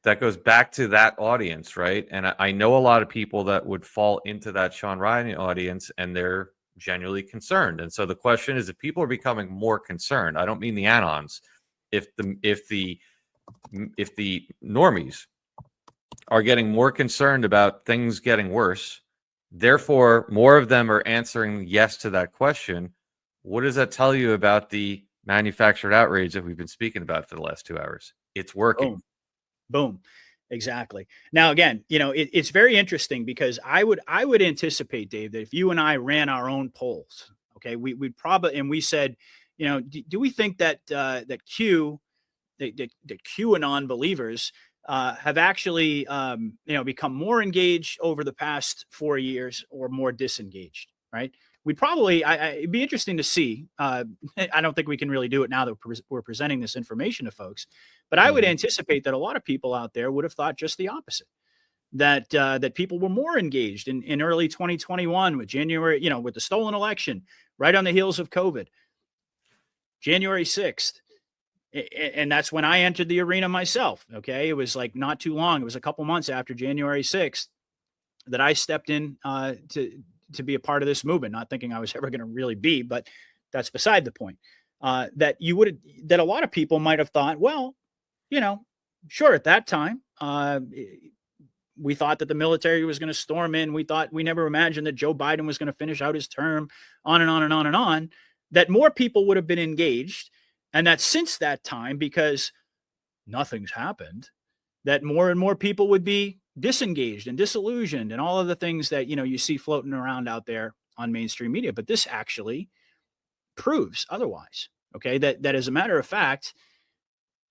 That goes back to that audience, right? And I know a lot of people that would fall into that Sean Ryan audience, and they're genuinely concerned. And so the question is, if people are becoming more concerned, I don't mean the anons, if the normies are getting more concerned about things getting worse, therefore more of them are answering yes to that question, what does that tell you about the manufactured outrage that we've been speaking about for the last 2 hours? It's working. Boom. Exactly. Now, again, it's very interesting, because I would anticipate, Dave, that if you and I ran our own polls, okay, we'd probably, and we said, do we think that that QAnon believers have actually, become more engaged over the past 4 years, or more disengaged, right? We'd probably, it'd be interesting to see. I don't think we can really do it now that we're presenting this information to folks, but I would anticipate that a lot of people out there would have thought just the opposite, that people were more engaged in early 2021 with January, with the stolen election, right on the heels of COVID, January 6th. And that's when I entered the arena myself. Okay. It was like not too long. It was a couple months after January 6th that I stepped in to be a part of this movement, not thinking I was ever going to really be, but that's beside the point. That a lot of people might have thought, well, sure, at that time, we thought that the military was going to storm in. We never imagined that Joe Biden was going to finish out his term, on and on and on and on, that more people would have been engaged. And that since that time, because nothing's happened, that more and more people would be disengaged and disillusioned and all of the things that, you see floating around out there on mainstream media. But this actually proves otherwise. Okay. That as a matter of fact,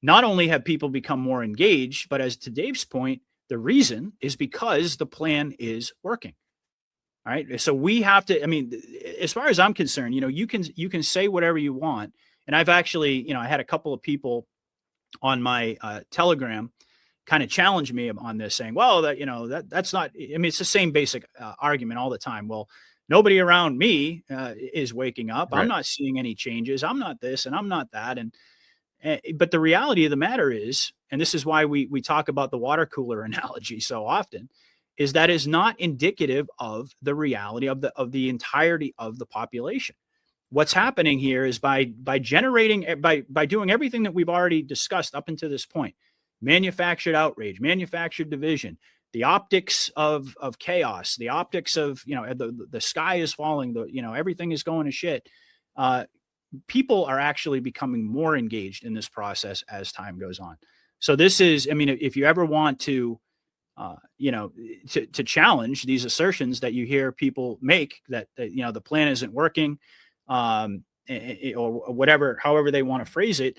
not only have people become more engaged, but as to Dave's point, the reason is because the plan is working. All right. So we have to, as far as I'm concerned, you can say whatever you want. And I've actually, I had a couple of people on my Telegram kind of challenge me on this, saying, well, that's not, it's the same basic argument all the time. Well, nobody around me is waking up. Right. I'm not seeing any changes. I'm not this and I'm not that. But the reality of the matter is, and this is why we talk about the water cooler analogy so often, is that is not indicative of the reality of the entirety of the population. What's happening here is by doing everything that we've already discussed up until this point, manufactured outrage, manufactured division, the optics of chaos, the optics of, the sky is falling, everything is going to shit. People are actually becoming more engaged in this process as time goes on. So this is, if you ever want to, to challenge these assertions that you hear people make that the plan isn't working, or whatever, however they want to phrase it,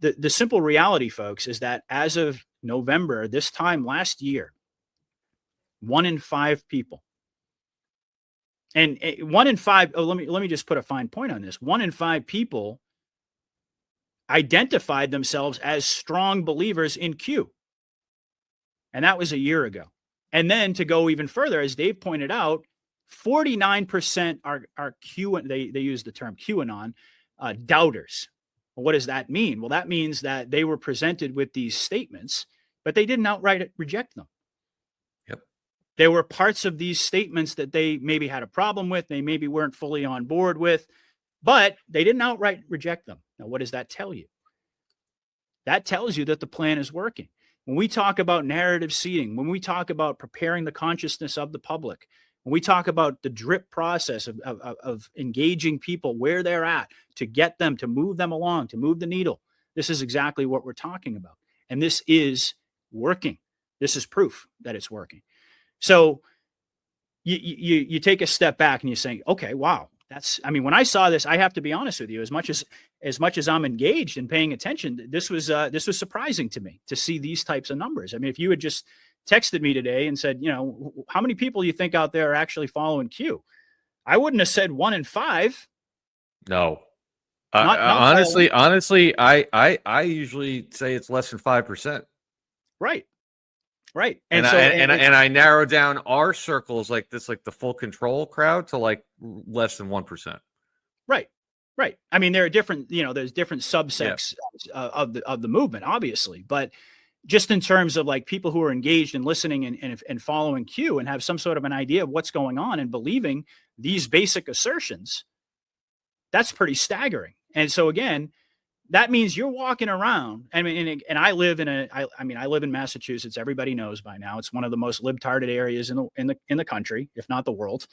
the simple reality, folks, is that as of November, this time last year, 1 in 5 people. And 1 in 5, let me just put a fine point on this. 1 in 5 people identified themselves as strong believers in Q. And that was a year ago. And then to go even further, as Dave pointed out, 49% are Q, they use the term QAnon, doubters. Well, what does that mean? Well, that means that they were presented with these statements, but they didn't outright reject them. There were parts of these statements that they maybe had a problem with, they maybe weren't fully on board with, but they didn't outright reject them. Now, what does that tell you? That tells you that the plan is working. When we talk about narrative seeding, when we talk about preparing the consciousness of the public, when we talk about the drip process of engaging people where they're at to get them, to move them along, to move the needle, this is exactly what we're talking about. And this is working. This is proof that it's working. So you take a step back and you say, okay, wow, when I saw this, I have to be honest with you, as much as I'm engaged and paying attention, this was surprising to me to see these types of numbers. If you had just texted me today and said, how many people you think out there are actually following Q? I wouldn't have said 1 in 5. No. Honestly, I usually say it's less than 5%. Right. And I narrow down our circles like this, like the full control crowd, to like less than 1%. Right. There are different, there's different subsects of the movement, obviously, but just in terms of like people who are engaged and listening and following Q and have some sort of an idea of what's going on and believing these basic assertions, that's pretty staggering. And so again, that means you're walking around. And I live in Massachusetts. Everybody knows by now. It's one of the most libtarded areas in the country, if not the world.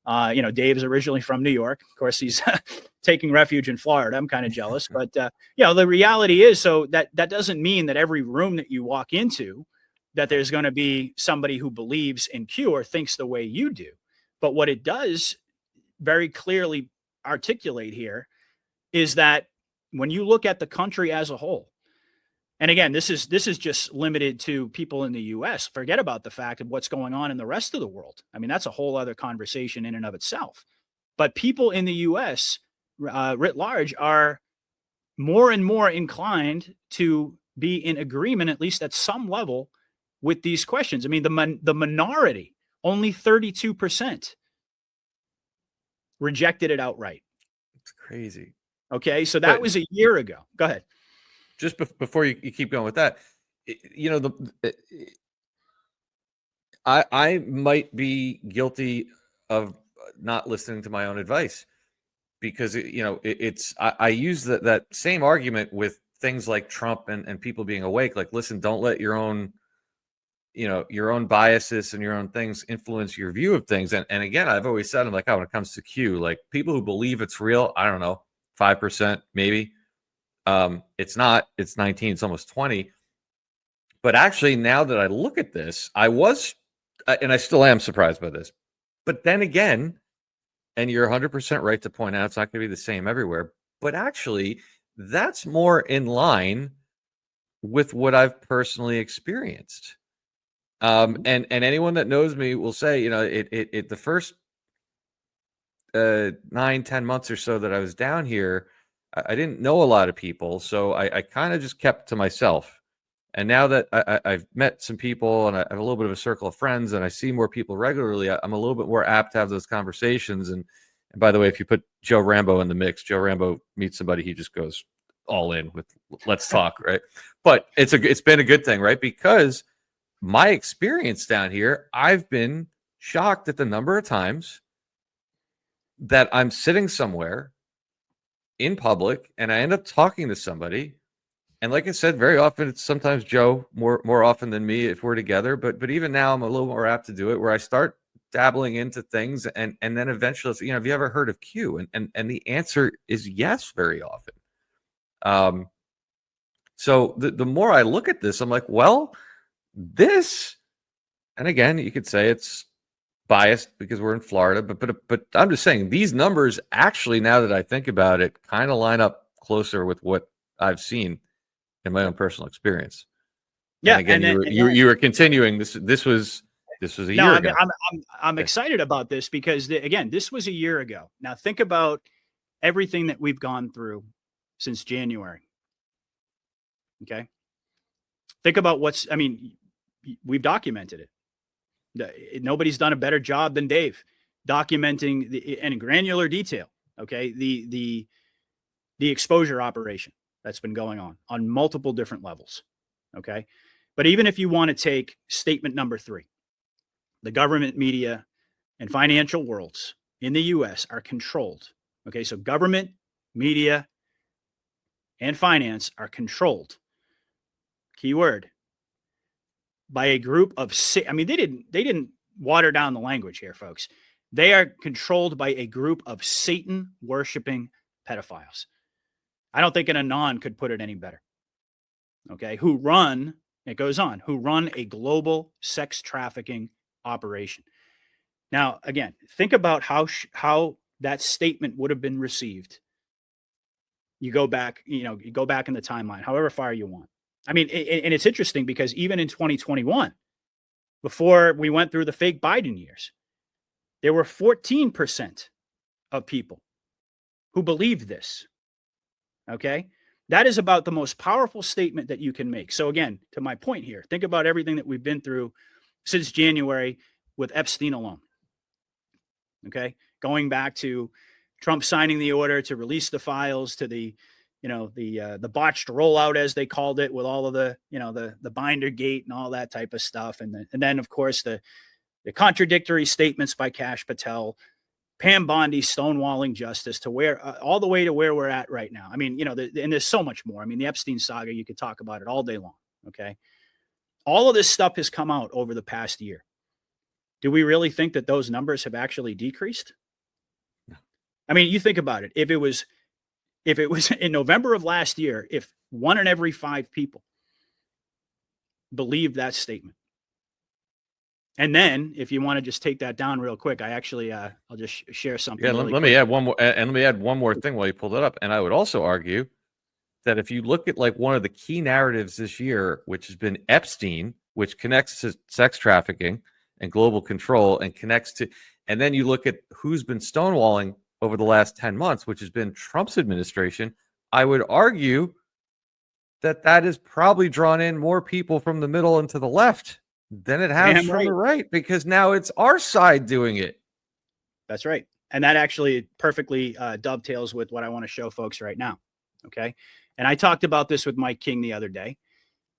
Dave's originally from New York. Of course, he's taking refuge in Florida. I'm kind of jealous, but the reality is, so that doesn't mean that every room that you walk into, that there's going to be somebody who believes in Q or thinks the way you do. But what it does very clearly articulate here is that when you look at the country as a whole, and again, this is just limited to people in the U.S. Forget about the fact of what's going on in the rest of the world. That's a whole other conversation in and of itself. But people in the U.S. Writ large are more and more inclined to be in agreement, at least at some level, with these questions. The minority, only 32%, rejected it outright. It's crazy. Okay, so that was a year ago. Go ahead. Just before you keep going with that, I might be guilty of not listening to my own advice, because I use that same argument with things like Trump and people being awake. Like, listen, don't let your own your own biases and your own things influence your view of things. And again, I've always said, I'm like, when it comes to Q, like people who believe it's real, I don't know, 5% maybe. It's not, it's 19, it's almost 20. But actually, now that I look at this, I was, and I still am surprised by this. But then again, and you're 100% right to point out it's not going to be the same everywhere. But actually, that's more in line with what I've personally experienced. And anyone that knows me will say, the first 9-10 months or so that I was down here, I didn't know a lot of people, so I kind of just kept to myself. And now that I've met some people and I have a little bit of a circle of friends and I see more people regularly, I'm a little bit more apt to have those conversations. And by the way, if you put Joe Rambo in the mix, Joe Rambo meets somebody, he just goes all in with let's talk, right? But it's been a good thing, right? Because my experience down here, I've been shocked at the number of times that I'm sitting somewhere in public and I end up talking to somebody. And like I said, very often it's sometimes Joe more often than me if we're together. But even now I'm a little more apt to do it where I start dabbling into things and then eventually it's, have you ever heard of Q? And the answer is yes, very often. So the more I look at this, I'm like, well, this, and again, you could say it's biased because we're in Florida, but I'm just saying these numbers actually, now that I think about it, kind of line up closer with what I've seen in my own personal experience. Yeah, and again, you were continuing this. This was a year ago. I'm excited about this because again, this was a year ago. Now think about everything that we've gone through since January. Okay. Think about we've documented it. Nobody's done a better job than Dave documenting in granular detail. Okay. The exposure operation that's been going on multiple different levels. Okay. But even if you want to take statement number 3, the government, media, and financial worlds in the U.S. are controlled. Okay. So government, media, and finance are controlled. Keyword, by a group of they didn't water down the language here, folks. They are controlled by a group of Satan worshiping pedophiles. I don't think an Anon could put it any better. Okay. Who run a global sex trafficking operation. Now, again, think about how that statement would have been received. You go back in the timeline, however far you want. I mean, and it's interesting because even in 2021, before we went through the fake Biden years, there were 14% of people who believed this. Okay. That is about the most powerful statement that you can make. So again, to my point here, think about everything that we've been through since January with Epstein alone. Okay. Going back to Trump signing the order to release the files, to the botched rollout, as they called it, with all of the binder gate and all that type of stuff. And then of course the contradictory statements by Kash Patel, Pam Bondi stonewalling justice, to where all the way to where we're at right now. I mean, and there's so much more. I mean, the Epstein saga, you could talk about it all day long. Okay. All of this stuff has come out over the past year. Do we really think that those numbers have actually decreased? No. I mean, you think about it. If it was in November of last year, if 1 in every 5 people believed that statement. And then if you want to just take that down real quick, I actually, I'll just share something. Yeah. Let me add one more, and let me add one more thing while you pulled it up. And I would also argue that if you look at like one of the key narratives this year, which has been Epstein, which connects to sex trafficking and global control and connects to, and then you look at who's been stonewalling over the last 10 months, which has been Trump's administration, I would argue that has probably drawn in more people from the middle and to the left than it has from the right, because now it's our side doing it. That's right. And that actually perfectly dovetails with what I want to show folks right now. Okay. And I talked about this with Mike King the other day.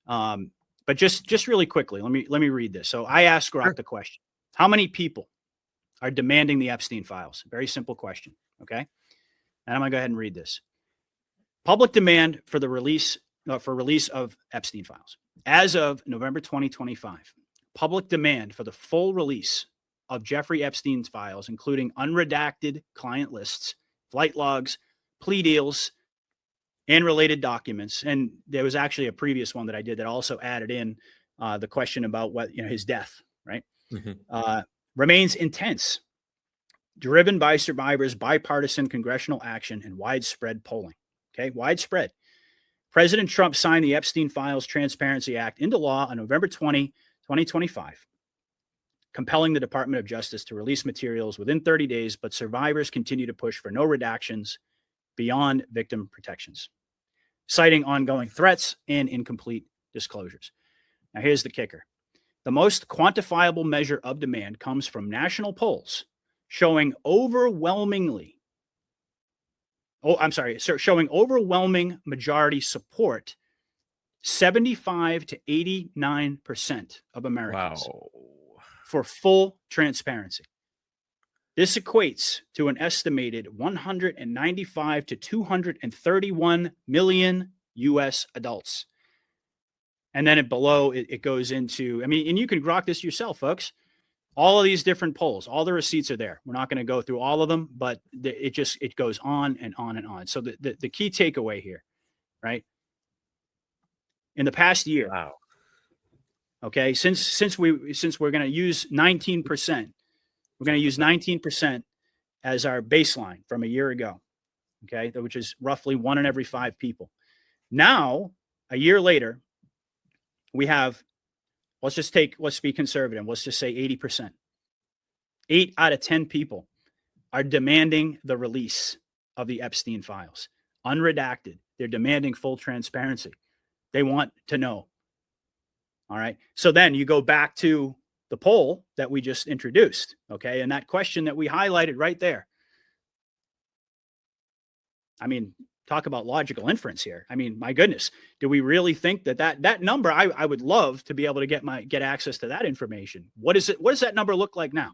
But just really quickly, let me read this. So I asked Grok the question: how many people are demanding the Epstein files? Very simple question. Okay. And I'm going to go ahead and read this. Public demand for the release of Epstein files. As of November 2025, public demand for the full release of Jeffrey Epstein's files, including unredacted client lists, flight logs, plea deals, and related documents. And there was actually a previous one that I did that also added in the question about what, his death, right? Remains intense, driven by survivors, bipartisan congressional action, and widespread polling. Okay, widespread. President Trump signed the Epstein Files Transparency Act into law on November 20, 2025, compelling the Department of Justice to release materials within 30 days, but survivors continue to push for no redactions beyond victim protections, citing ongoing threats and incomplete disclosures. Now, here's the kicker. The most quantifiable measure of demand comes from national polls showing overwhelming majority support, 75 to 89% of Americans for full transparency. This equates to an estimated 195 to 231 million U.S. adults. And then below it goes into, and you can grok this yourself, folks. All of these different polls, all the receipts are there. We're not going to go through all of them, but it goes on and on and on. So the key takeaway here, right? In the past year, okay, since we're going to use 19%, we're going to use 19% as our baseline from a year ago, okay, which is roughly 1 in every 5 people. Now, a year later, we have, let's be conservative. Let's just say 80%. 8 out of 10 people are demanding the release of the Epstein files, unredacted. They're demanding full transparency. They want to know. All right. So then you go back to the poll that we just introduced. Okay. And that question that we highlighted right there. Talk about logical inference here. My goodness, do we really think that number? I would love to be able to get access to that information. What does that number look like now?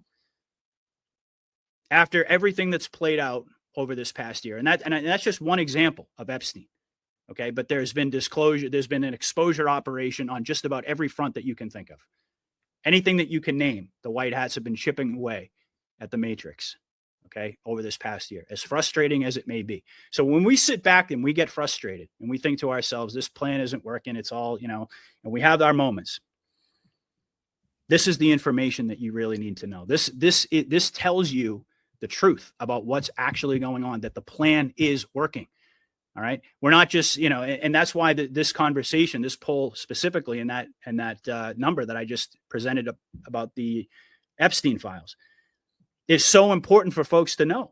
After everything that's played out over this past year, and that's just one example of Epstein. Okay, but there's been disclosure. There's been an exposure operation on just about every front that you can think of. Anything that you can name, the white hats have been chipping away at the matrix. Okay, over this past year, as frustrating as it may be. So when we sit back and we get frustrated and we think to ourselves, this plan isn't working, it's all, and we have our moments. This is the information that you really need to know. This tells you the truth about what's actually going on, that the plan is working. All right. We're not just, and that's why this conversation, this poll specifically, and that number that I just presented about the Epstein files, is so important for folks to know.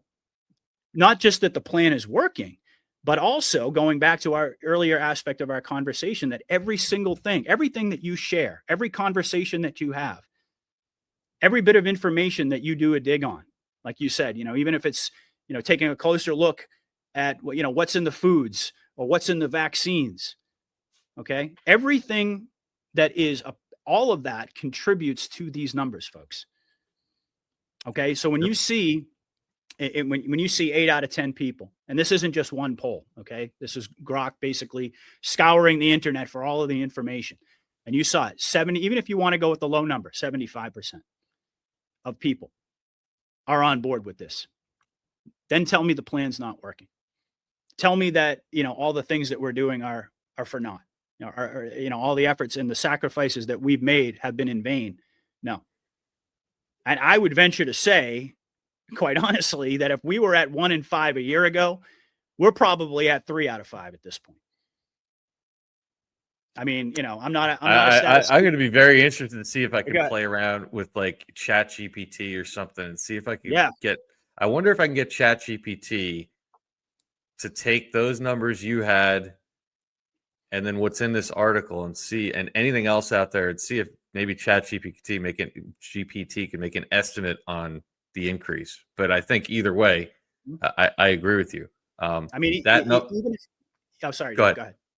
Not just that the plan is working, but also going back to our earlier aspect of our conversation, that every single thing, everything that you share, every conversation that you have, every bit of information that you do a dig on, like you said, even if it's, taking a closer look at, what's in the foods or what's in the vaccines. Okay. Everything that is, all of that contributes to these numbers, folks. Okay. So when you see, when you see 8 out of 10 people, and this isn't just one poll. Okay. This is Grok basically scouring the internet for all of the information. And you saw it, 70, even if you want to go with the low number, 75% of people are on board with this. Then tell me the plan's not working. Tell me that, all the things that we're doing are for naught. All the efforts and the sacrifices that we've made have been in vain. No. And I would venture to say, quite honestly, that if we were at 1 in 5 a year ago, we're probably at 3 out of 5 at this point. I'm not I'm going to be very interested to see if I can play around with like ChatGPT or something and see if I can I wonder if I can get ChatGPT to take those numbers you had and then what's in this article and see, and anything else out there, and see if maybe GPT can make an estimate on the increase. But I think either way, I agree with you. Go ahead.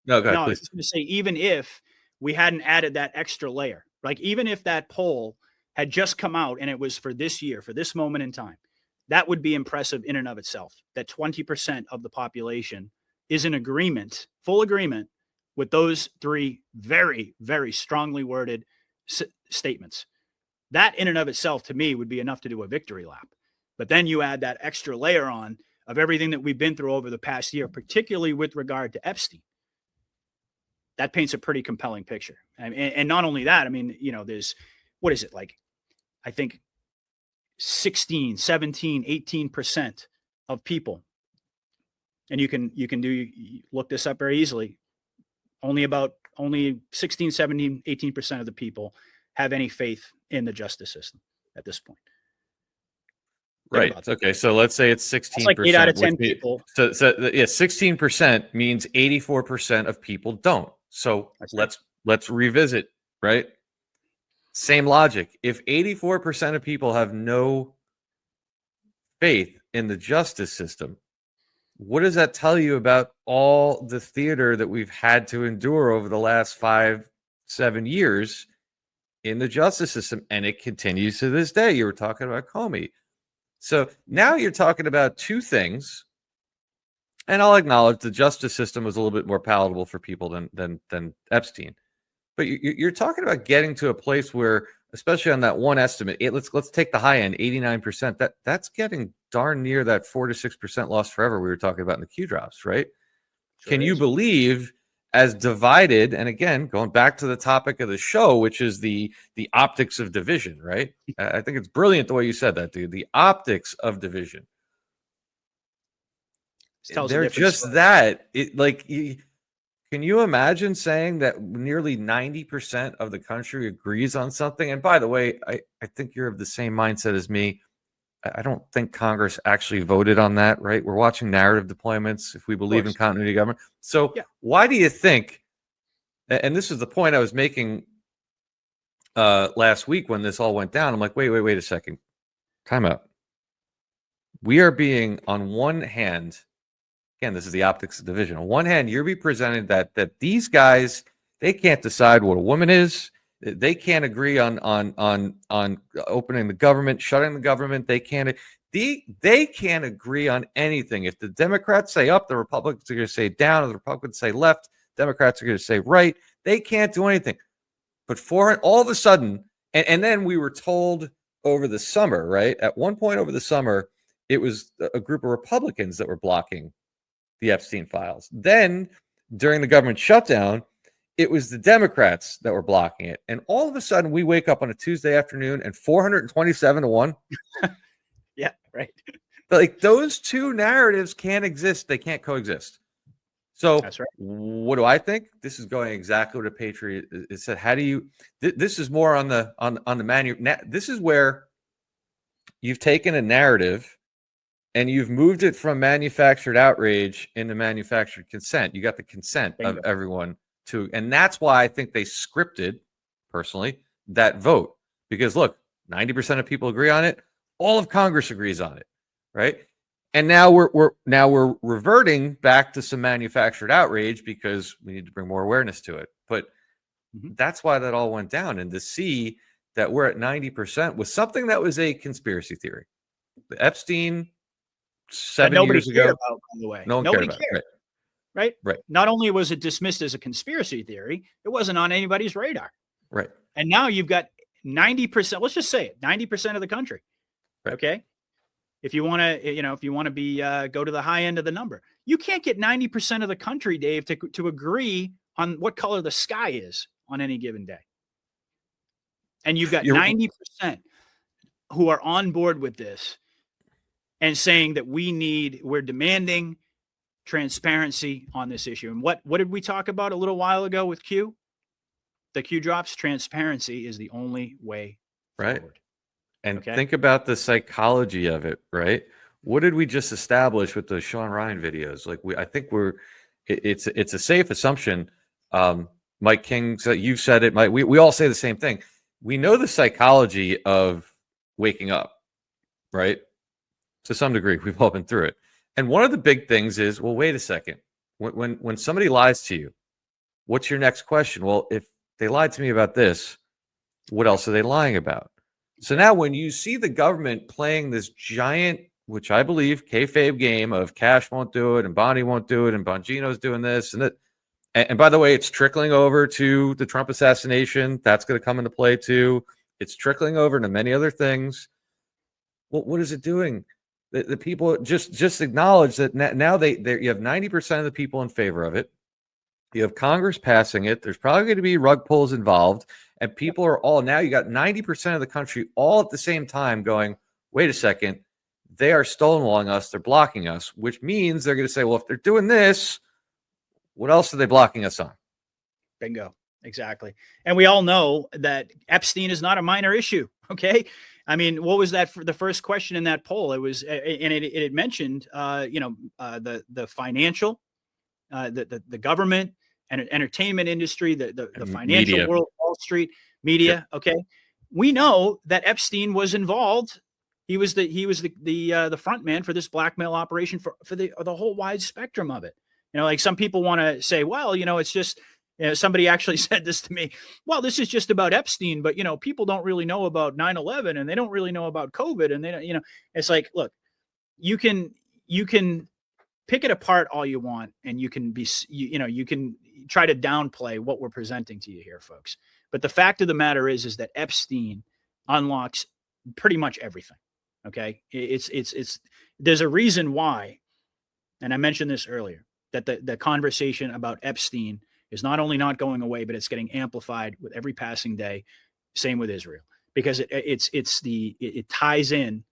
No, go ahead, please. I was just going to say, even if we hadn't added that extra layer, like even if that poll had just come out and it was for this year, for this moment in time, that would be impressive in and of itself, that 20% of the population is in agreement, full agreement with those 3 very, very strongly worded statements. That in and of itself, to me, would be enough to do a victory lap. But then you add that extra layer on of everything that we've been through over the past year, particularly with regard to Epstein. That paints a pretty compelling picture. And not only that, I mean, there's, what is it, like, I think 16, 17, 18% of people, and you can look this up very easily, only 16, 17, 18% of the people have any faith in the justice system at this point. Right. Okay. So let's say it's 16%. That's like 8 out of 10 people. So yeah, 16% means 84% of people don't. So let's revisit, right? Same logic. If 84% of people have no faith in the justice system, what does that tell you about all the theater that we've had to endure over the last 5-7 years in the justice system? And it continues to this day. You were talking about Comey. So now you're talking about two things, and I'll acknowledge the justice system was a little bit more palatable for people than Epstein. But you're talking about getting to a place where, especially on that one estimate, let's take the high end, 89%. That's getting darn near that 4 to 6% loss forever we were talking about in the Q drops, right? Sure. Can you believe, as divided, and again, going back to the topic of the show, which is the optics of division, right? I think it's brilliant the way you said that, dude. The optics of division. They're just story. That. Can you imagine saying that nearly 90% of the country agrees on something? And by the way, I think you're of the same mindset as me. I don't think Congress actually voted on that, right? We're watching narrative deployments if we believe in continuity of government. So why do you think, and this is the point I was making last week when this all went down, I'm like, wait a second. Time out. We are being, on one hand, again, this is the optics of division. On one hand, you're being presented that these guys, they can't decide what a woman is. They can't agree on opening the government, shutting the government. They can't agree on anything. If the Democrats say up, the Republicans are going to say down. If the Republicans say left, Democrats are going to say right. They can't do anything. But for all of a sudden, and then we were told over the summer, right? At one point over the summer, it was a group of Republicans that were blocking the Epstein files. Then during the government shutdown, it was the Democrats that were blocking it. And all of a sudden we wake up on a Tuesday afternoon and 427-1. Yeah, right. Like, those two narratives can't exist. They can't coexist. So that's right. What do I think? This is going exactly what a patriot is said. How do you, this is more on the this is where you've taken a narrative and you've moved it from manufactured outrage into manufactured consent. You got the consent of everyone to, and that's why I think they scripted, personally, that vote. Because look, 90% of people agree on it. All of Congress agrees on it, right? And now we're reverting back to some manufactured outrage because we need to bring more awareness to it. But that's why that all went down. And to see that we're at 90% was something that was a conspiracy theory. The Epstein, 7 years ago, about, by the way. Nobody cared. Right. Not only was it dismissed as a conspiracy theory, it wasn't on anybody's radar. Right. And now you've got 90%. Let's just say it, 90% of the country. Right. Okay. If you want to, be go to the high end of the number, you can't get 90% of the country, Dave, to agree on what color the sky is on any given day. And you've got 90% who are on board with this and saying that we're demanding transparency on this issue. And what did we talk about a little while ago with Q? The Q drops. Transparency is the only way forward. And think about the psychology of it, right? What did we just establish with the Sean Ryan videos? Like, I think it's a safe assumption. Mike King said, you've said it. We all say the same thing. We know the psychology of waking up, right? To some degree, we've all been through it. And one of the big things is, well, wait a second. When somebody lies to you, what's your next question? Well, if they lied to me about this, what else are they lying about? So now when you see the government playing this giant, which I believe, kayfabe game of Cash won't do it and Bonnie won't do it and Bongino's doing this and that, And by the way, it's trickling over to the Trump assassination. That's going to come into play too. It's trickling over into many other things. Well, what is it doing? The people just acknowledge that now you have 90% of the people in favor of it. You have Congress passing it. There's probably going to be rug pulls involved, and people are all now. You got 90% of the country all at the same time going, "Wait a second, they are stonewalling us. They're blocking us," which means they're going to say, "Well, if they're doing this, what else are they blocking us on?" Bingo. Exactly. And we all know that Epstein is not a minor issue. Okay. I mean, what was that for the first question in that poll? It was, and it mentioned, the financial, the government and entertainment industry, the financial media. world, Wall Street, media. Yep. Okay. We know that Epstein was involved. He was the front man for this blackmail operation for the whole wide spectrum of it. Like some people want to say, well, it's just, somebody actually said this to me. Well, this is just about Epstein, but people don't really know about 9/11 and they don't really know about COVID. And they don't, it's like, look, you can pick it apart all you want. And you can you can try to downplay what we're presenting to you here, folks. But the fact of the matter is that Epstein unlocks pretty much everything. Okay. There's a reason why. And I mentioned this earlier, that the conversation about Epstein is not only not going away, but it's getting amplified with every passing day. Same with Israel, because it ties in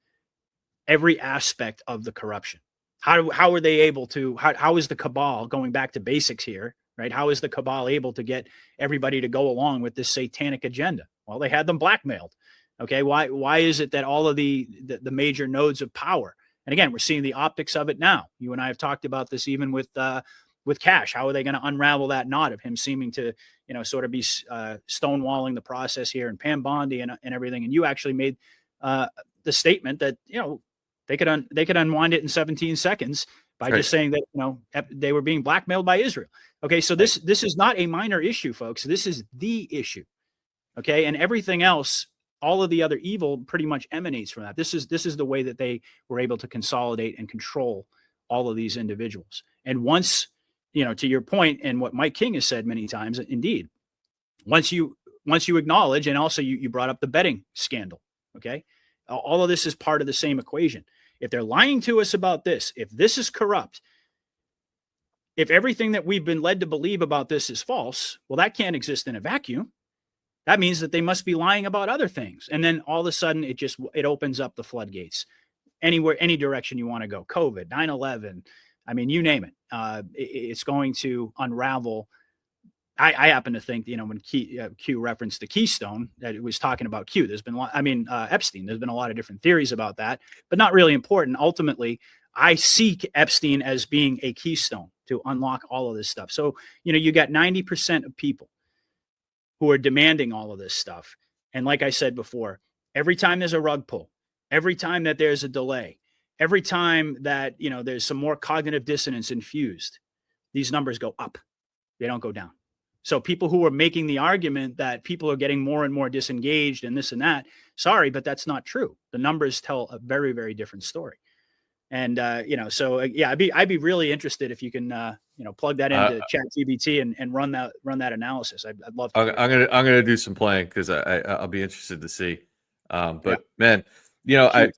every aspect of the corruption. How are they able to, how is the cabal, going back to basics here, right? How is the cabal able to get everybody to go along with this satanic agenda? Well, they had them blackmailed. Okay. Why is it that all of the major nodes of power, and again, we're seeing the optics of it now. You and I have talked about this even with Cash. How are they going to unravel that knot of him seeming to, sort of be stonewalling the process here, and Pam Bondi and everything? And you actually made the statement that, they could unwind it in 17 seconds by just saying that, they were being blackmailed by Israel. Okay. So this is not a minor issue, folks. This is the issue. Okay. And everything else, all of the other evil pretty much emanates from that. This is the way that they were able to consolidate and control all of these individuals. And once, to your point, and what Mike King has said many times, indeed, once you acknowledge, and also you brought up the betting scandal. Okay. All of this is part of the same equation. If they're lying to us about this, if this is corrupt, if everything that we've been led to believe about this is false, well, that can't exist in a vacuum. That means that they must be lying about other things. And then all of a sudden it opens up the floodgates anywhere, any direction you want to go. COVID, 9/11. I mean, you name it. It's going to unravel. I happen to think, when Q referenced the Keystone, that it was talking about Q. There's been Epstein. There's been a lot of different theories about that, but not really important. Ultimately, I see Epstein as being a keystone to unlock all of this stuff. So, you got 90% of people who are demanding all of this stuff. And like I said before, every time there's a rug pull, every time that there's a delay, every time that, there's some more cognitive dissonance infused, these numbers go up. They don't go down. So people who are making the argument that people are getting more and more disengaged and this and that, sorry, but that's not true. The numbers tell a very, very different story. And, I'd be really interested if you can, plug that into ChatGPT and run that analysis. I'd love to. I'm gonna do some playing, because I'll be interested to see. Man,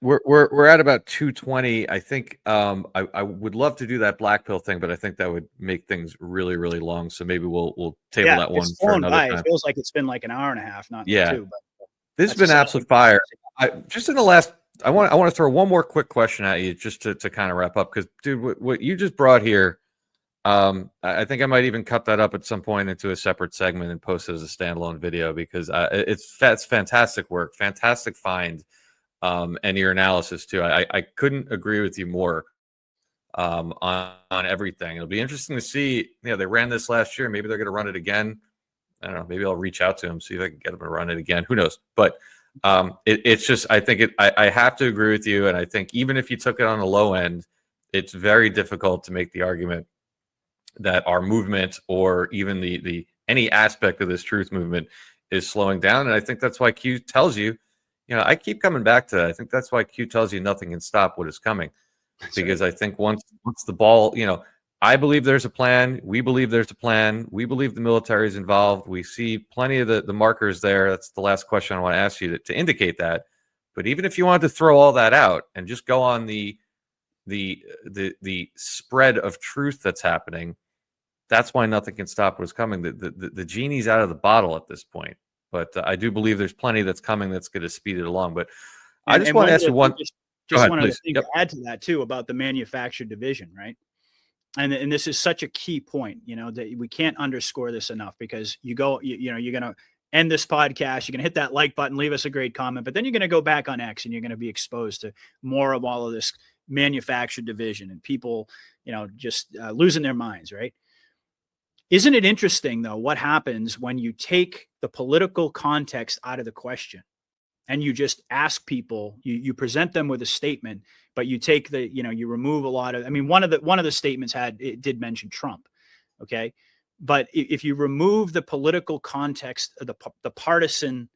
we're at about 2:20. I think I would love to do that black pill thing, but I think that would make things really, really long. So maybe we'll table that one for another time. It feels like it's been like an hour and a half, not 2. But this has been absolute fire. Just in the last. I want to throw one more quick question at you, just to kind of wrap up, because, dude, what you just brought here, I think I might even cut that up at some point into a separate segment and post it as a standalone video, because it's fantastic work, fantastic find, and your analysis too. I couldn't agree with you more on everything. It'll be interesting to see. They ran this last year. Maybe they're going to run it again. I don't know. Maybe I'll reach out to them, see if I can get them to run it again. Who knows? But it's just, I think I have to agree with you. And I think even if you took it on the low end, it's very difficult to make the argument that our movement, or even the any aspect of this truth movement, is slowing down. And I think that's why Q tells you, I keep coming back to that. I think that's why Q tells you nothing can stop what is coming. That's because right. I think once the ball, I believe there's a plan. We believe there's a plan. We believe the military is involved. We see plenty of the markers there. That's the last question I want to ask you to indicate that. But even if you wanted to throw all that out and just go on the spread of truth that's happening, that's why nothing can stop what's coming. The genie's out of the bottle at this point. But I do believe there's plenty that's coming that's going to speed it along. But I just want to ask you one. Go ahead, please. To add to that too about the manufactured division, right? And this is such a key point, that we can't underscore this enough, because you're going to end this podcast, you're going to hit that like button, leave us a great comment, but then you're going to go back on X and you're going to be exposed to more of all of this manufactured division and people, just losing their minds, right? Isn't it interesting though, what happens when you take the political context out of the question and you just ask people, you present them with a statement, but you take you remove a lot of, one of the statements did mention Trump. Okay. But if you remove the political context of the partisan,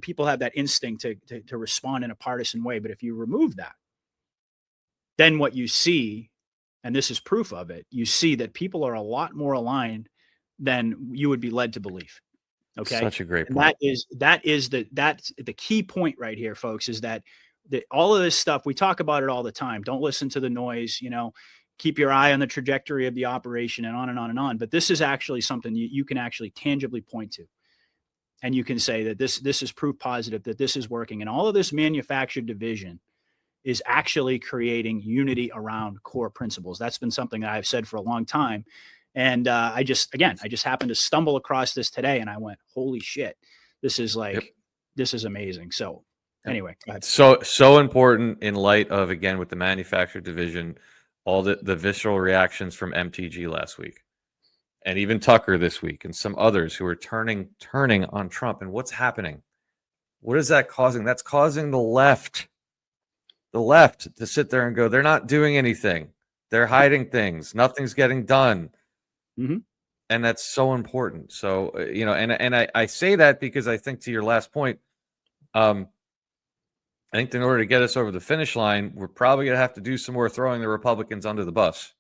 people have that instinct to respond in a partisan way. But if you remove that, then what you see, and this is proof of it, you see that people are a lot more aligned than you would be led to believe. Okay. Such a great point. That's the key point right here, folks, is that all of this stuff, we talk about it all the time. Don't listen to the noise, keep your eye on the trajectory of the operation, and on and on and on. But this is actually something you can actually tangibly point to. And you can say that this is proof positive that this is working. And all of this manufactured division is actually creating unity around core principles. That's been something that I've said for a long time. And I just happened to stumble across this today, and I went, holy shit, this is this is amazing. So anyway, so important in light of, again, with the manufactured division, all the visceral reactions from MTG last week, and even Tucker this week, and some others who are turning on Trump. And what's happening? What is that causing? That's causing the left to sit there and go, they're not doing anything. They're hiding things. Nothing's getting done. Mm-hmm. And that's so important. So, and I say that because I think, to your last point, I think in order to get us over the finish line, we're probably going to have to do some more throwing the Republicans under the bus.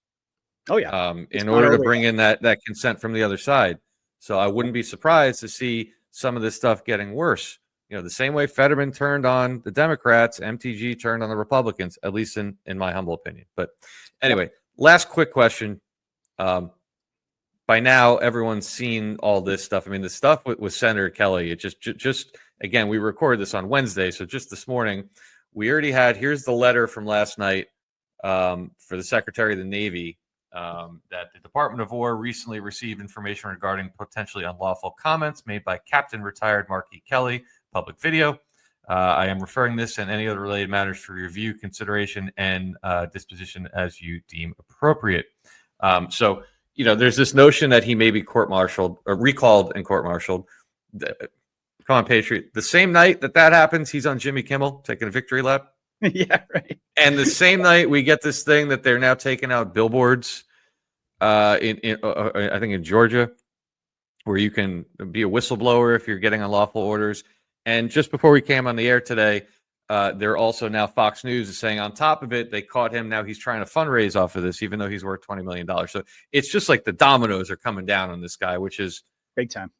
Oh, yeah. In order to bring in that consent from the other side. So I wouldn't be surprised to see some of this stuff getting worse. The same way Fetterman turned on the Democrats, MTG turned on the Republicans, at least in my humble opinion. But anyway, last quick question. By now, everyone's seen all this stuff. The stuff with Senator Kelly, it just again, we recorded this on Wednesday. So just this morning, we already here's the letter from last night for the Secretary of the Navy, that the Department of War recently received information regarding potentially unlawful comments made by Captain Retired Mark E. Kelly. Public video. I am referring this and any other related matters for review, consideration, and disposition as you deem appropriate. So, there's this notion that he may be court-martialed or recalled and court-martialed. Come on, Patriot. The same night that happens, he's on Jimmy Kimmel taking a victory lap. Yeah, right. And the same night we get this thing that they're now taking out billboards I think in Georgia, where you can be a whistleblower if you're getting unlawful orders. And just before we came on the air today, they're also now Fox News is saying on top of it, they caught him. Now he's trying to fundraise off of this, even though he's worth $20 million. So it's just like the dominoes are coming down on this guy, which is big time,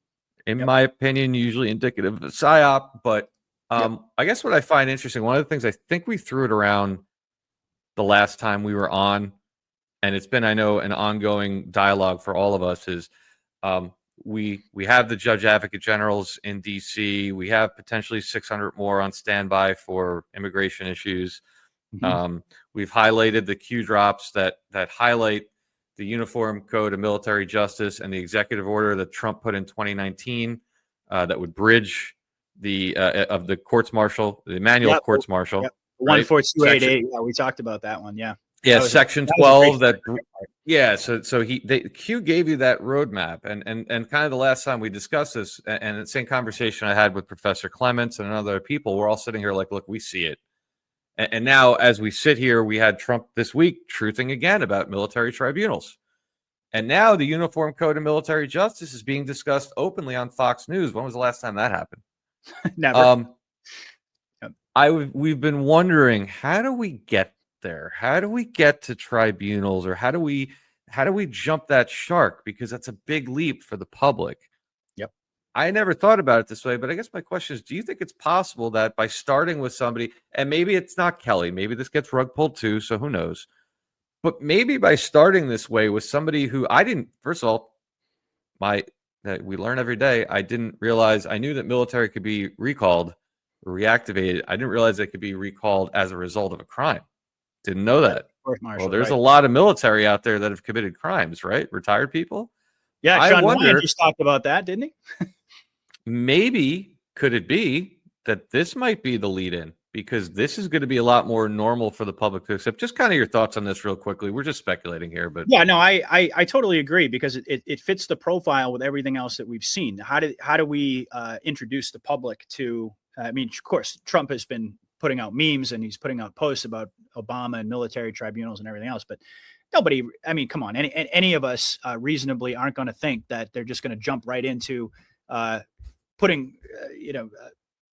in my opinion, usually indicative of a psyop. But I guess what I find interesting, one of the things I think we threw it around the last time we were on, and it's been, I know, an ongoing dialogue for all of us, is we have the judge advocate generals in DC. We have potentially 600 more on standby for immigration issues. Mm-hmm. We've highlighted the Q drops that highlight the Uniform Code of Military Justice and the executive order that Trump put in 2019 that would bridge the of the courts martial, the manual of courts martial. Yep. 14288. Yeah, we talked about that one. Yeah. Yeah, Section 12. So Q gave you that roadmap, and kind of the last time we discussed this, and the same conversation I had with Professor Clements and other people, we're all sitting here like, look, we see it, and now as we sit here, we had Trump this week truthing again about military tribunals, and now the Uniform Code of Military Justice is being discussed openly on Fox News. When was the last time that happened? Never. We've been wondering, how do we get there? How do we get to tribunals, or how do we how do we jump that shark? Because that's a big leap for the public. Yep. I never thought about it this way, but I guess my question is, do you think it's possible that by starting with somebody, and maybe it's not Kelly, maybe this gets rug pulled too, so who knows? But maybe by starting this way with somebody who I didn't, first of all, that we learn every day, I didn't realize, I knew that military could be recalled, or reactivated. I didn't realize it could be recalled as a result of a crime. Didn't know that. Well, there's a lot of military out there that have committed crimes, right? Retired people. Yeah, I Sean wonder, Ryan just talked about that, didn't he? maybe could it be that this might be the lead in, because this is going to be a lot more normal for the public to accept. Just kind of your thoughts on this real quickly. We're just speculating here, but yeah, no, I totally agree, because it fits the profile with everything else that we've seen. How do we introduce the public to? I mean, of course, Trump has been putting out memes and he's putting out posts about Obama and military tribunals and everything else, but nobody, I mean, come on, any of us reasonably aren't going to think that they're just going to jump right into putting,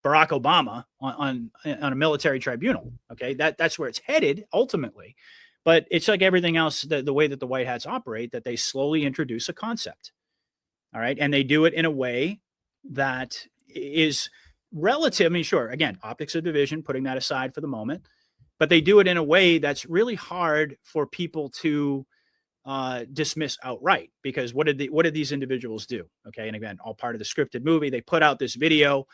Barack Obama on a military tribunal. Okay, that's where it's headed ultimately, but it's like everything else. The way that the White Hats operate, that they slowly introduce a concept. All right, and they do it in a way that is relative. I mean, sure, again, optics of division, putting that aside for the moment, but they do it in a way that's really hard for people to dismiss outright, because what did these individuals do? Okay, and again, all part of the scripted movie. They put out this video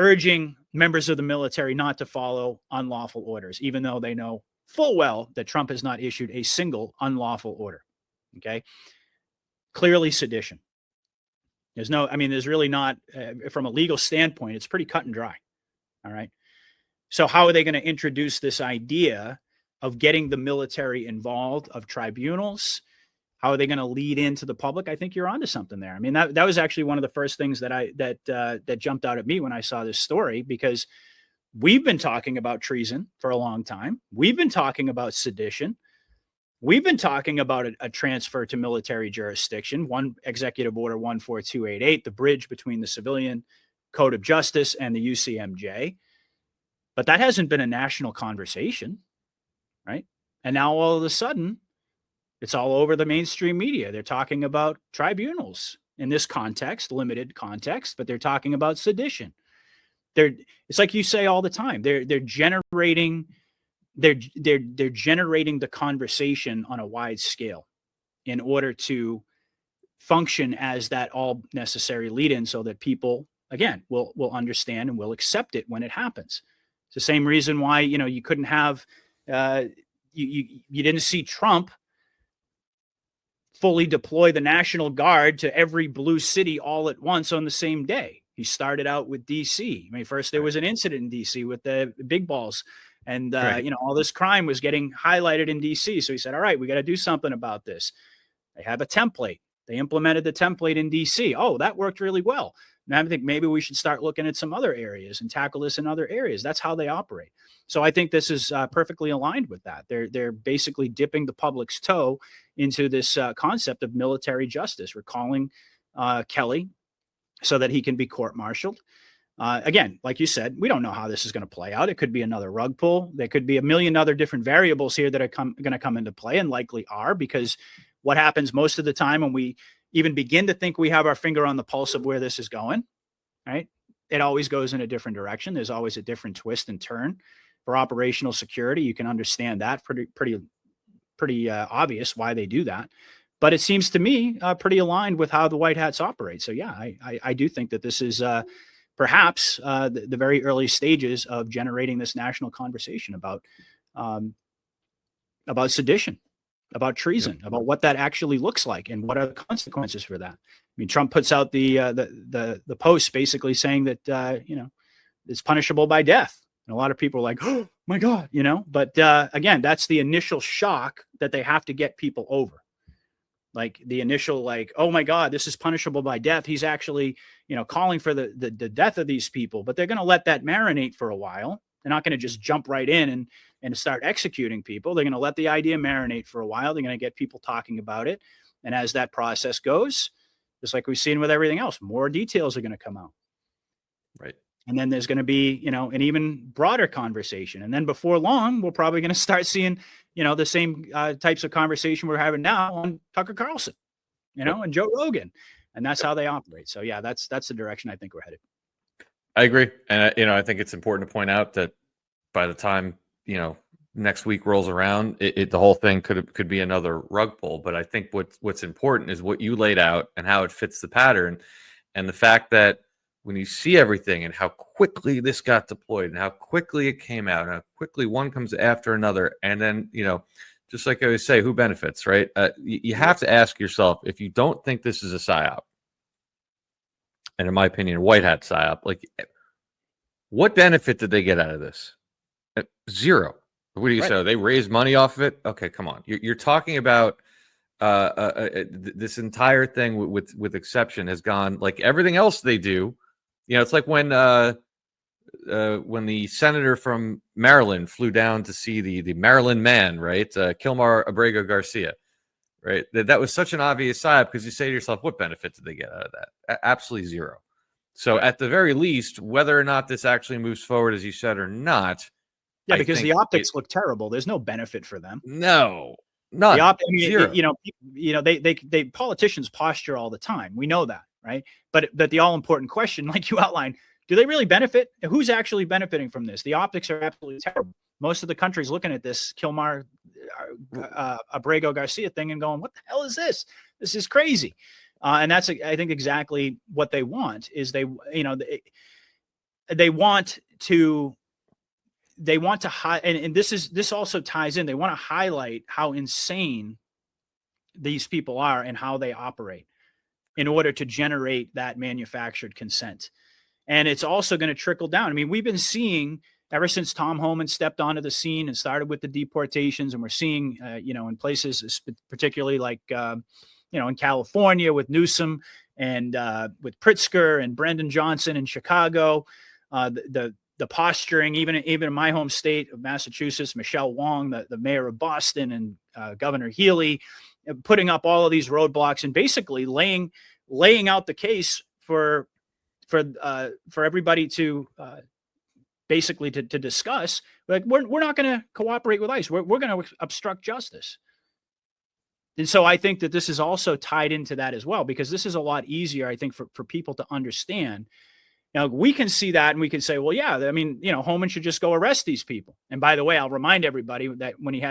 urging members of the military not to follow unlawful orders, even though they know full well that Trump has not issued a single unlawful order. Okay, clearly sedition. There's really not, from a legal standpoint, it's pretty cut and dry. All right. So how are they going to introduce this idea of getting the military involved, of tribunals? How are they going to lead into the public? I think you're onto something there. I mean, that was actually one of the first things that jumped out at me when I saw this story, because we've been talking about treason for a long time. We've been talking about sedition. We've been talking about a transfer to military jurisdiction, one Executive Order 14288, the bridge between the civilian code of justice and the UCMJ. But that hasn't been a national conversation, right? And now all of a sudden, it's all over the mainstream media. They're talking about tribunals in this context, limited context, but they're talking about sedition. It's like you say all the time. They're generating the conversation on a wide scale in order to function as that all necessary lead-in, so that people, again, will understand and will accept it when it happens. It's the same reason why, you couldn't have, you didn't see Trump fully deploy the National Guard to every blue city all at once on the same day. He started out with DC. I mean, first there was an incident in DC with the big balls, and all this crime was getting highlighted in DC. So he said, all right, we got to do something about this. They have a template. They implemented the template in DC. Oh, that worked really well. And I think maybe we should start looking at some other areas and tackle this in other areas. That's how they operate. So I think this is perfectly aligned with that. They're basically dipping the public's toe into this concept of military justice, recalling Kelly so that he can be court-martialed. Again, like you said, we don't know how this is going to play out. It could be another rug pull. There could be a million other different variables here that are going to come into play, and likely are, because what happens most of the time when we even begin to think we have our finger on the pulse of where this is going, right? It always goes in a different direction. There's always a different twist and turn. For operational security, you can understand that pretty obvious why they do that. But it seems to me pretty aligned with how the White Hats operate. So yeah, I do think that this is perhaps the very early stages of generating this national conversation about sedition, about treason, about what that actually looks like and what are the consequences for that. I mean, Trump puts out the post basically saying that it's punishable by death. And a lot of people are like, oh my God, but again, that's the initial shock that they have to get people over. Like the initial, like, oh my God, this is punishable by death. He's actually, calling for the death of these people, but they're going to let that marinate for a while. They're not going to just jump right in and start executing people. They're going to let the idea marinate for a while. They're going to get people talking about it. And as that process goes, just like we've seen with everything else, more details are going to come out. Right. And then there's going to be, an even broader conversation. And then before long, we're probably going to start seeing the same types of conversation we're having now on Tucker Carlson, and Joe Rogan, and that's how they operate. So yeah, that's the direction I think we're headed. I agree, and I think it's important to point out that by the time next week rolls around, the whole thing could be another rug pull. But I think what's important is what you laid out and how it fits the pattern, and the fact that when you see everything and how quickly this got deployed and how quickly it came out and how quickly one comes after another, and then just like I always say, who benefits, right? You have to ask yourself, if you don't think this is a psyop, and in my opinion, a white hat psyop, like, what benefit did they get out of this? Zero. What do you say? They raised money off of it? Okay, come on. You're talking about this entire thing with exception has gone like everything else they do. It's like when the senator from Maryland flew down to see the Maryland man, right? Kilmar Abrego Garcia, right? That was such an obvious side, because you say to yourself, what benefit did they get out of that? Absolutely zero. So at the very least, whether or not this actually moves forward, as you said, or not. Yeah, because the optics look terrible. There's no benefit for them. No, none. Zero. They politicians posture all the time. We know that, right? But the all important question, like you outlined, do they really benefit? Who's actually benefiting from this? The optics are absolutely terrible. Most of the country's looking at this Kilmar Abrego Garcia thing and going, "What the hell is this? This is crazy." And that's, I think, exactly what they want. Is they want to and this also ties in. They want to highlight how insane these people are and how they operate in order to generate that manufactured consent. And it's also going to trickle down. I mean, we've been seeing ever since Tom Homan stepped onto the scene and started with the deportations, and we're seeing, in places, particularly like, in California with Newsom and with Pritzker and Brendan Johnson in Chicago, the posturing, even in my home state of Massachusetts, Michelle Wong, the mayor of Boston, and Governor Healy, putting up all of these roadblocks and basically laying out the case for everybody to basically to discuss. Like, we're not going to cooperate with ICE. We're going to obstruct justice. And so I think that this is also tied into that as well, because this is a lot easier, I think, for people to understand. Now, we can see that and we can say, well, yeah, I mean, Homan should just go arrest these people. And by the way, I'll remind everybody that when he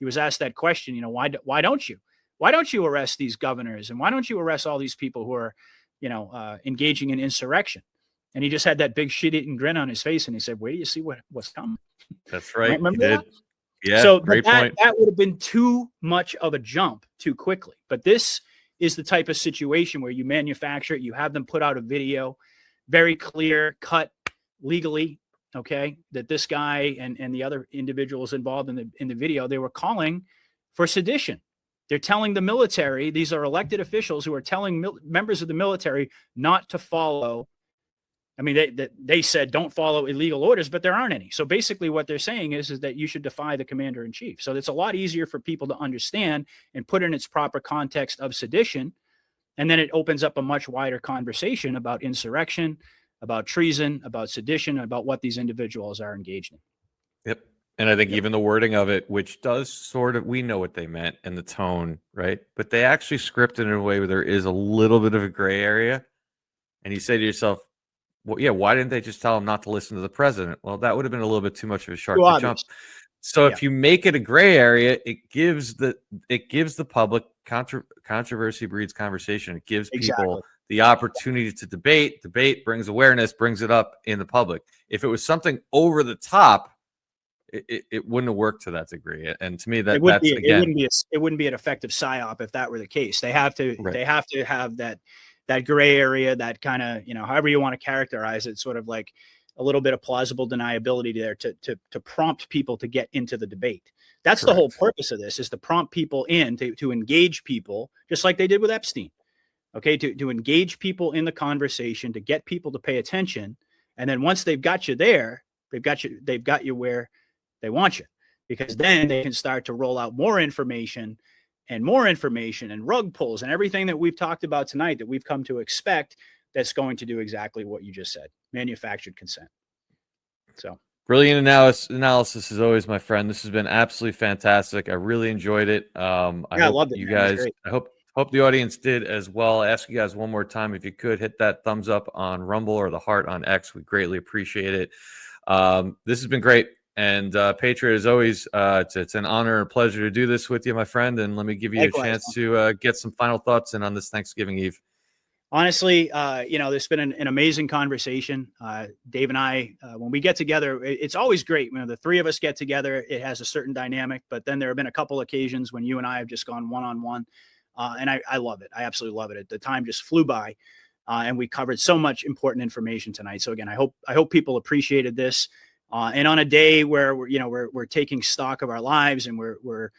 was asked that question, why don't you arrest these governors? And why don't you arrest all these people who are, engaging in insurrection? And he just had that big shit-eating grin on his face. And he said, wait till you see what's coming. That's right. Remember that? Yeah. So great point. That would have been too much of a jump too quickly. But this is the type of situation where you manufacture it. You have them put out a video, very clear cut legally, okay, that this guy and the other individuals involved in the video, they were calling for sedition. They're telling the military, these are elected officials who are telling members of the military not to follow. I mean, they said don't follow illegal orders, but there aren't any. So basically what they're saying is that you should defy the commander in chief. So it's a lot easier for people to understand and put in its proper context of sedition. And then it opens up a much wider conversation about insurrection, about treason, about sedition, about what these individuals are engaged in. Yep. And I think even the wording of it, which does sort of, we know what they meant and the tone, right? But they actually scripted in a way where there is a little bit of a gray area. And you say to yourself, well, yeah, why didn't they just tell him not to listen to the president? Well, that would have been a little bit too much of a shark to jump. So if you make it a gray area, it gives the public controversy breeds conversation. It gives people the opportunity to debate. Debate brings awareness, brings it up in the public. If it was something over the top, it wouldn't have worked to that degree. And to me, it wouldn't be an effective psyop if that were the case. They have to have that gray area, that kind of, however you want to characterize it, sort of like a little bit of plausible deniability there to prompt people to get into the debate. That's the whole purpose of this, is to prompt people in, to engage people, just like they did with Epstein. Okay, to engage people in the conversation, to get people to pay attention. And then once they've got you there, they've got you where they want you, because then they can start to roll out more information and rug pulls and everything that we've talked about tonight that we've come to expect, that's going to do exactly what you just said, manufactured consent. So Brilliant analysis as always, my friend. This has been absolutely fantastic. I really enjoyed it. I Yeah, I hope loved it, you man. It was guys, great. I hope the audience did as well. I ask you guys one more time, if you could hit that thumbs up on Rumble or the heart on X. We greatly appreciate it. This has been great. And Patriot, as always, it's an honor and a pleasure to do this with you, my friend. And let me give you a Likewise, chance man. to get some final thoughts in on this Thanksgiving Eve. Honestly, there's been an amazing conversation. Dave and I, when we get together, it's always great. The three of us get together, it has a certain dynamic, but then there have been a couple occasions when you and I have just gone one-on-one. And I love it. I absolutely love it. The time just flew by. And we covered so much important information tonight. So again, I hope people appreciated this. And on a day where we're taking stock of our lives, and we're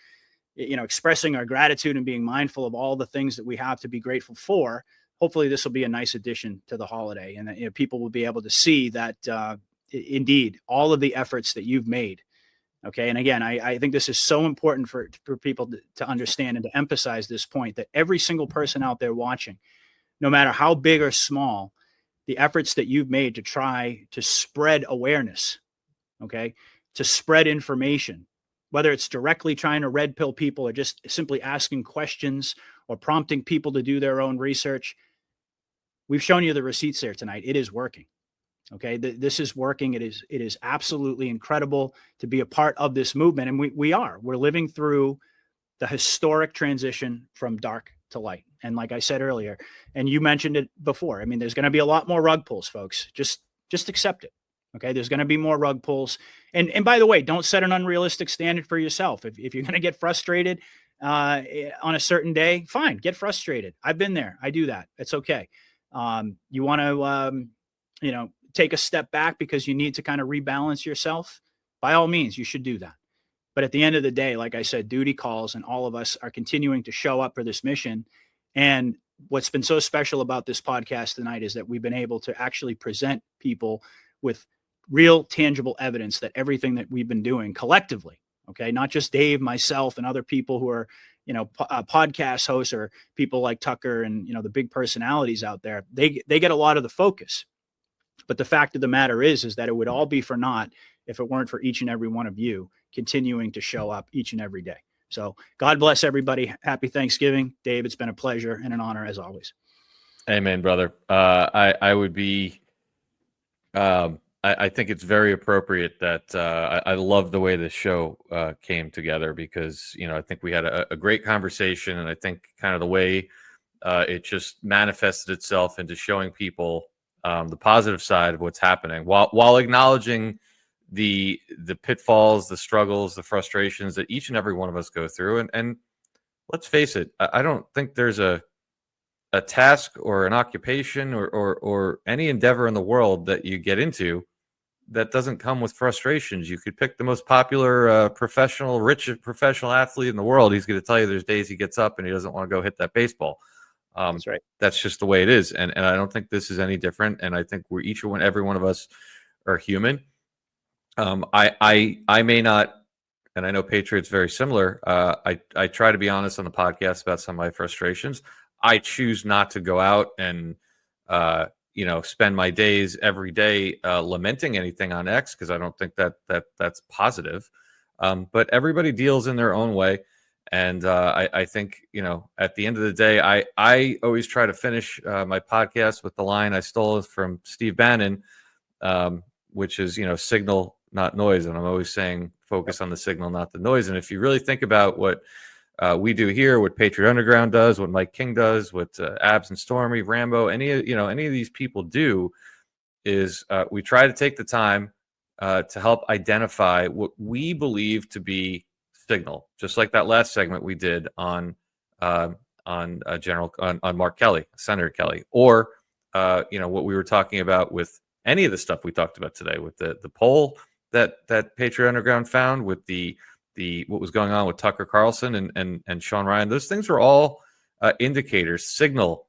expressing our gratitude and being mindful of all the things that we have to be grateful for. Hopefully this will be a nice addition to the holiday, and that, people will be able to see that indeed all of the efforts that you've made. Okay. And again, I think this is so important for people to understand and to emphasize this point, that every single person out there watching, no matter how big or small, the efforts that you've made to try to spread awareness, okay, to spread information, whether it's directly trying to red pill people or just simply asking questions or prompting people to do their own research. We've shown you the receipts there tonight. It is working. Okay. This is working. It is absolutely incredible to be a part of this movement. And we're living through the historic transition from dark to light. And like I said earlier, and you mentioned it before, there's going to be a lot more rug pulls, folks. Just accept it. Okay. There's going to be more rug pulls. And by the way, don't set an unrealistic standard for yourself. If you're going to get frustrated on a certain day, fine, get frustrated. I've been there. I do that. It's okay. You want to, take a step back because you need to kind of rebalance yourself. By all means, you should do that. But at the end of the day, like I said, duty calls, and all of us are continuing to show up for this mission. And what's been so special about this podcast tonight is that we've been able to actually present people with real tangible evidence that everything that we've been doing collectively, okay, not just Dave, myself, and other people who are, podcast hosts, or people like Tucker and, the big personalities out there, they get a lot of the focus. But the fact of the matter is that it would all be for naught if it weren't for each and every one of you continuing to show up each and every day. So God bless everybody. Happy Thanksgiving. Dave, it's been a pleasure and an honor as always. Amen, brother. I would be, I think it's very appropriate that I love the way this show came together, because, I think we had a great conversation, and I think kind of the way it just manifested itself into showing people the positive side of what's happening, while acknowledging the pitfalls, the struggles, the frustrations that each and every one of us go through. And let's face it, I don't think there's a task or an occupation or any endeavor in the world that you get into that doesn't come with frustrations. You could pick the most popular rich professional athlete in the world. He's going to tell you there's days he gets up and he doesn't want to go hit that baseball. That's right. That's just the way it is. And I don't think this is any different. And I think every one of us are human. I may not, and I know Patriot's very similar. I try to be honest on the podcast about some of my frustrations. I choose not to go out and, spend my days every day lamenting anything on X, because I don't think that's positive. But everybody deals in their own way. And I think, at the end of the day, I always try to finish my podcast with the line I stole from Steve Bannon, which is, signal, not noise. And I'm always saying, focus on the signal, not the noise. And if you really think about what we do here, what Patriot Underground does, what Mike King does, what Abs and Stormy, Rambo, any of these people do, is we try to take the time to help identify what we believe to be signal, just like that last segment we did on Mark Kelly, Senator Kelly, or what we were talking about with any of the stuff we talked about today, with the poll that Patriot Underground found, with the what was going on with Tucker Carlson and Sean Ryan. Those things are all indicators, signal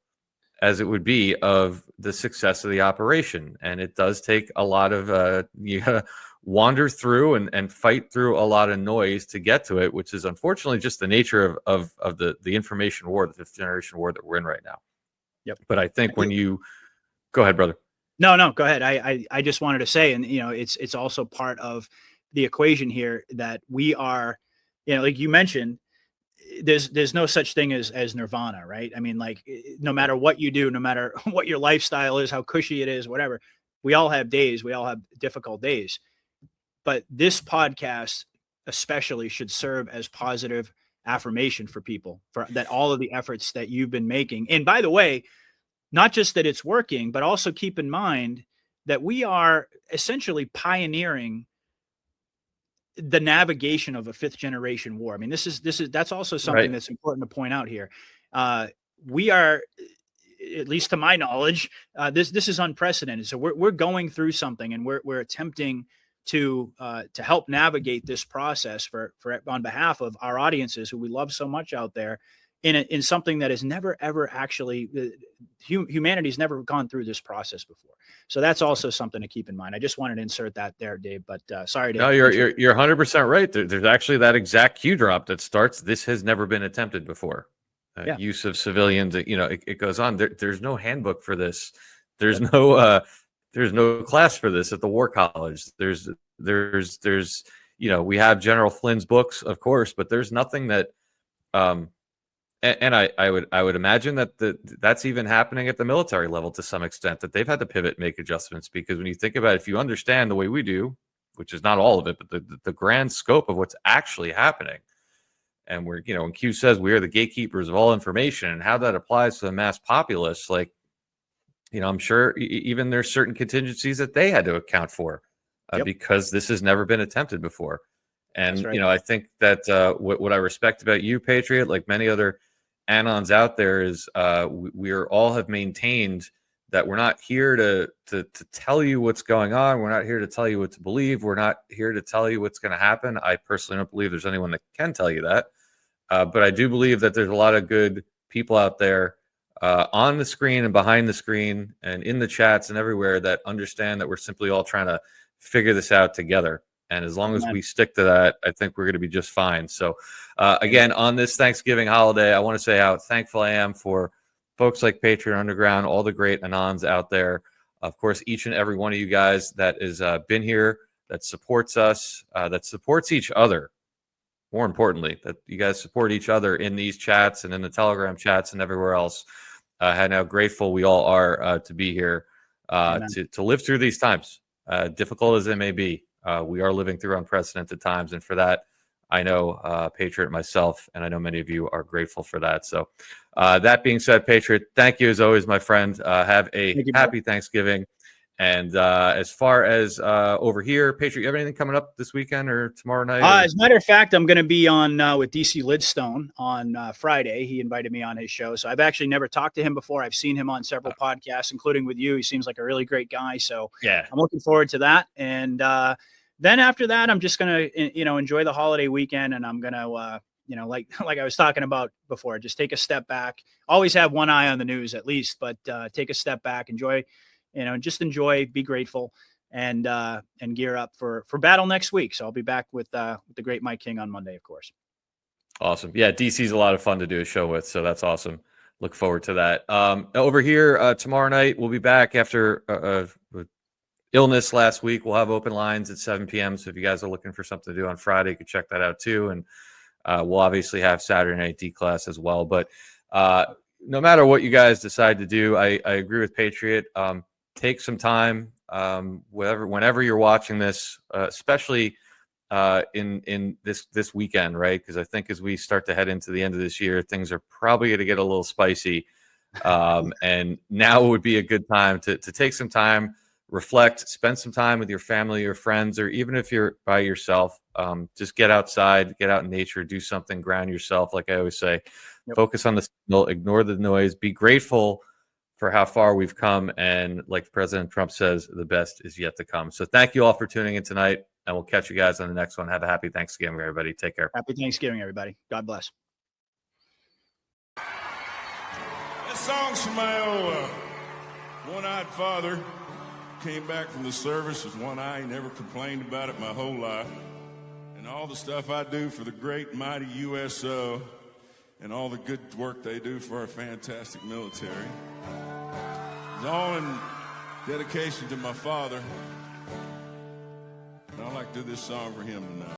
as it would be, of the success of the operation. And it does take a lot of you gotta wander through and fight through a lot of noise to get to it, which is unfortunately just the nature of the information war, the fifth generation war that we're in right now. Yep. But I think when you go ahead, brother. No, go ahead. I just wanted to say, and it's also part of the equation here that we are, like you mentioned, there's no such thing as nirvana, right? I mean, like, no matter what you do, no matter what your lifestyle is, how cushy it is, whatever, we all have days, we all have difficult days. But this podcast especially should serve as positive affirmation for people, for that all of the efforts that you've been making. And by the way, not just that it's working, but also keep in mind that we are essentially pioneering the navigation of a fifth generation war. I mean, that's also something that's important to point out here. We are, at least to my knowledge, this is unprecedented. So we're going through something, and we're attempting to help navigate this process for on behalf of our audiences who we love so much out there, in something that has never ever actually humanity's never gone through this process before. So that's also something to keep in mind. I just wanted to insert that there, Dave. But sorry to. No, you're 100% right. There's actually that exact cue drop that starts. This has never been attempted before. Use of civilians. It goes on. There's no handbook for this. There's no class for this at the War College. There's we have General Flynn's books, of course, but there's nothing that. And I would imagine that that's even happening at the military level to some extent, that they've had to pivot, make adjustments, because when you think about it, if you understand the way we do, which is not all of it, but the grand scope of what's actually happening, and we're, when Q says we are the gatekeepers of all information, and how that applies to the mass populace, like, I'm sure even there's certain contingencies that they had to account for because this has never been attempted before. And, right. I think that what I respect about you, Patriot, like many other Anons out there, is we are all have maintained that we're not here to tell you what's going on. We're not here to tell you what to believe. We're not here to tell you what's going to happen. I personally don't believe there's anyone that can tell you that. But I do believe that there's a lot of good people out there on the screen and behind the screen and in the chats and everywhere that understand that we're simply all trying to figure this out together. And as long as we stick to that, I think we're going to be just fine. So, again, on this Thanksgiving holiday, I want to say how thankful I am for folks like Patriot Underground, all the great Anons out there. Of course, each and every one of you guys that has been here, that supports us, that supports each other. More importantly, that you guys support each other in these chats and in the Telegram chats and everywhere else. And how grateful we all are to be here to live through these times, difficult as they may be. We are living through unprecedented times, and for that, I know Patriot myself, and I know many of you are grateful for that. So, that being said, Patriot, thank you as always, my friend. Have a happy Thanksgiving. And as far as over here, Patriot, you have anything coming up this weekend or tomorrow night? As a matter of fact, I'm going to be on with DC Lidstone on Friday. He invited me on his show. So I've actually never talked to him before. I've seen him on several podcasts, including with you. He seems like a really great guy. So I'm looking forward to that. And then after that, I'm just going to, enjoy the holiday weekend. And I'm going to, like I was talking about before, just take a step back. Always have one eye on the news at least, but take a step back, enjoy, just enjoy, be grateful, and gear up for battle next week. So I'll be back with the great Mike King on Monday, of course. Awesome. Yeah, DC's a lot of fun to do a show with, so that's awesome. Look forward to that. Over here tomorrow night, we'll be back after illness last week. We'll have open lines at 7 p.m. So if you guys are looking for something to do on Friday, you can check that out too. And we'll obviously have Saturday night D class as well. But no matter what you guys decide to do, I agree with Patriot. Take some time, whenever you're watching this, especially in this weekend, right? Because I think as we start to head into the end of this year, things are probably going to get a little spicy. And now would be a good time to take some time, reflect, spend some time with your family, your friends, or even if you're by yourself, just get outside, get out in nature, do something, ground yourself. Like I always say, focus on the signal, ignore the noise, be grateful for how far we've come. And like President Trump says, the best is yet to come. So thank you all for tuning in tonight, and we'll catch you guys on the next one. Have a happy Thanksgiving, everybody. Take care. Happy Thanksgiving, everybody. God bless. This song's for my old one-eyed father. Came back from the service with one eye. He never complained about it my whole life. And all the stuff I do for the great mighty USO and all the good work they do for our fantastic military. It's all in Dedication to my father. And I'd like to do this song for him tonight.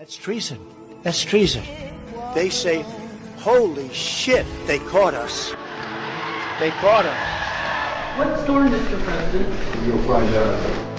That's treason. That's treason. They say, holy shit, they caught us. They caught us. What storm, Mr. President? You'll find out.